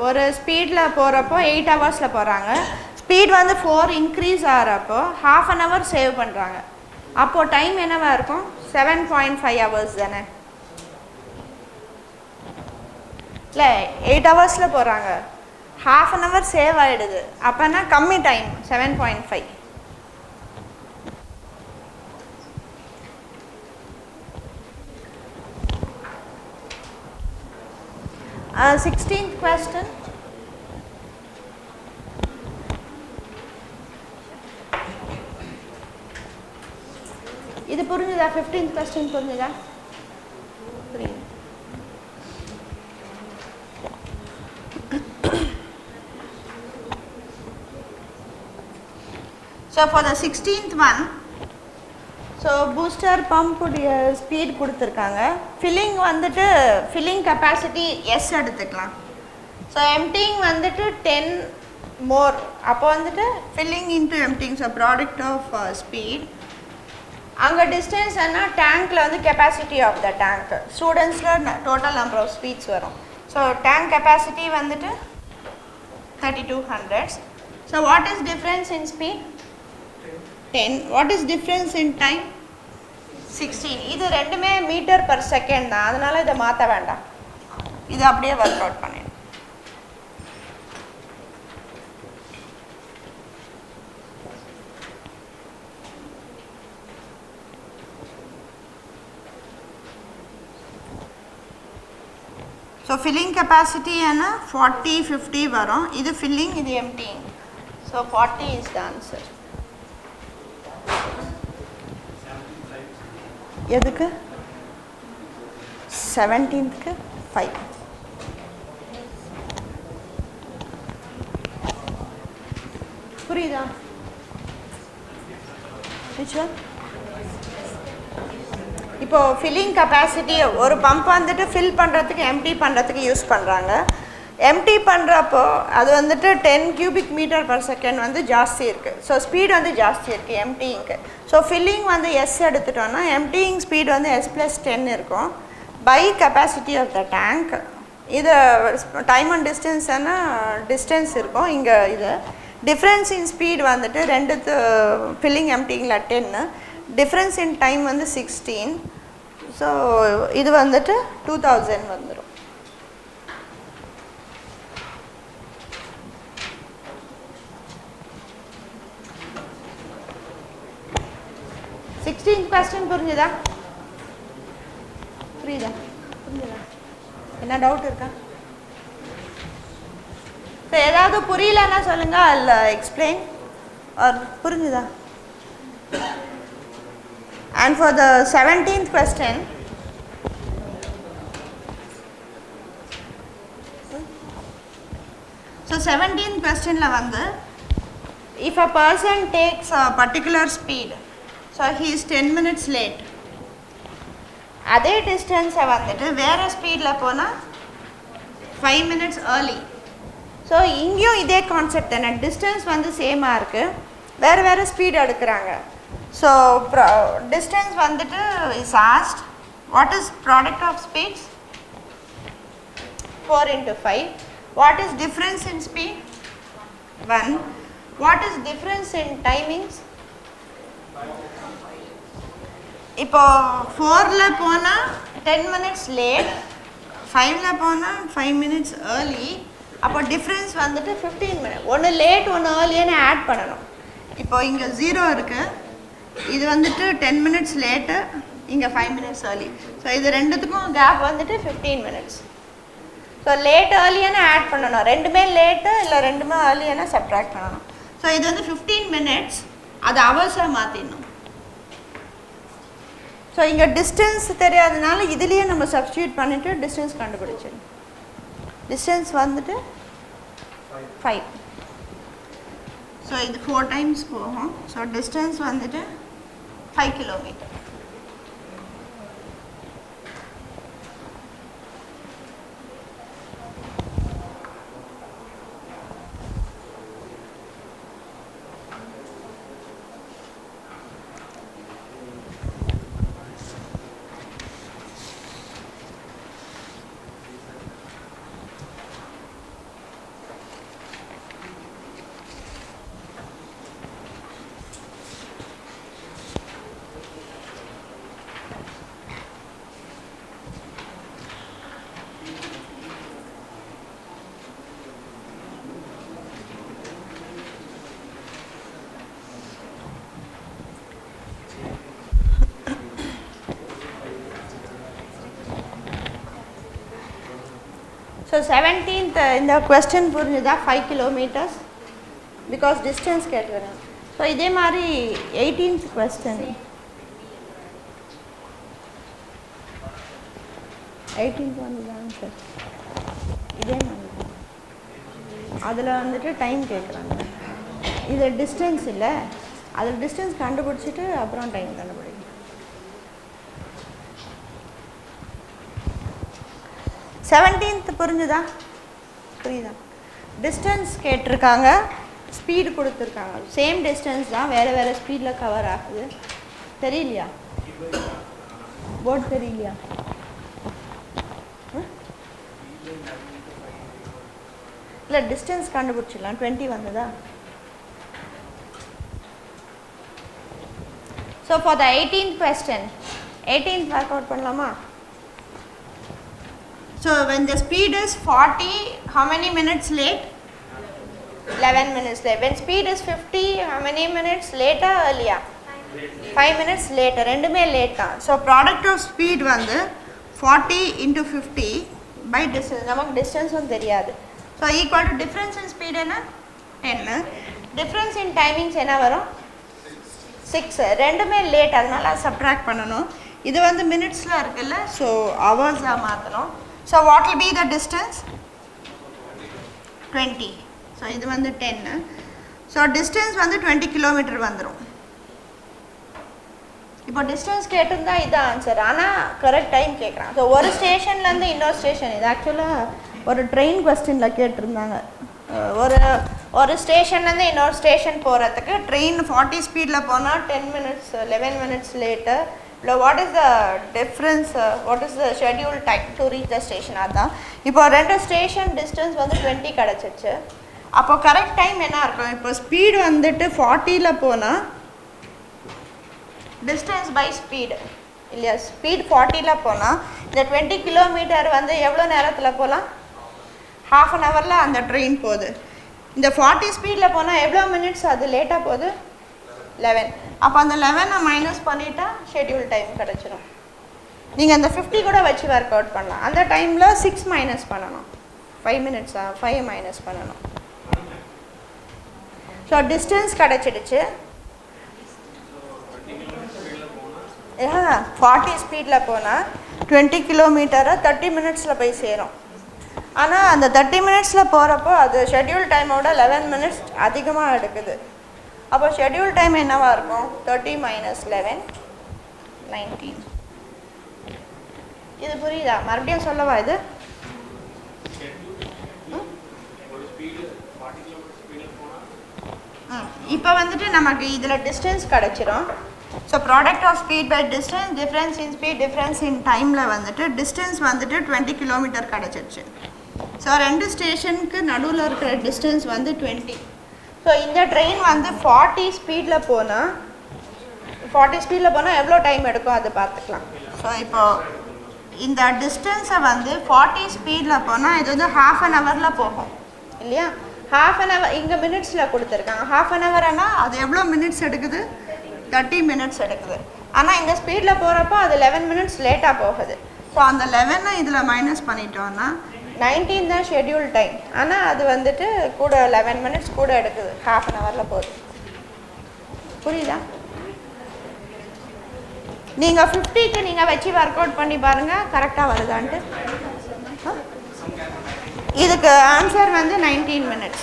ஒரு ஸ்பீடில் போகிறப்போ 8 hours போகிறாங்க. ஸ்பீட் வந்து 4 இன்க்ரீஸ் ஆகிறப்போ half an hour சேவ் பண்ணுறாங்க. அப்போது டைம் என்னவா இருக்கும்? 7.5 hours தானே? இல்லை 8 hours போகிறாங்க, half an hour சேவ் ஆகிடுது. அப்போனா கம்மி டைம் 7.5. 16th question. இது புரிஞ்சுதா? 15th question புரிஞ்சுதா? புரியுது. So for the 16th one, so booster பம்புடைய ஸ்பீட் கொடுத்துருக்காங்க. ஃபில்லிங் வந்துட்டு ஃபில்லிங் கெப்பாசிட்டி எஸ் எடுத்துக்கலாம். ஸோ எம்டிங் வந்துட்டு 10 மோர். அப்போ வந்துட்டு filling into emptying, so product of speed. அங்கே டிஸ்டன்ஸ் என்ன, டேங்க்கில் வந்து கெப்பாசிட்டி ஆஃப் த டேங்க், ஸ்டூடெண்ட்ஸில் டோட்டல் நம்பர் ஆஃப் ஸ்பீட்ஸ் வரும். ஸோ டேங்க் கெப்பாசிட்டி வந்துட்டு 3200. So what is difference in speed? 10. What is difference in time? 16. இது ரெண்டுமே மீட்டர் பர் செகண்ட் தான், அதனால இதை மாற்ற வேண்டாம், இது அப்படியே ஒர்க் அவுட் பண்ணிடும். ஸோ ஃபில்லிங் கெப்பாசிட்டி என்ன 40 50 வரும். இது ஃபில்லிங், இது emptying. So 40 is the answer. எதுக்கு? 17th 5. புரியுதா? இப்போ ஃபில்லிங் கெப்பாசிட்டி ஒரு பம்ப் வந்துட்டு ஃபில் பண்ணுறதுக்கு எம்டி பண்ணுறதுக்கு யூஸ் பண்ணுறாங்க. எம்டி பண்ணுறப்போ அது வந்துட்டு 10 cubic meter per second வந்து ஜாஸ்தி இருக்குது. ஸோ ஸ்பீட் வந்து ஜாஸ்தி இருக்குது எம்டிங்க்கு. ஸோ ஃபில்லிங் வந்து எஸ் எடுத்துட்டோன்னா எம்டிங் ஸ்பீட் வந்து S+10 இருக்கும் by capacity of the tank. இது டைம் அண்ட் டிஸ்டன்ஸ்னா டிஸ்டன்ஸ் இருக்கும் இங்கே. இது டிஃப்ரென்ஸ் இன் ஸ்பீட் வந்துட்டு ரெண்டுத்து ஃபில்லிங் எம்டிங்கில் 10, டிஃப்ரென்ஸ் இன் டைம் வந்து 16. ஸோ இது வந்துட்டு 2000 வந்துடும். கொஸ்டின் புரிஞ்சுதா? புரியுதா? புரிஞ்சுதா? என்ன டவுட் இருக்கா? ஸோ ஏதாவது புரியலன்னா சொல்லுங்க, அல்ல எக்ஸ்பிளைன். ஆர் புரிஞ்சுதா? And for the 17th question, so 17th question la vandu, if a person takes a particular speed, so he is 10 minutes late, அதே distance வந்துட்டு வேற ஸ்பீடில் போனால் 5 minutes early. ஸோ இங்கேயும் இதே கான்செப்ட் தானே, டிஸ்டன்ஸ் வந்து சேமாக இருக்குது, வேறு வேறு ஸ்பீட் எடுக்கிறாங்க. ஸோ distance வந்துட்டு is asked, what is product of speeds? 4 into 5. What is difference in speed? 1. What is difference in timings? இப்போ 4ல போனா 10 minutes late, 5ல போனா 5 minutes early. அப்போ டிஃப்ரென்ஸ் வந்துட்டு 15 minutes. ஒன்று லேட் ஒன்று ஏர்லின்னு ஆட் பண்ணணும். இப்போ இங்கே 0 இருக்கு, இது வந்துட்டு 10 minutes லேட்டு, இங்கே 5 minutes early. ஸோ இது ரெண்டுத்துக்கும் கேப் வந்துட்டு 15 minutes. ஸோ லேட் ஏர்லின்னு ஆட் பண்ணணும், ரெண்டுமே லேட்டு இல்லை ரெண்டுமே ஏர்லின்னு சப்ட்ராக்ட் பண்ணணும். ஸோ இது வந்து 15 minutes, அது ஹவர்ஸாக மாற்றிடணும். ஸோ இங்கே டிஸ்டன்ஸ் தெரியாதனால இதுலேயே நம்ம சப்ஸ்டியூட் பண்ணிவிட்டு டிஸ்டன்ஸ் கண்டுபிடிச்சிடணும். டிஸ்டன்ஸ் வந்துட்டு 5. ஸோ இது 4 times போகும். ஸோ டிஸ்டன்ஸ் வந்துட்டு 5 kilometers. So 17th இந்த question புரிஞ்சுதா? 5 kilometers because distance கேட்குறேன். ஸோ இதே மாதிரி 18th question. 18th வந்து தான் சார் இதே மாதிரி அதில் வந்துட்டு டைம் கேட்குறாங்க. இது டிஸ்டன்ஸ் இல்லை, அதில் டிஸ்டன்ஸ் கண்டுபிடிச்சிட்டு அப்புறம் டைம் கண்டுபிடிக்கணும். 17th புரிஞ்சுதா? புரியுதா? டிஸ்டன்ஸ் கேட்டிருக்காங்க, ஸ்பீடு கொடுத்துருக்காங்க. சேம் டிஸ்டன்ஸ் தான், வேறு வேறு ஸ்பீடில் கவர் ஆகுது. தெரியலையா? போர்டு தெரியலையா? இல்லை டிஸ்டன்ஸ் கண்டுபிடிச்சிடலாம். 20 வந்ததா? So for the 18th question, 18th work out பண்ணலாமா? So when the speed is 40, how many minutes late? 11 minutes late. When speed is 50, how many minutes later earlier? 5 minutes later. ரெண்டுமே late தான். So product of speed வந்து 40 into 50 by distance. நமக்கு டிஸ்டன்ஸும் தெரியாது. So equal to difference in speed என்ன? 10. Difference in timings என்ன வரும்? 6. ரெண்டுமே late, அதனால சப்ட்ராக்ட் பண்ணணும். இது வந்து மினிட்ஸில் இருக்குல்ல, ஸோ ஹவர்ஸாக மாற்றணும். So what will be the distance? 20. So இது வந்து 10. So distance வந்து 20 kilometer வந்துரும். இப்போ டிஸ்டன்ஸ் கேட்டிருந்தா இதான் ஆன்சர், ஆனால் கரெக்ட் டைம் கேட்குறான். ஸோ ஒரு ஸ்டேஷன்லேருந்து இன்னொரு ஸ்டேஷன், இது ஆக்சுவலாக ஒரு ட்ரெயின் கொஸ்டினில் கேட்டிருந்தாங்க. ஒரு ஸ்டேஷன்லேருந்து இன்னொரு ஸ்டேஷன் போகிறதுக்கு ட்ரெயின் 40 ஸ்பீடில் போனால் 10 minutes 11 minutes later. What is the difference? What is the schedule time to reach the station? அதான் இப்போ ரெண்டு ஸ்டேஷன் டிஸ்டன்ஸ் வந்து 20 கிடச்சிச்சு. அப்போ கரெக்ட் டைம் என்ன இருக்கும்? இப்போ ஸ்பீடு வந்துட்டு 40ல் போனால் டிஸ்டன்ஸ் பை ஸ்பீடு இல்லையா? ஸ்பீட் 40ல் போனால் இந்த 20 kilometer வந்து எவ்வளோ நேரத்தில் போகலாம்? ½ an hourல அந்த ட்ரெயின் போகுது. இந்த 40 ஸ்பீடில் போனால் எவ்வளோ மினிட்ஸ் அது லேட்டாக போகுது? 11. அப்போ அந்த 11 மைனஸ் பண்ணிட்டா ஷெட்யூல் டைம் கிடச்சிடும். நீங்கள் அந்த 50 கூட வச்சு ஒர்க் அவுட் பண்ணலாம். அந்த டைமில் 6 மைனஸ் பண்ணணும். 5 minutes 5 மைனஸ் பண்ணணும். ஸோ டிஸ்டன்ஸ் கிடச்சிடுச்சு. 40 ஸ்பீடில் போனால் 20 kilometer 30 minutesல போய் சேரும். ஆனால் அந்த 30 minutesல போகிறப்போ அது ஷெட்யூல் டைமோட 11 minutes அதிகமாக எடுக்குது. அப்போ ஷெட்யூல் டைம் என்னவா இருக்கும்? 30 minus 11 19. இது புரியுதா? மறுபடியும் சொல்லவா? இது இப்போ வந்துட்டு நமக்கு இதில் டிஸ்டன்ஸ் கிடச்சிரும். So product of speed by distance, difference in speed, difference in டைமில் வந்துட்டு டிஸ்டன்ஸ் வந்துட்டு 20 kilometer கிடச்சிருச்சு. ஸோ ரெண்டு ஸ்டேஷனுக்கு நடுவில் இருக்கிற டிஸ்டன்ஸ் வந்து 20. ஸோ இந்த ட்ரெயின் வந்து 40 ஸ்பீடில் போனால் எவ்வளோ டைம் எடுக்கும் அதை பார்த்துக்கலாம். ஸோ இப்போது இந்த டிஸ்டன்ஸை வந்து 40 ஸ்பீடில் போனால் இது வந்து ½ an ஹவரில் போகும் இல்லையா? ½ an hour இங்கே மினிட்ஸில் கொடுத்துருக்காங்க. ½ an hourனா அது எவ்வளோ மினிட்ஸ் எடுக்குது? 30 minutes எடுக்குது. ஆனால் இந்த ஸ்பீடில் போகிறப்போ அது 11 minutes லேட்டாக போகுது. ஸோ அந்த 11 இதில் மைனஸ் பண்ணிட்டோன்னா 19 தான் ஷெட்யூல் டைம். ஆனால் அது வந்துட்டு கூட 11 minutes கூட எடுக்குது, ½ an hourல போகுது. புரியுதா? நீங்கள் 50க்கு நீங்கள் வச்சு ஒர்க் அவுட் பண்ணி பாருங்கள் கரெக்டாக வருதான்ட்டு. இதுக்கு ஆன்சர் வந்து 19 minutes.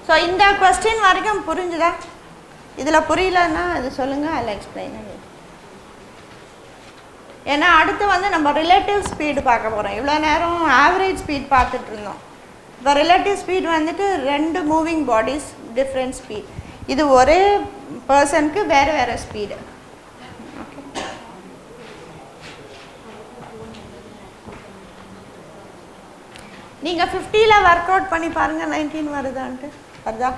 ஸோ இந்த கொஸ்டின் வரைக்கும் புரிஞ்சுதா? இதில் புரியலன்னா அது சொல்லுங்கள், அதில் எக்ஸ்பிளைன் பண்ணி. ஏன்னா அடுத்து வந்து நம்ம ரிலேட்டிவ் ஸ்பீடு பார்க்க போகிறோம். இவ்வளோ நேரம் ஆவரேஜ் ஸ்பீட் பார்த்துட்டு இருந்தோம். இப்போ ரிலேட்டிவ் ஸ்பீட் வந்துட்டு 2 மூவிங் பாடிஸ் டிஃப்ரெண்ட் ஸ்பீட். இது ஒரே பர்சனுக்கு வேறு வேறு ஸ்பீடு. ஓகே, நீங்கள் 50ல் ஒர்க் அவுட் பண்ணி பாருங்கள் 19 வருதான்ட்டு. வருதா?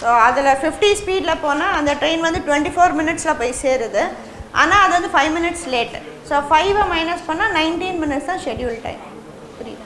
ஸோ அதில் 50 ஸ்பீடில் போனால் அந்த ட்ரெயின் வந்து 24 minutesல போய் சேருது. ஆனால் அது வந்து 5 minutes லேட்டு. ஸோ 5 மைனஸ் பண்ணால் 19 minutes தான் ஷெட்யூல் டைம். புரியுது?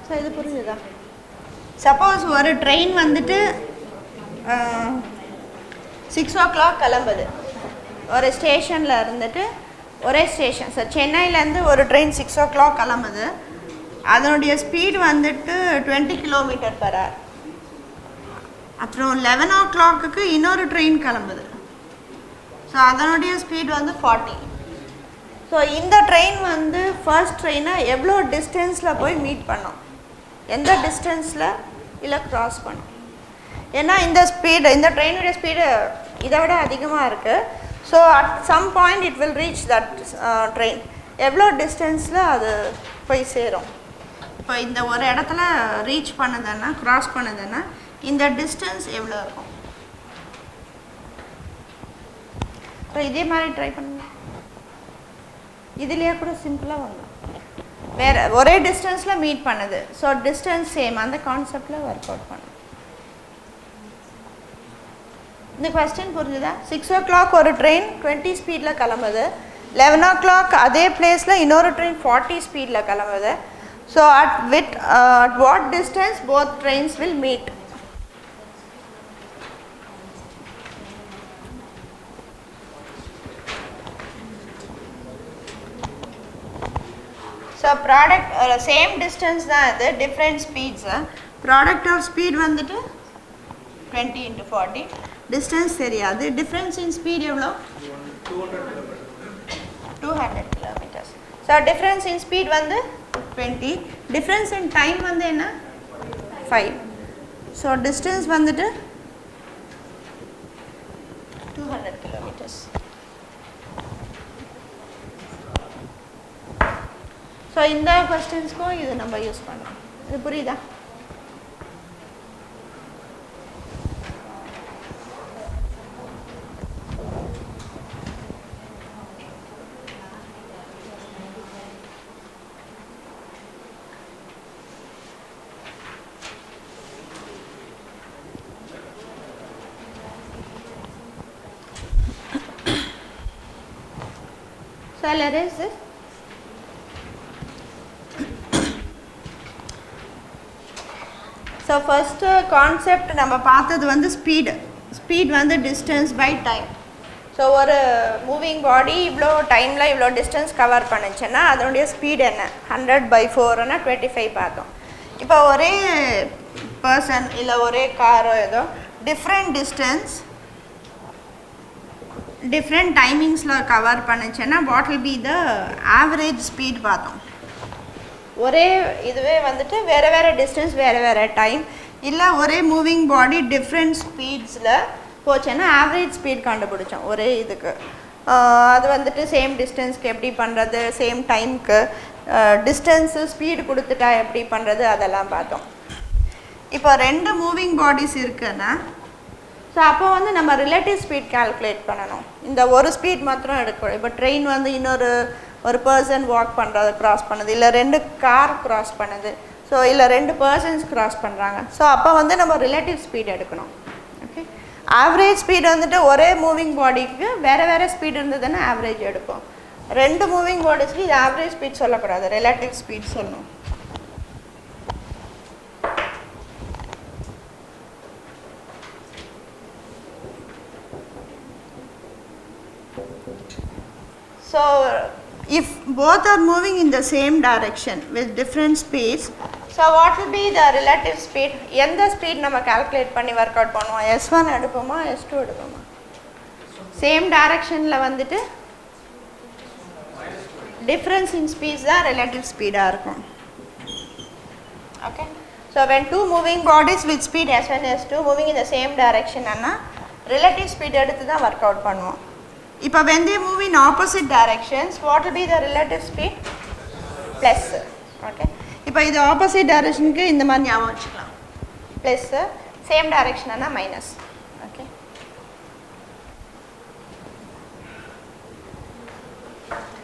ஸோ இது புரிஞ்சுதா? சப்போஸ் ஒரு ட்ரெயின் வந்துட்டு 6 o'clock கிளம்புது ஒரு ஸ்டேஷனில் இருந்துட்டு, ஒரே ஸ்டேஷன். ஸோ சென்னையிலேருந்து ஒரு ட்ரெயின் 6 o'clock கிளம்புது. அதனுடைய ஸ்பீடு வந்துட்டு 20 km/h. அப்புறம் 11 o'clock இன்னொரு ட்ரெயின் கிளம்புது. ஸோ அதனுடைய ஸ்பீடு வந்து 40. ஸோ இந்த ட்ரெயின் வந்து ஃபர்ஸ்ட் ட்ரெயினை எவ்வளோ டிஸ்டன்ஸில் போய் மீட் பண்ணோம், எந்த டிஸ்டன்ஸில் இல்லை க்ராஸ் பண்ணோம். ஏன்னா இந்த ஸ்பீடு, இந்த ட்ரெயினுடைய ஸ்பீடு இதை விட அதிகமாக இருக்குது. So at some point it will reach that train. எவ்வளோ டிஸ்டன்ஸில் அது போய் சேரும். இப்போ இந்த ஒரு இடத்துல ரீச் பண்ணுதுன்னா, க்ராஸ் பண்ணுதுன்னா இந்த டிஸ்டன்ஸ் எவ்வளோ இருக்கும். ஸோ இதே மாதிரி ட்ரை பண்ணுங்க. இதுலேயே கூட சிம்பிளாக வரலாம். வேறு ஒரே டிஸ்டன்ஸில் மீட் பண்ணுது. ஸோ டிஸ்டன்ஸ் சேம், அந்த கான்செப்டில் ஒர்க் அவுட் பண்ணும். இந்த கொஸ்டின் புரிஞ்சுதா? 6 o'clock ஒரு ட்ரெயின் 20 ஸ்பீடில் கிளம்புது. 11 o'clock அதே பிளேஸில் இன்னொரு ட்ரெயின் 40 ஸ்பீடில் கிளம்புது. So at what distance both trains will meet. So product same distance தான் இது, different speeds. Product of speed வந்துட்டு 20 × 40. டிஸ்டன்ஸ் தெரியாது. டிஃப்ரென்ஸ் இன் ஸ்பீட் எவ்வளோ? 200 kilometers. So difference in speed வந்து 20. டிஃப்ரென்ஸ் இன் டைம் வந்து என்ன? 5. ஸோ டிஸ்டன்ஸ் வந்துட்டு 200 kilometers. So இந்த கொஸ்டின்ஸ்க்கும் இது நம்ம யூஸ் பண்ணலாம். இது புரியுதா? So I'll erase this. So first concept நம்ம பார்த்தது வந்து ஸ்பீட் வந்து டிஸ்டன்ஸ் பை டைம். ஸோ ஒரு மூவிங் பாடி இவ்வளோ டைமில் இவ்வளோ டிஸ்டன்ஸ் கவர் பண்ணுச்சுன்னா அதனுடைய ஸ்பீட் என்ன? 100/4னா 25 பார்த்தோம். இப்போ ஒரே பர்சன் இல்லை ஒரே காரோ ஏதோ டிஃப்ரெண்ட் டிஸ்டன்ஸ் டிஃப்ரெண்ட் டைமிங்ஸில் கவர் பண்ணுச்சுன்னா what will be the average speed பார்த்தோம். ஒரே இதுவே வந்துட்டு வேறு வேறு டிஸ்டன்ஸ் வேறு வேறு டைம் இல்லை ஒரே மூவிங் பாடி டிஃப்ரெண்ட் ஸ்பீட்ஸில் போச்சுன்னா ஆவரேஜ் ஸ்பீட் கண்டுபிடிச்சோம் ஒரே இதுக்கு. அது வந்துட்டு சேம் டிஸ்டன்ஸ்க்கு எப்படி பண்ணுறது, சேம் டைமுக்கு டிஸ்டன்ஸு ஸ்பீடு கொடுத்துட்டா எப்படி பண்ணுறது அதெல்லாம் பார்த்தோம். இப்போ 2 மூவிங் பாடிஸ் இருக்குன்னா ஸோ அப்போ வந்து நம்ம ரிலேட்டிவ் ஸ்பீட் கால்குலேட் பண்ணணும். இந்த ஒரு ஸ்பீட் மாத்திரம் எடுக்கணும். இப்போ ட்ரெயின் வந்து ஒரு பர்சன் வாக் பண்ணுறது க்ராஸ் பண்ணுது, இல்லை 2 கார் க்ராஸ் பண்ணுது, ஸோ இல்லை 2 பர்சன்ஸ் க்ராஸ் பண்ணுறாங்க. ஸோ அப்போ வந்து நம்ம ரிலேட்டிவ் ஸ்பீட் எடுக்கணும். ஓகே, ஆவரேஜ் ஸ்பீட் வந்துட்டு ஒரே மூவிங் பாடிக்கு வேறு வேறு ஸ்பீட் இருந்ததுன்னா ஆவரேஜ் எடுப்போம். 2 மூவிங் பாடிஸ்க்கு இது ஆவரேஜ் ஸ்பீட் சொல்லக்கூடாது, ரிலேட்டிவ் ஸ்பீட் சொல்லணும். So if both are moving in the same direction with different speeds, so what will be the relative speed? எந்த ஸ்பீட் நம்ம கால்குலேட் பண்ணி ஒர்க் அவுட் பண்ணுவோம்? S1 எடுப்போமா S2 எடுப்போமா? சேம் டைரக்ஷனில் வந்துட்டு difference in speeds தான் relative ஸ்பீடாக இருக்கும். Okay, so when 2 moving bodies with speed S1 S2 moving in the same direction ஆனால் ரிலேட்டிவ் ஸ்பீட் எடுத்து தான் ஒர்க் அவுட் பண்ணுவோம். இப்போ when they move in opposite directions, what will be the relative speed? Plus. Okay. இப்போ இது opposite டைரக்ஷனுக்கு இந்த மாதிரி ஞாபகம் வச்சுக்கலாம். ப்ளஸ் சேம் டைரக்ஷன்னா மைனஸ். ஓகே,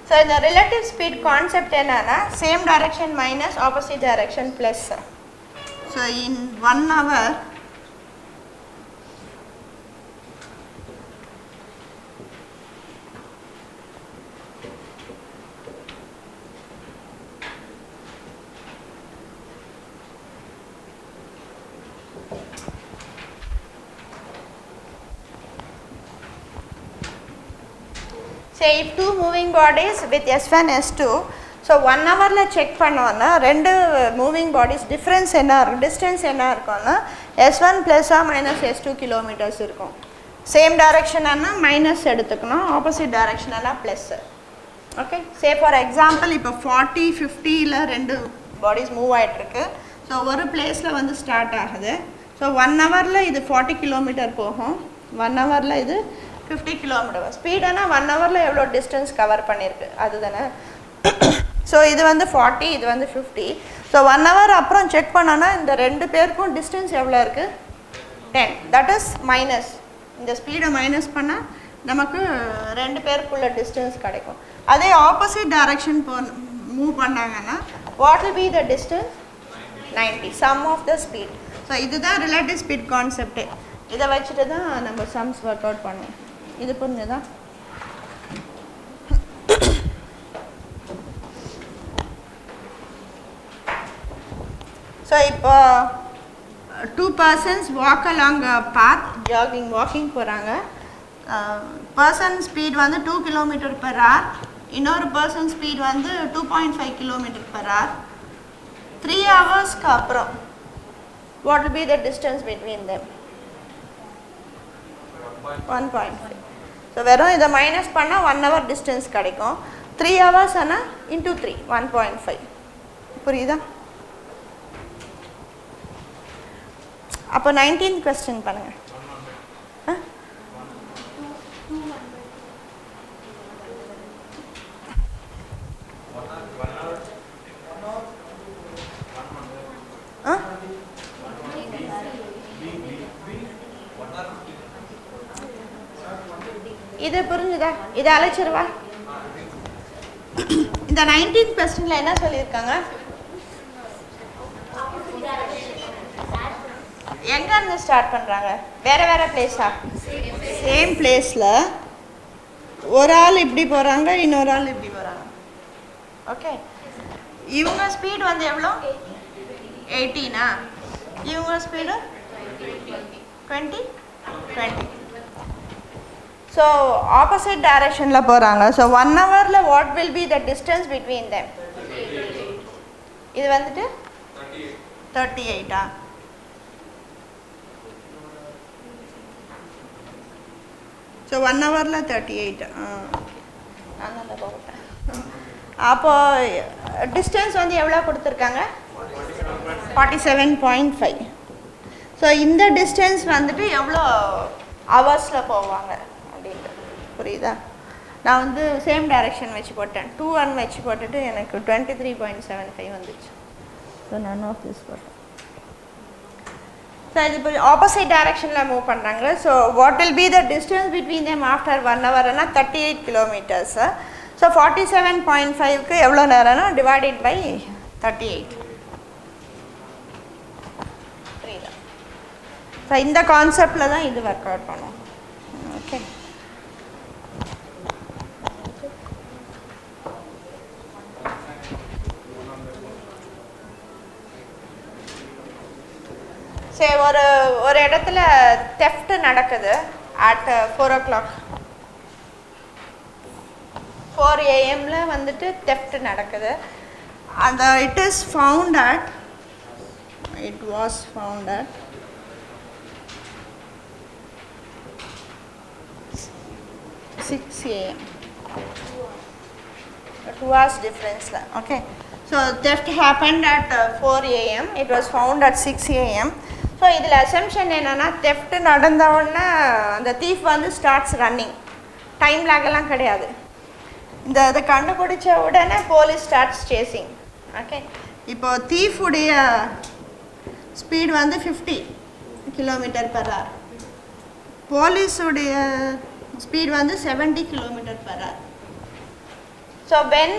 ஸோ இந்த ரிலேட்டிவ் ஸ்பீட் கான்செப்ட் என்னன்னா same direction minus opposite direction plus. So in 1 hour say if 2 moving bodies with S1 S2, so 1 hourல check பண்ணோன்னா 2 மூவிங் பாடிஸ் டிஃப்ரென்ஸ் என்ன இருக்கும், டிஸ்டன்ஸ் என்ன இருக்கும்னா S1 plus minus S2 kilometres இருக்கும். Same டைரக்ஷன்னா minus எடுத்துக்கணும், opposite டைரக்ஷன்னா plus. Okay, say for example இப்போ 40-50ல் 2 பாடிஸ் மூவ் ஆகிட்டுருக்கு. ஸோ ஒரு பிளேஸில் வந்து ஸ்டார்ட் ஆகுது. ஸோ 1 hourல இது 40 கிலோமீட்டர் போகும், 1 hourல இது 50 கிலோமீட்டர். ஸ்பீடுனா 1 hourல எவ்வளோ டிஸ்டன்ஸ் கவர் பண்ணியிருக்கு அதுதானே. ஸோ இது வந்து 40, இது வந்து 50. ஸோ 1 hour அப்புறம் செக் பண்ணோன்னா இந்த 2 பேருக்கும் டிஸ்டன்ஸ் எவ்வளோ இருக்குது? 10. That is minus. இந்த ஸ்பீடை மைனஸ் பண்ணால் நமக்கு 2 பேருக்குள்ள டிஸ்டன்ஸ் கிடைக்கும். அதே ஆப்போசிட் டைரக்ஷன் மூவ் பண்ணாங்கன்னா what will be the distance? 90. Sum of the speed. So இதுதான் ரிலேட்டிவ் ஸ்பீட் கான்செப்டே. இதை வச்சுட்டு தான் நம்ம சம்ஸ் ஒர்க் அவுட் பண்ணுவோம். இது புரிஞ்சுதா? ஸோ இப்போ 2 persons வாக் அலாங் பாத் வாக்கிங் போகிறாங்க. பர்சன் ஸ்பீட் வந்து 2 km/h, இன்னொரு பர்சன் ஸ்பீட் வந்து 2.5 km/h. 3 ஹவர்ஸ்க்கு அப்புறம் what will be the distance between them? 1.5. So வெறும் இதை மைனஸ் பண்ணால் 1 hour டிஸ்டன்ஸ் கிடைக்கும். 3 hours ஆனால் இன்டூ 3 1.5. புரியுதா? அப்போ 19th கொஸ்டின் பண்ணுங்கள். இது புரிஞ்சுதா? இதை அழைச்சிருவா. இந்த 19th கொஸ்டின்ல என்ன சொல்லியிருக்காங்க? எங்க இருந்து ஸ்டார்ட் பண்றாங்க? வேற வேற பிளேஸா? சேம் பிளேஸ்ல ஒரு ஆள் இப்படி போறாங்க, இன்னொரு ஆள் இப்படி போறாங்க. ஓகே, இவங்க ஸ்பீட் வந்து எவ்வளோ? 18. இவங்க ஸ்பீடு 20. ஸோ ஆப்போசிட் டைரக்ஷனில் போகிறாங்க. ஸோ 1 hourல what will be the distance between them? இது வந்துட்டு 38. ஸோ 1 ஹவரில் 38. நான் தான் போட்டேன். அப்போ டிஸ்டன்ஸ் வந்து எவ்வளோ கொடுத்துருக்காங்க? 47.5. ஸோ இந்த டிஸ்டன்ஸ் வந்துட்டு எவ்வளோ ஹவர்ஸில் போவாங்க அப்படின்ட்டு புரியுதா? நான் வந்து சேம் டைரெக்ஷன் வச்சு போட்டேன். 2-1 வச்சு போட்டுட்டு எனக்கு 23.75 வந்துச்சு. ஸோ நன் ஆஃப் திஸ் போட்டேன். ஸோ இது இப்போ ஆப்போசிட் டைரெக்ஷனில் மூவ் பண்ணுறாங்க. So what will be the distance between them after 1 ஹவர்னா 38 கிலோமீட்டர்ஸு. ஸோ 47.5க்கு எவ்வளோ நேரம்னா டிவைடட் பை 38. புரியுதா? ஸோ இந்த கான்செப்டில் தான் இது ஒர்க் அவுட் பண்ணும். ஓகே. சரி, ஒரு இடத்துல தெஃப்ட் நடக்குது அட் 4 o'clock. 4 AM வந்துட்டு தெஃப்ட் நடக்குது. அந்த it was found at 6 AM. 2 hours difference. Okay. So theft happened at 4 AM. It was found at 6 AM. So இதில் அசம்ஷன் என்னென்னா தெஃப்ட் நடந்த உடனே அந்த தீஃப் வந்து ஸ்டார்ட்ஸ் ரன்னிங். டைம் லேகெல்லாம் கிடையாது. இதை கண்டுபிடிச்ச உடனே போலீஸ் ஸ்டார்ட்ஸ் சேசிங். ஓகே. இப்போ தீஃபுடைய ஸ்பீட் வந்து 50 km/h. போலீஸுடைய ஸ்பீட் வந்து 70 km/h. So when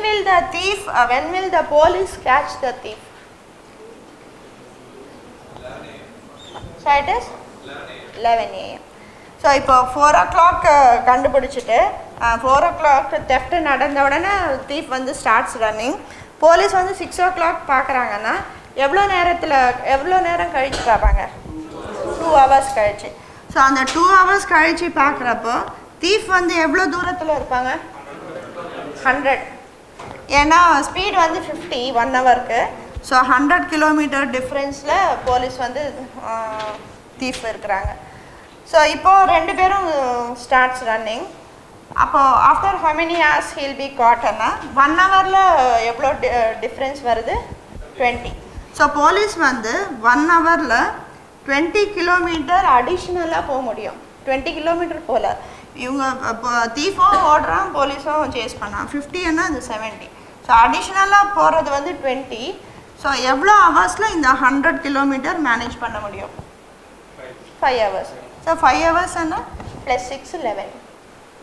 will the police catch the thief? So it is 11 AM. So இப்போ 4 o'clock கண்டுபிடிச்சிட்டு 4 o'clock தெஃப்ட் நடந்த உடனே தீஃப் வந்து ஸ்டார்ட்ஸ் ரன்னிங். போலீஸ் வந்து 6 o'clock பார்க்குறாங்கன்னா எவ்வளோ நேரம் கழித்து பார்ப்பாங்க? 2 hours கழிச்சு. ஸோ அந்த 2 hours கழித்து பார்க்குறப்போ தீஃப் வந்து எவ்வளோ தூரத்தில் இருப்பாங்க? 100. ஏன்னா ஸ்பீட் வந்து 50 1 ஹவருக்கு. ஸோ 100 கிலோமீட்டர் டிஃப்ரென்ஸில் போலீஸ் வந்து தீஃப் இருக்கிறாங்க. ஸோ இப்போது 2 பேரும் ஸ்டார்ட்ஸ் ரன்னிங். அப்போது after how many hours he'll be caught-னா 1 ஹவரில் எவ்வளோ டிஃப்ரென்ஸ் வருது? 20. ஸோ போலீஸ் வந்து 1 ஹவரில் 20 கிலோமீட்டர் அடிஷ்னலாக போக முடியும். 20 கிலோமீட்டர் போகல. இவங்க இப்போ தீஃபும் ஓடுறான், போலீஸும் சேஸ் பண்ணான். 50ன்னா அது 70. ஸோ அடிஷ்னலாக போகிறது வந்து 20. ஸோ எவ்வளோ ஹவர்ஸில் இந்த 100 கிலோமீட்டர் மேனேஜ் பண்ண முடியும்? 5 hours. ஸோ 5 hours-ன்னா +6 11.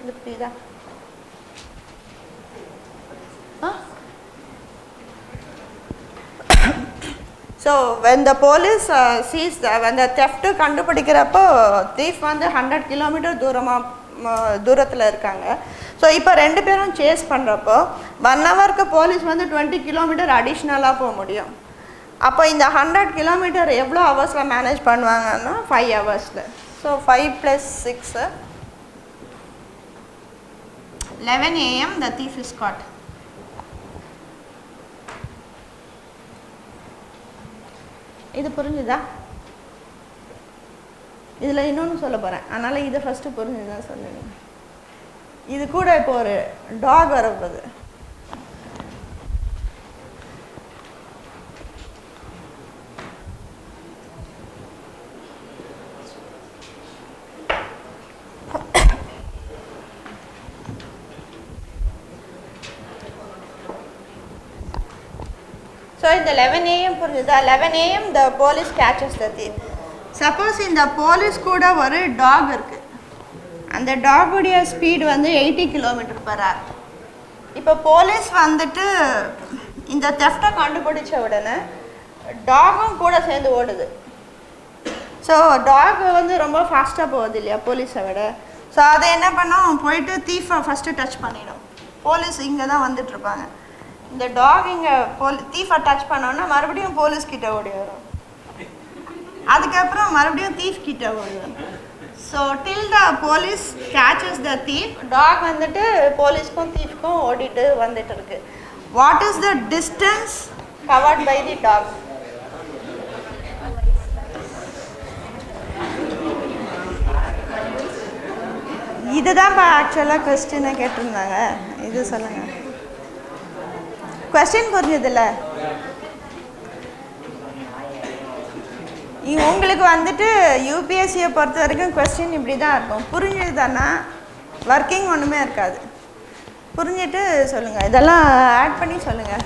இது புரியுதா? So when the police sees when the theft கண்டுபிடிக்கிறப்போ தீஃப் வந்து 100 கிலோமீட்டர் தூரத்தில் இருக்காங்க. ஸோ இப்போ 2 பேரும் சேஸ் பண்ணுறப்போ 1 ஹவருக்கு போலீஸ் வந்து 20 கிலோமீட்டர் அடிஷ்னலாக போக முடியும். அப்போ இந்த 100 கிலோமீட்டர் எவ்வளோ ஹவர்ஸில் மேனேஜ் பண்ணுவாங்கன்னா 5 hours-ல. So 5 + 6 11 AM the thief is caught. இது புரிஞ்சுதா? இதில் இன்னொன்று சொல்ல போகிறேன், அதனால் இதை ஃபஸ்ட்டு புரிஞ்சுதான் சொல்லுங்க. இது கூட இப்போ ஒரு டாக் வரப்போகுது. ஸோ இந்த 11 AM புரிஞ்சுதா? 11 AM the police catches the thief. Suppose இந்த போலீஸ் கூட ஒரு டாக் இருக்குது. அந்த டாகுடைய ஸ்பீட் வந்து 80 km/h. இப்போ போலீஸ் வந்துட்டு இந்த தெஃப்டை கண்டுபிடிச்ச உடனே டாகும் கூட சேர்ந்து ஓடுது. ஸோ டாக் வந்து ரொம்ப ஃபாஸ்ட்டாக போகுது இல்லையா போலீஸை விட. ஸோ அதை என்ன பண்ணோம், போயிட்டு தீஃபை ஃபஸ்ட்டு டச் பண்ணிடும். போலீஸ் இங்கே தான் வந்துட்டுருப்பாங்க. இந்த டாக் இங்கே தீஃபை டச் பண்ணோன்னா மறுபடியும் போலீஸ்கிட்ட ஓடி வரும். அதுக்கப்புறம் மறுபடியும் தீஃப் கிட்ட ஓடி வரும். So till the police catches the thief, dog வந்துட்டு போலீஸ்க்கும் தீஃப்க்கும் ஓடிட்டு வந்துட்டு இருக்கு. What is the distance covered by the dog? இதுதான்ப்பா ஆக்சுவலாக கொஸ்டினை கேட்டிருந்தாங்க. இது சொல்லுங்கள். கொஸ்டின் புரிஞ்சதில்ல? உங்களுக்கு வந்துட்டு யூபிஎஸ்சியை பொறுத்த வரைக்கும் கொஸ்டின் இப்படி தான் இருக்கும். புரிஞ்சுதுதானா ஒர்க்கிங் ஒன்றுமே இருக்காது. புரிஞ்சுட்டு சொல்லுங்கள். இதெல்லாம் ஆட் பண்ணி சொல்லுங்கள்.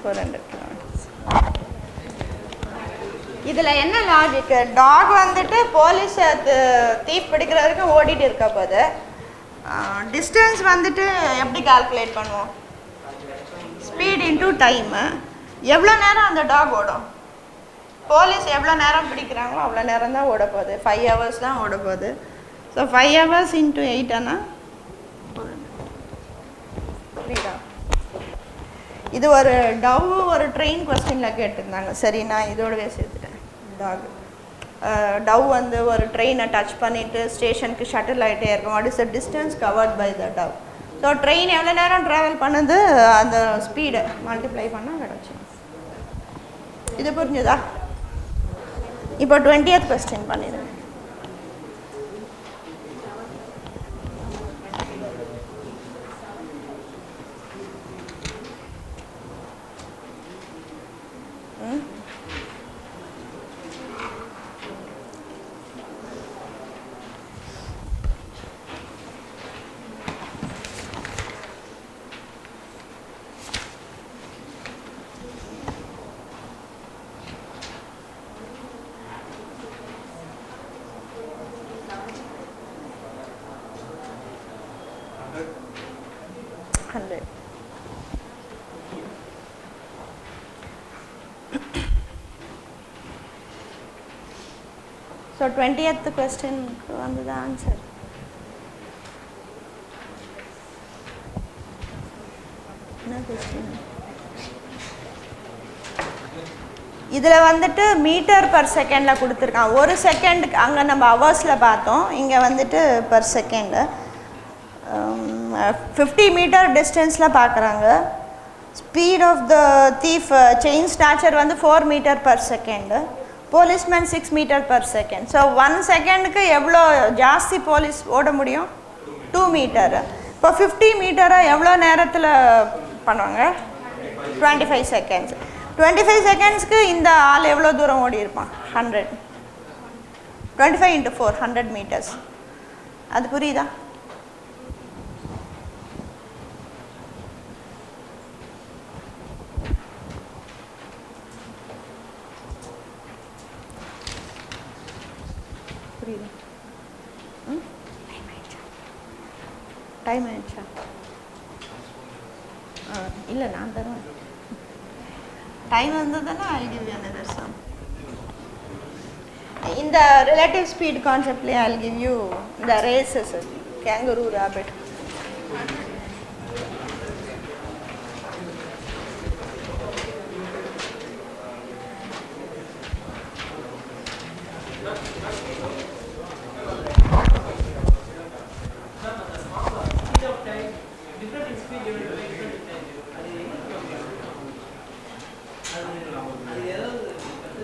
400 கிலோமீட்டர்ஸ். இதில் என்ன லாஜிக்கு? டாக் வந்துட்டு போலீஸ் தீப் பிடிக்கிற வரைக்கும் ஓடிட்டு இருக்க போது டிஸ்டன்ஸ் வந்துட்டு எப்படி கால்குலேட் பண்ணுவோம்? Speed into time. எவ்வளோ நேரம் அந்த டாக் ஓடும்? போலீஸ் எவ்வளோ நேரம் பிடிக்கிறாங்களோ அவ்வளோ நேரம் தான் ஓட போகுது. 5 hours தான் ஓட போகுது. ஸோ 5 hours இன்டூ 8 ஆனால் புரியுதா? இது ஒரு டவ் ஒரு ட்ரெயின் கொஸ்டினில் கேட்டிருந்தாங்க. சரி, நான் இதோடவே சேர்த்துட்டேன். டாக் டவ் வந்து ஒரு ட்ரெயினை டச் பண்ணிவிட்டு ஸ்டேஷனுக்கு ஷட்டில் ஆகிட்டே இருக்கும். What is the distance covered by the dove? So train எவ்வளோ நேரம் ட்ராவல் பண்ணுது, அந்த ஸ்பீடை மல்டிப்ளை பண்ணால் கிடச்சிடும். இது புரிஞ்சுதா? இப்போ 20th கொஸ்டின் பண்ணிடுங்க. So 20th question வந்து the answer. என்ன question? இதில் வந்துட்டு மீட்டர் பர் செகண்டில் கொடுத்துருக்கான். ஒரு செகண்டுக்கு அங்கே நம்ம ஹவர்ஸில் பார்த்தோம், இங்கே வந்துட்டு பர் செகண்டு. 50 மீட்டர் டிஸ்டன்ஸில் பார்க்குறாங்க. Speed of the thief chain snatcher வந்து 4 metre per second. Policeman 6 metre per second. So 1 செகண்டுக்கு எவ்வளோ ஜாஸ்தி போலீஸ் ஓட முடியும்? 2 மீட்டர். இப்போ 50 மீட்டரை எவ்வளோ நேரத்தில் பண்ணுவாங்க? 25 செகண்ட்ஸ். 25 செகண்ட்ஸ்க்கு இந்த ஆள் எவ்வளோ தூரம் ஓடி இருப்பான்? 100. 25 × 4 100 மீட்டர்ஸ். அது புரியுதா? டைம் ஆயிடுச்சா? இல்லை, நான் தருவேன். டைம் வந்ததுன்னா I give you another sum. இந்த ரிலேட்டிவ் ஸ்பீட் கான்செப்ட்லேயே ஐ கிவ் யூ இந்த ரேசஸ், கேங்கரூ, ராபிட்.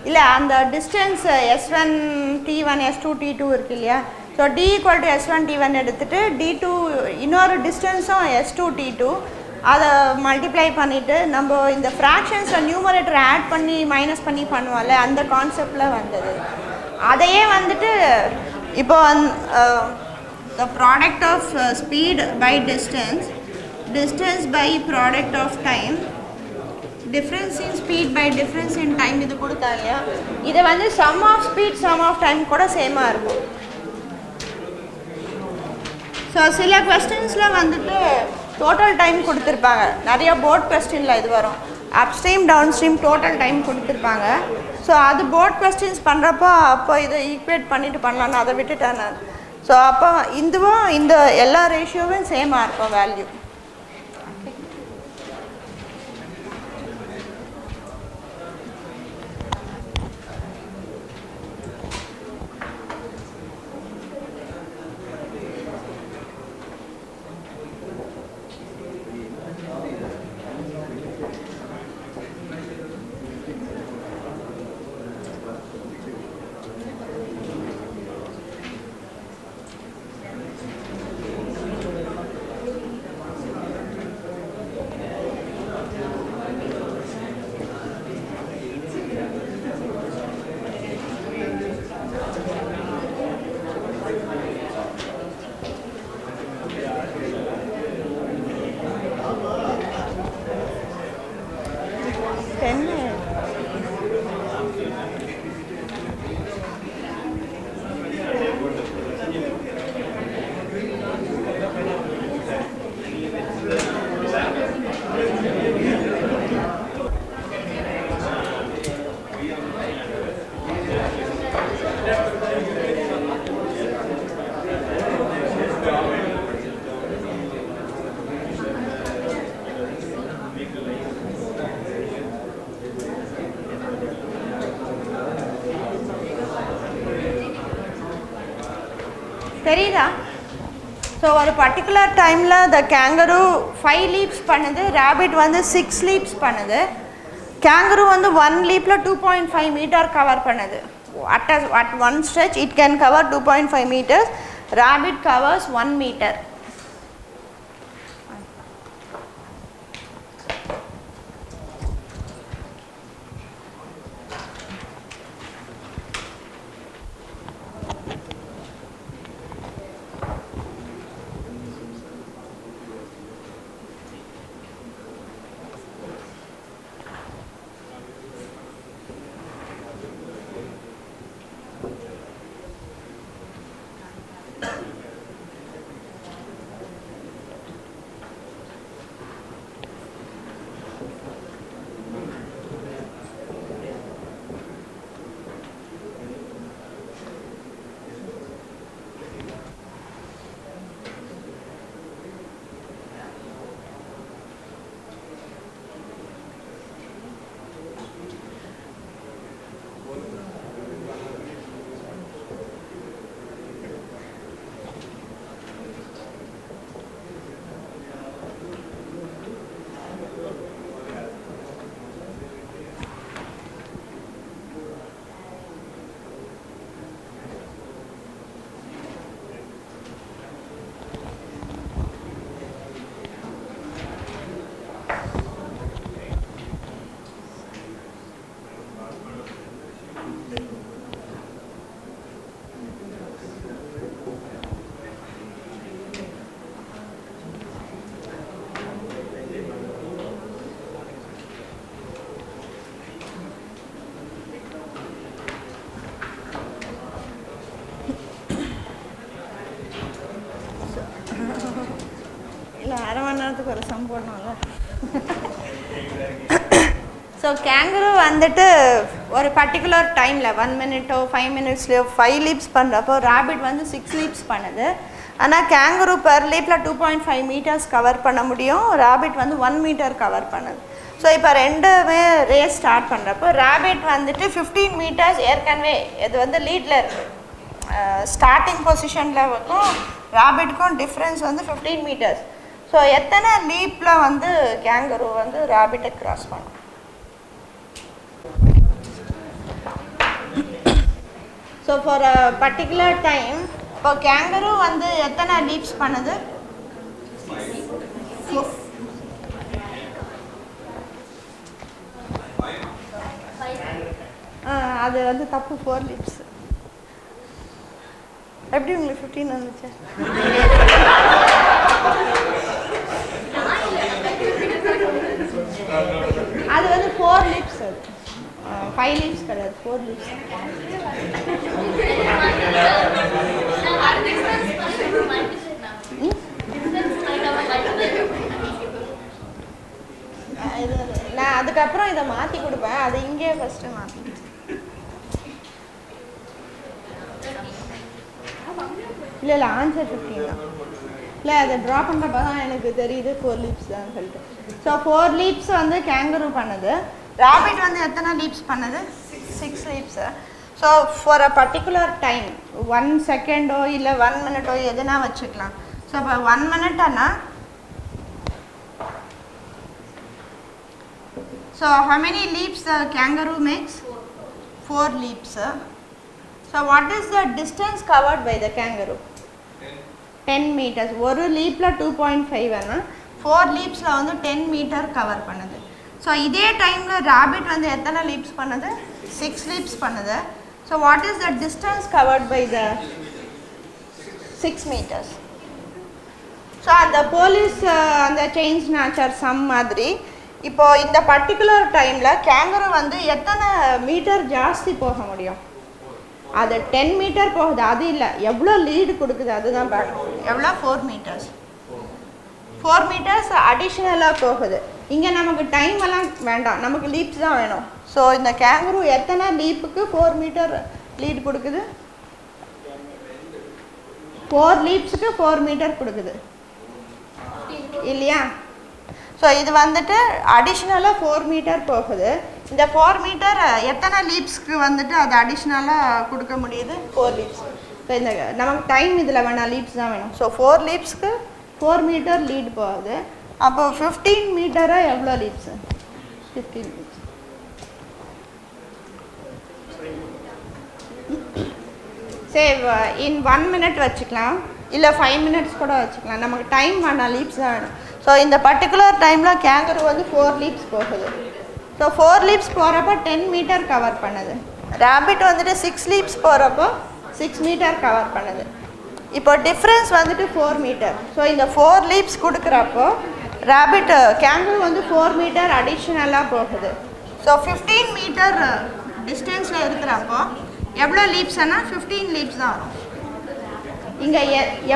இல்லை, அந்த distance S1 T1 S2 T2 இருக்கு இல்லையா? ஸோ D = S1 T1 எடுத்துகிட்டு D2 இன்னொரு டிஸ்டன்ஸும் S2 T2 அதை மல்டிப்ளை பண்ணிவிட்டு நம்ம இந்த ஃப்ராக்ஷன்ஸில் நியூமரேட்டர் ஆட் பண்ணி மைனஸ் பண்ணி பண்ணுவோம்ல, அந்த கான்செப்டில் வந்தது. அதையே வந்துட்டு இப்போ the product of speed by distance by product of time, difference in speed by difference in time இது கொடுத்தா இல்லையா? இதை வந்து sum of speed sum of time கூட சேமாக இருக்கும். ஸோ சில கொஸ்டின்ஸில் வந்துட்டு டோட்டல் டைம் கொடுத்துருப்பாங்க. நிறைய போர்ட் கொஸ்டினில் இது வரும். அப்ஸ்ட்ரீம் டவுன்ஸ்ட்ரீம் டோட்டல் டைம் கொடுத்துருப்பாங்க. ஸோ அது போர்ட் கொஸ்டின்ஸ் பண்ணுறப்போ அப்போ இதை ஈக்குவேட் பண்ணிவிட்டு பண்ணலான்னு அதை விட்டுட்டேன் நான். ஸோ அப்போ இதுவும் இந்த எல்லா ரேஷியோவும் சேமாக இருக்கும் வேல்யூ. 10 தெரியுதா? ஸோ ஒரு பர்டிகுலர் டைமில் த கேங்கரு 5 லீப்ஸ் பண்ணுது, ரேபிட் வந்து 6 லீப்ஸ் பண்ணுது. கேங்கரு வந்து 1 லீப்பில் 2.5 மீட்டர் கவர் பண்ணுது. at one stretch it can cover 2.5 meters, rabbit covers 1 meter. இல்லை அரை மணி நேரத்துக்கு ஒரு சம் போடணும்ல. ஸோ கேங்கரு வந்துட்டு ஒரு பர்டிகுலர் டைமில் 1 minute 5 minutesலையோ 5 லீப்ஸ் பண்ணுறப்போ ரேபிட் வந்து 6 லீப்ஸ் பண்ணுது. ஆனால் கேங்கரு பெர் லீப்பில் 2.5 மீட்டர்ஸ் கவர் பண்ண முடியும், ரேபிட் வந்து 1 மீட்டர் கவர் பண்ணுது. ஸோ இப்போ ரெண்டுமே ரேஸ் ஸ்டார்ட் பண்ணுறப்போ ரேபிட் வந்துட்டு 15 மீட்டர்ஸ் ஏற்கனவே இது வந்து லீடில் இருக்குது. ஸ்டார்டிங் பொசிஷனில் வந்து ரேபிட்க்கும் டிஃப்ரென்ஸ் வந்து 15 மீட்டர்ஸ். ஸோ எத்தனை லீப்பில் வந்து கேங்கரு வந்து ரேபிட்டை கிராஸ் பண்ணும்? So for a particular time இப்போ கேங்கரு வந்து எத்தனை லீப்ஸ் பண்ணுது? அது வந்து தப்பு, 4 லீப்ஸ். எப்படி உங்களுக்கு 15 வந்துச்சு? அது வந்து 4 லீப்ஸ், அது 5 லீப்ஸ் கிடையாது, 4 லீப்ஸ். நான் அதுக்கப்புறம் இதை மாற்றி கொடுப்பேன், அது இங்கே ஃபஸ்ட்டு மாற்றி. இல்லை ஆன்சர் 15 தான். இல்லை அதை ட்ரா பண்ணுறப்ப தான் எனக்கு தெரியுது 4 லீப்ஸ் தான் சொல்லிட்டு. ஸோ 4 லீப்ஸ் வந்து கேங்கரு பண்ணுது. ரேபிட் வந்து எத்தனை லீப்ஸ் பண்ணுது? 6 leaps. So for a particular time 1 செகண்டோ இல்லை 1 மினிட்டோ எதுனா வச்சுக்கலாம். ஸோ இப்போ 1 மினிட்னா so how many leaps the kangaroo makes? 4 leaps. So what is the distance covered by the kangaroo? 10 meters. ஒரு லீப்ல 2.5 ஆனா 4 லீப்ஸ்ல வந்து 10 மீட்டர் கவர் பண்ணுது. ஸோ இதே டைம்ல ரேபிட் வந்து எத்தனை லீப்ஸ் பண்ணுது? 6 லீப்ஸ் பண்ணுது. So what is the distance covered by the 6 meters? So அந்த போலீஸ் அந்த சேஞ்ச் நேச்சர் சம் மாதிரி இப்போ இந்த பர்டிகுலர் டைமில் கேங்கரு வந்து எத்தனை மீட்டர் ஜாஸ்தி போக முடியும்? அது 10 மீட்டர் போகுது, அது இல்லை, எவ்வளோ லீடு கொடுக்குது அதுதான் பார்க்கணும். எவ்வளோ? 4 மீட்டர்ஸ். 4 மீட்டர்ஸ் அடிஷ்னலாக போகுது. இங்கே நமக்கு டைம் எல்லாம் வேண்டாம், நமக்கு லீப்ஸ் தான் வேணும். ஸோ இந்த கேங்கரு எத்தனை லீப்புக்கு 4 மீட்டர் லீடு கொடுக்குது? 4 லீப்ஸுக்கு 4 மீட்டர் கொடுக்குது இல்லையா? ஸோ இது வந்துட்டு அடிஷ்னலாக 4 மீட்டர் போகுது. இந்த 4 மீட்டர் எத்தனை லீப்ஸ்க்கு வந்துட்டு அது அடிஷ்னலாக கொடுக்க முடியுது? 4 லீப்ஸ். ஸோ இந்த நமக்கு டைம் இதில் வேணாம், லீப்ஸ் தான் வேணும். ஸோ 4 லீப்ஸ்க்கு 4 மீட்டர் லீட் போகுது. அப்போ 15 மீட்டராக எவ்வளோ லீப்ஸு? 15 லீப்ஸ். சேவ் இன் 1 மினிட் வச்சுக்கலாம், இல்லை 5 மினிட்ஸ் கூட வச்சுக்கலாம். நமக்கு டைம் வேணாம், லீப்ஸ் தான் வேணும். ஸோ இந்த பர்டிகுலர் டைமில் கேங்கரு வந்து 4 லீப்ஸ் போகுது. ஸோ 4 லீப்ஸ் போகிறப்போ 10 மீட்டர் கவர் பண்ணுது. ரேபிட் வந்துட்டு 6 லீப்ஸ் போகிறப்போ 6 மீட்டர் கவர் பண்ணுது. இப்போ டிஃப்ரென்ஸ் வந்துட்டு 4 மீட்டர். ஸோ இந்த 4 லீப்ஸ் கொடுக்குறப்போ ரேபிட் கேங்கரு வந்து 4 மீட்டர் அடிஷ்னலாக போகுது. ஸோ 15 மீட்டர் டிஸ்டன்ஸில் இருக்கிறப்போ எவ்வளோ லீப்ஸ்னா 15 லீப்ஸ் தான் வரும். இங்கே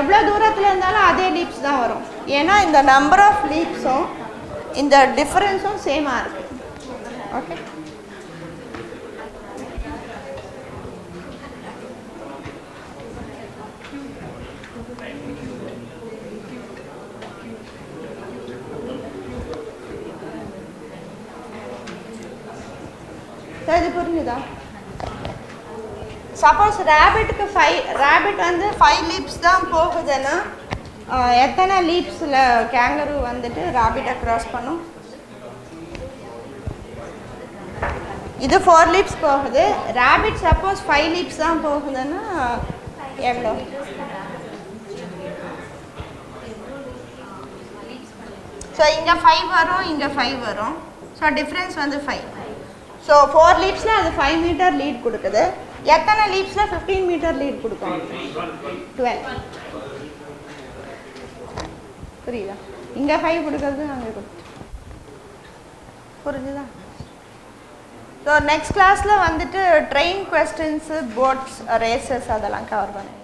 எவ்வளோ தூரத்தில் இருந்தாலும் அதே லீப்ஸ் தான் வரும். ஏன்னா இந்த நம்பர் ஆஃப் லீப்ஸும் இந்த டிஃபரன்ஸும் சேமாக இருக்குது. ஓகே, இது புரிஞ்சுதா? சப்போஸ் ரேபிட்டுக்கு 5 வந்து 5 லீப்ஸ் தான் போகுதுன்னா எத்தனை லீப்ஸில் கேங்கரு வந்துட்டு ரேபிட்டை க்ராஸ் பண்ணும்? இது 4 லீப்ஸ் போகுது. ரேபிட் சப்போஸ் 5 லீப்ஸ் தான் போகுதுன்னா எவ்வளோ? ஸோ இங்கே 5 வரும், இங்கே 5 வரும். ஸோ டிஃப்ரென்ஸ் வந்து 5. ஸோ 4 லீப்ஸில் அது 5 மீட்டர் லீட் கொடுக்குது. எத்தனை லீப்ஸில் 15 மீட்டர் லீட் கொடுக்கும்? 12. புரியுதா? இங்கே 5 கொடுக்குறது, அங்கே கொடுத்து. புரிஞ்சுதா? ஸோ நெக்ஸ்ட் கிளாஸில் வந்துட்டு ட்ரெயின் கொஸ்டின்ஸு, போட்ஸ், ரேசஸ் அதெல்லாம் கவர் பண்ணேன்.